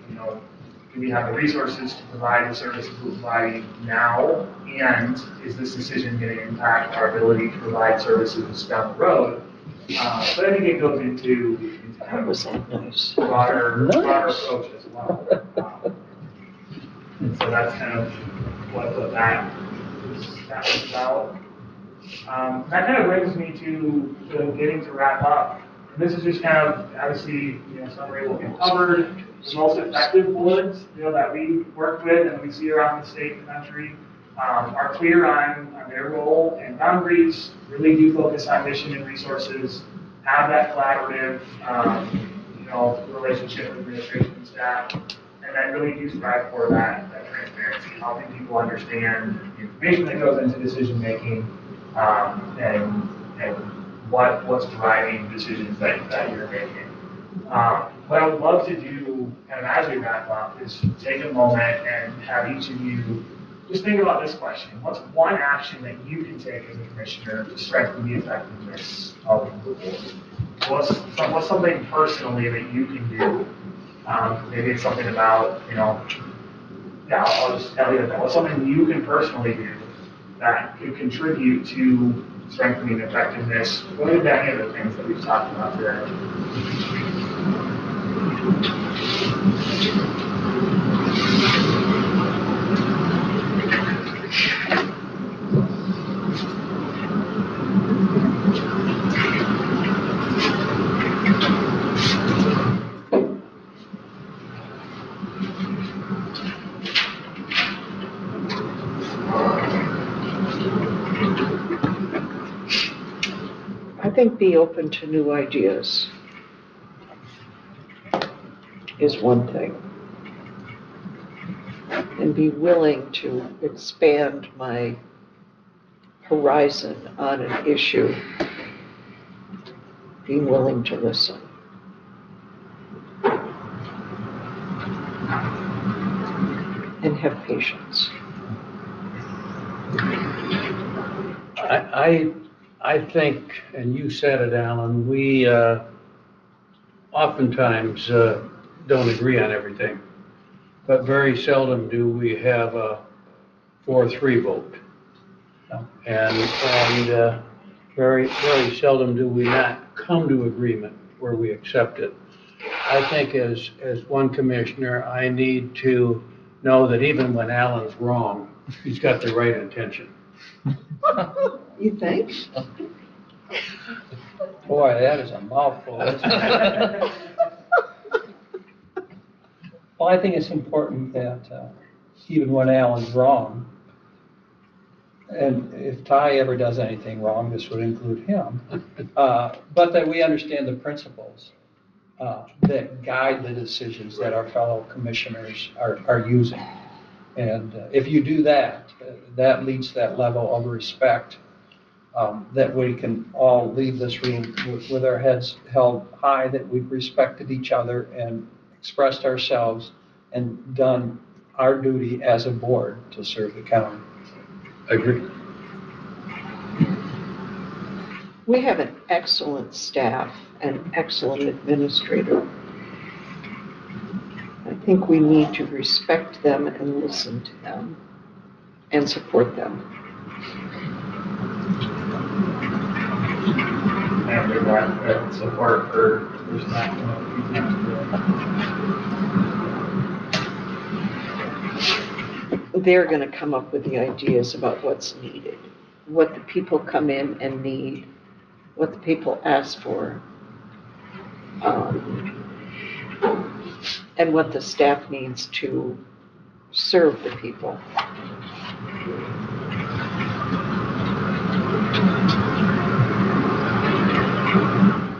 do we have the resources to provide the services we're providing now? And is this decision going to impact our ability to provide services down the road? But I think it goes into kind of a broader approach as well. And so that's kind of what that is about. That kind of brings me to getting to wrap up. And this is just kind of, obviously, summary of what we've covered. The most effective boards, that we work with and we see around the state and the country are clear on their role and boundaries, really do focus on mission and resources, have that collaborative, relationship with administration and staff, and then really do strive for that transparency, helping people understand the information that goes into decision making, and what's driving decisions that you're making. What I would love to do, kind of as we wrap up, is take a moment and have each of you just think about this question. What's one action that you can take as a commissioner to strengthen the effectiveness of the board? What's something personally that you can do? Maybe it's something about, I'll just tell you that. What's something you can personally do that could contribute to strengthening effectiveness, related to any of the things that we've talked about today? I think be open to new ideas is one thing. And be willing to expand my horizon on an issue. Being willing to listen. And have patience. I think, and you said it, Alan, we oftentimes don't agree on everything, but very seldom do we have a 4-3 vote. And very, very seldom do we not come to agreement where we accept it. I think as one commissioner, I need to know that even when Alan's wrong, he's got the right intention. You think? Boy, that is a mouthful. Well, I think it's important that even when Alan's wrong, and if Ty ever does anything wrong, this would include him, but that we understand the principles that guide the decisions that our fellow commissioners are using. And if you do that, that leads to that level of respect that we can all leave this room with our heads held high, that we've respected each other and expressed ourselves and done our duty as a board to serve the county. I agree. We have an excellent staff and excellent administrator. I think we need to respect them and listen to them and support them. And there's that support for staff. They're going to come up with the ideas about what's needed, what the people come in and need, what the people ask for, and what the staff needs to serve the people.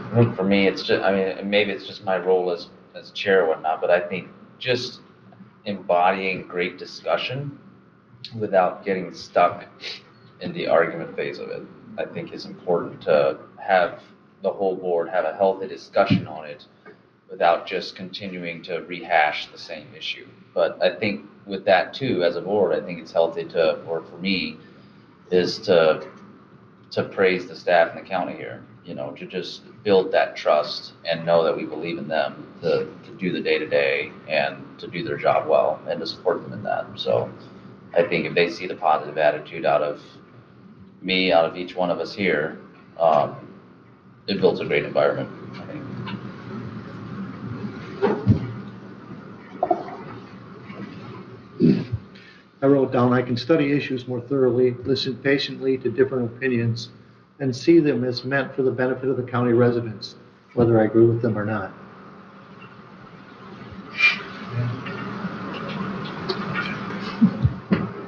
I think for me, it's just, I mean, maybe it's just my role as chair or whatnot, but I think just embodying great discussion without getting stuck in the argument phase of it, I think is important to have the whole board have a healthy discussion on it without just continuing to rehash the same issue. But I think with that too, as a board, I think it's healthy to, or for me, is to praise the staff in the county here, you know, to just build that trust and know that we believe in them to do the day-to-day and to do their job well and to support them in that. So I think if they see the positive attitude out of me, out of each one of us here, it builds a great environment, I think. I wrote down, I can study issues more thoroughly, listen patiently to different opinions, and see them as meant for the benefit of the county residents, whether I agree with them or not.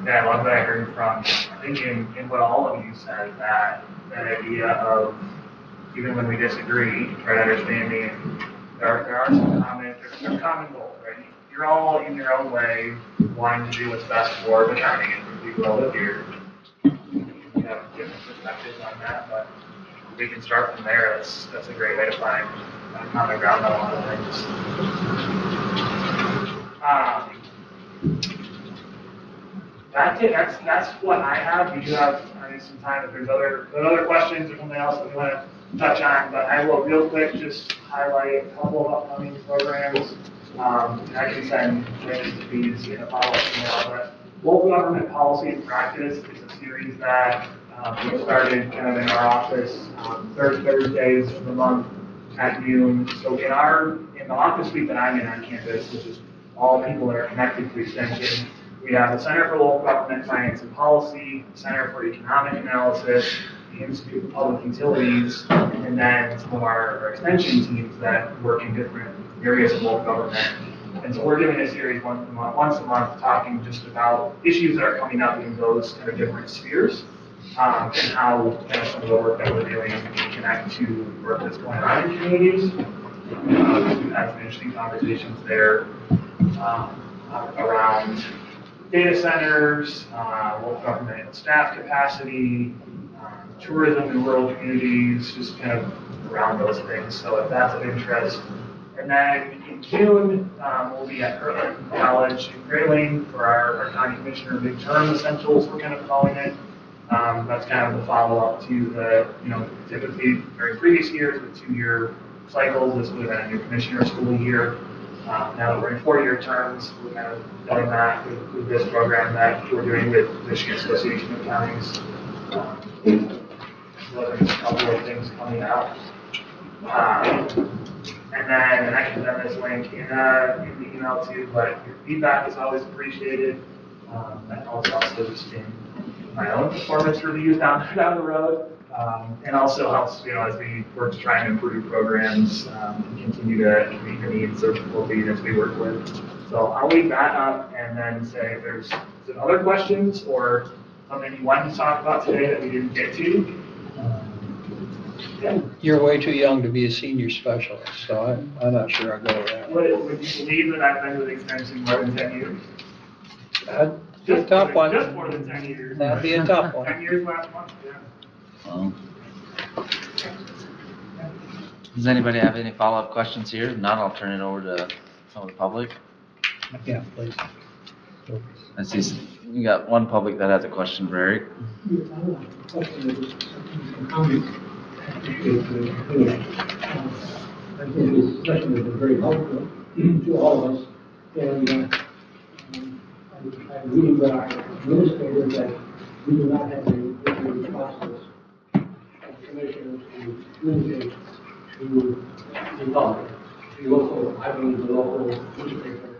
Yeah, I love that I heard from, I think in what all of you said, that idea of, even when we disagree, right, understanding there are some common goals, right? You're all in your own way wanting to do what's best for the county and the people that live here. We have different perspectives on that, but we can start from there. That's a great way to find common ground on a lot of things. That's it. That's what I have. We do have, I think, some time if there's other questions or something else that we want to touch on. But I will real quick just highlight a couple of upcoming programs. I can send links to these in a follow-up email. But Local Government Policy and Practice is a series that we started kind of in our office third Thursdays of the month at noon. So in the office suite that I'm in on campus, which is all people that are connected to Extension, we have the Center for Local Government Finance and Policy, the Center for Economic Analysis, the Institute of Public Utilities, and then some of our extension teams that work in different areas of local government. And so we're doing a series once a month talking just about issues that are coming up in those kind of different spheres, and how kind of some of the work that we're doing can connect to work that's going on in communities. We've had some interesting conversations there around data centers, local government staff capacity, tourism in rural communities, just kind of around those things. So if that's of interest. And then in June, we'll be at Kirtland College in Grayling for our county commissioner midterm essentials, we're kind of calling it. That's kind of the follow-up to the, typically during previous years, the 2-year cycles. This would have been a new commissioner school year. Now that we're in 4-year terms, we're kind of doing that with this program that we're doing with Michigan Association of Counties. So there's a couple of things coming out. And I can send this link in the email too, but your feedback is always appreciated. And also just in my own performance reviews down the road. And also helps, as we work to try and improve programs and continue to meet the needs of local units we work with. So I'll leave that up and then say if there's some other questions or something you wanted to talk about today that we didn't get to. Yeah. You're way too young to be a senior specialist, so I'm not sure I'll go with that. Would you believe that I've been with Extension more than 10 years? That'd be a tough one. Just more than 10 years. That'd be a tough one. 10 years last month, yeah. Does anybody have any follow-up questions here? If not, I'll turn it over to some of the public. Yeah, please. I see You got one public that has a question for Eric. I think this session has been very helpful to all of us, and I'm reading that our administrators that we do not have a regular process of commissioners to communicate to the public, the local, I believe the local newspaper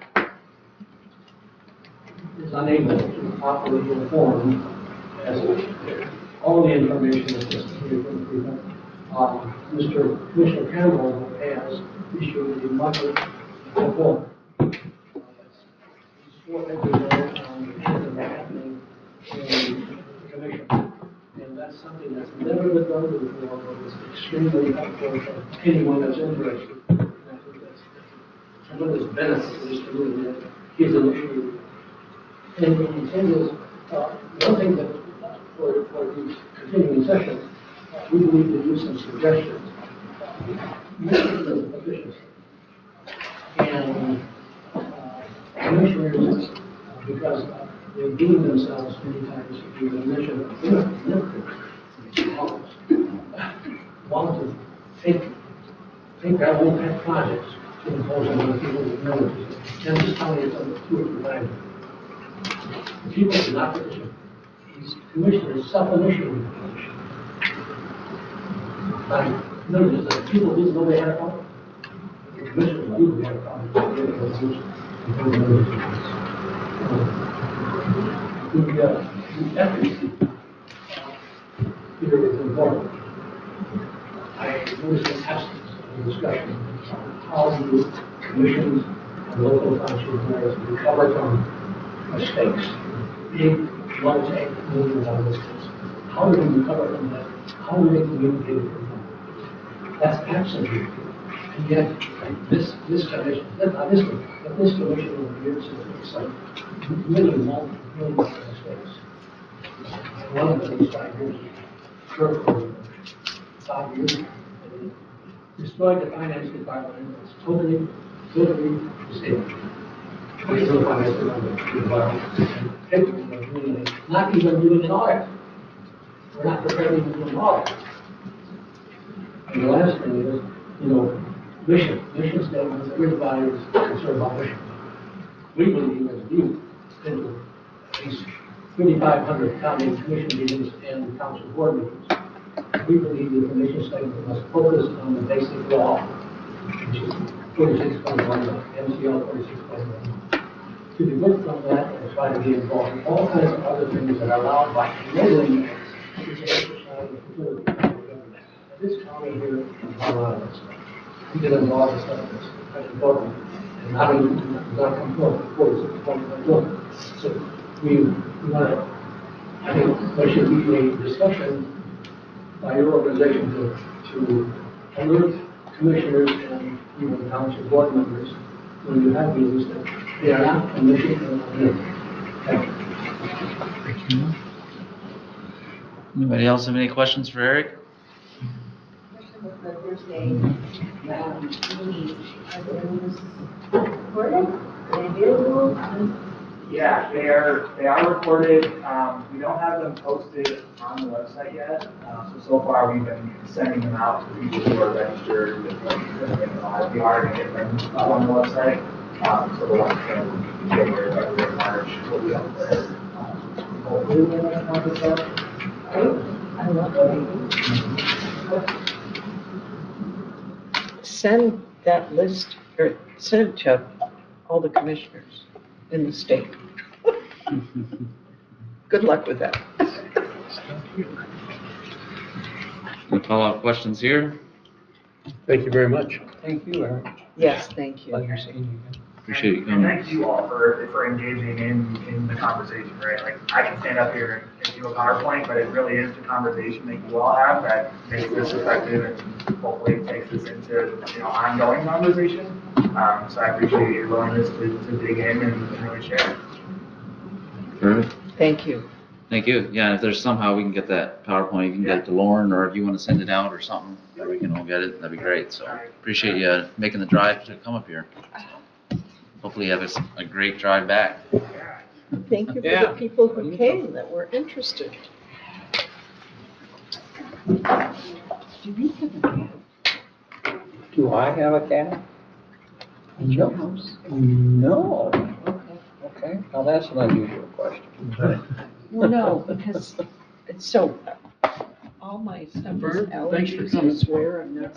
is unable to properly inform as all the information that is here from the people. Mr. Commissioner Campbell has issued a monthly report. He's sworn everywhere on things that are happening in the commission. And that's something that's never been done before, but it's extremely helpful for anyone that's interested. And I think that's tremendous benefit to this community that he's initiated. And the thing is, one thing that for these continuing sessions, we believe to do some suggestions. Efficiency. And commissioners, because they deem themselves many times to be the mission of want to take their own pet projects to impose on other people with members. And this county has done it 2 or 3 times. The people do not petition. These commissioners self-initiating the petition. Notice that people didn't know they had a problem. The commissioners knew they had a problem. The efficacy here is important. I noticed an absence of discussion on how do commissions and local township mayors recover from mistakes, big, multi-million-dollar mistakes. How do we recover from that? How do they communicate with them? That's absent here. And yet, this commission, this commission over here is like really multi-million mistakes. One of these 5 years, sure, for 5 years, destroyed the finance department. It's totally disabled. Not even doing an audit. We're not prepared to do an audit. And the last thing is, mission statements, everybody is concerned about mission. We believe as you've been to at least 3,500 county commission meetings and council board meetings, we believe that the mission statement must focus on the basic law, which is 46.1, MCL 46.1. To divert from that and try to be involved in all kinds of other things that are allowed by enabling us to exercise the futility of government. This county here is not allowed this stuff. We get involved in stuff that's important and not come forward before it's important. So we want to, I think there should be a discussion by your organization to alert commissioners and even township board members when you have meetings that they are not commissioned and Thank you. Anybody else have any questions for Eric? Thursday, meetings, are those recorded? Are they available? Yeah, they are recorded. We don't have them posted on the website yet. So far we've been sending them out to people who are registered. We are going to get them up on the website. So the ones from January, February, March will be up there. Hopefully we're going to have this up. I love that. Send that list, or send it to all the commissioners in the state. Good luck with that. Any follow-up questions here? Thank you very much. Thank you, Eric. Yes, thank you. Pleasure seeing you again. Appreciate you And coming. thank you all for engaging in the conversation, right? Like, I can stand up here and do a PowerPoint, but it really is the conversation that you all have that makes this effective and hopefully takes this into, ongoing conversation. So I appreciate your willingness to dig in and really share. Perfect. Thank you. Thank you. Yeah, if there's somehow we can get that PowerPoint, you can get it to Lauren, or if you want to send it out or something, or we can all get it, that'd be great. So appreciate you making the drive to come up here. Hopefully you have a great drive back. Yeah, Thank you for Yeah. the people who came that were interested. Do I have a cat? In your house? No. Okay. Okay, now that's an unusual question. Well, no, because it's so, all my stuff is Vern, thanks for allergies, I coming. swear I'm not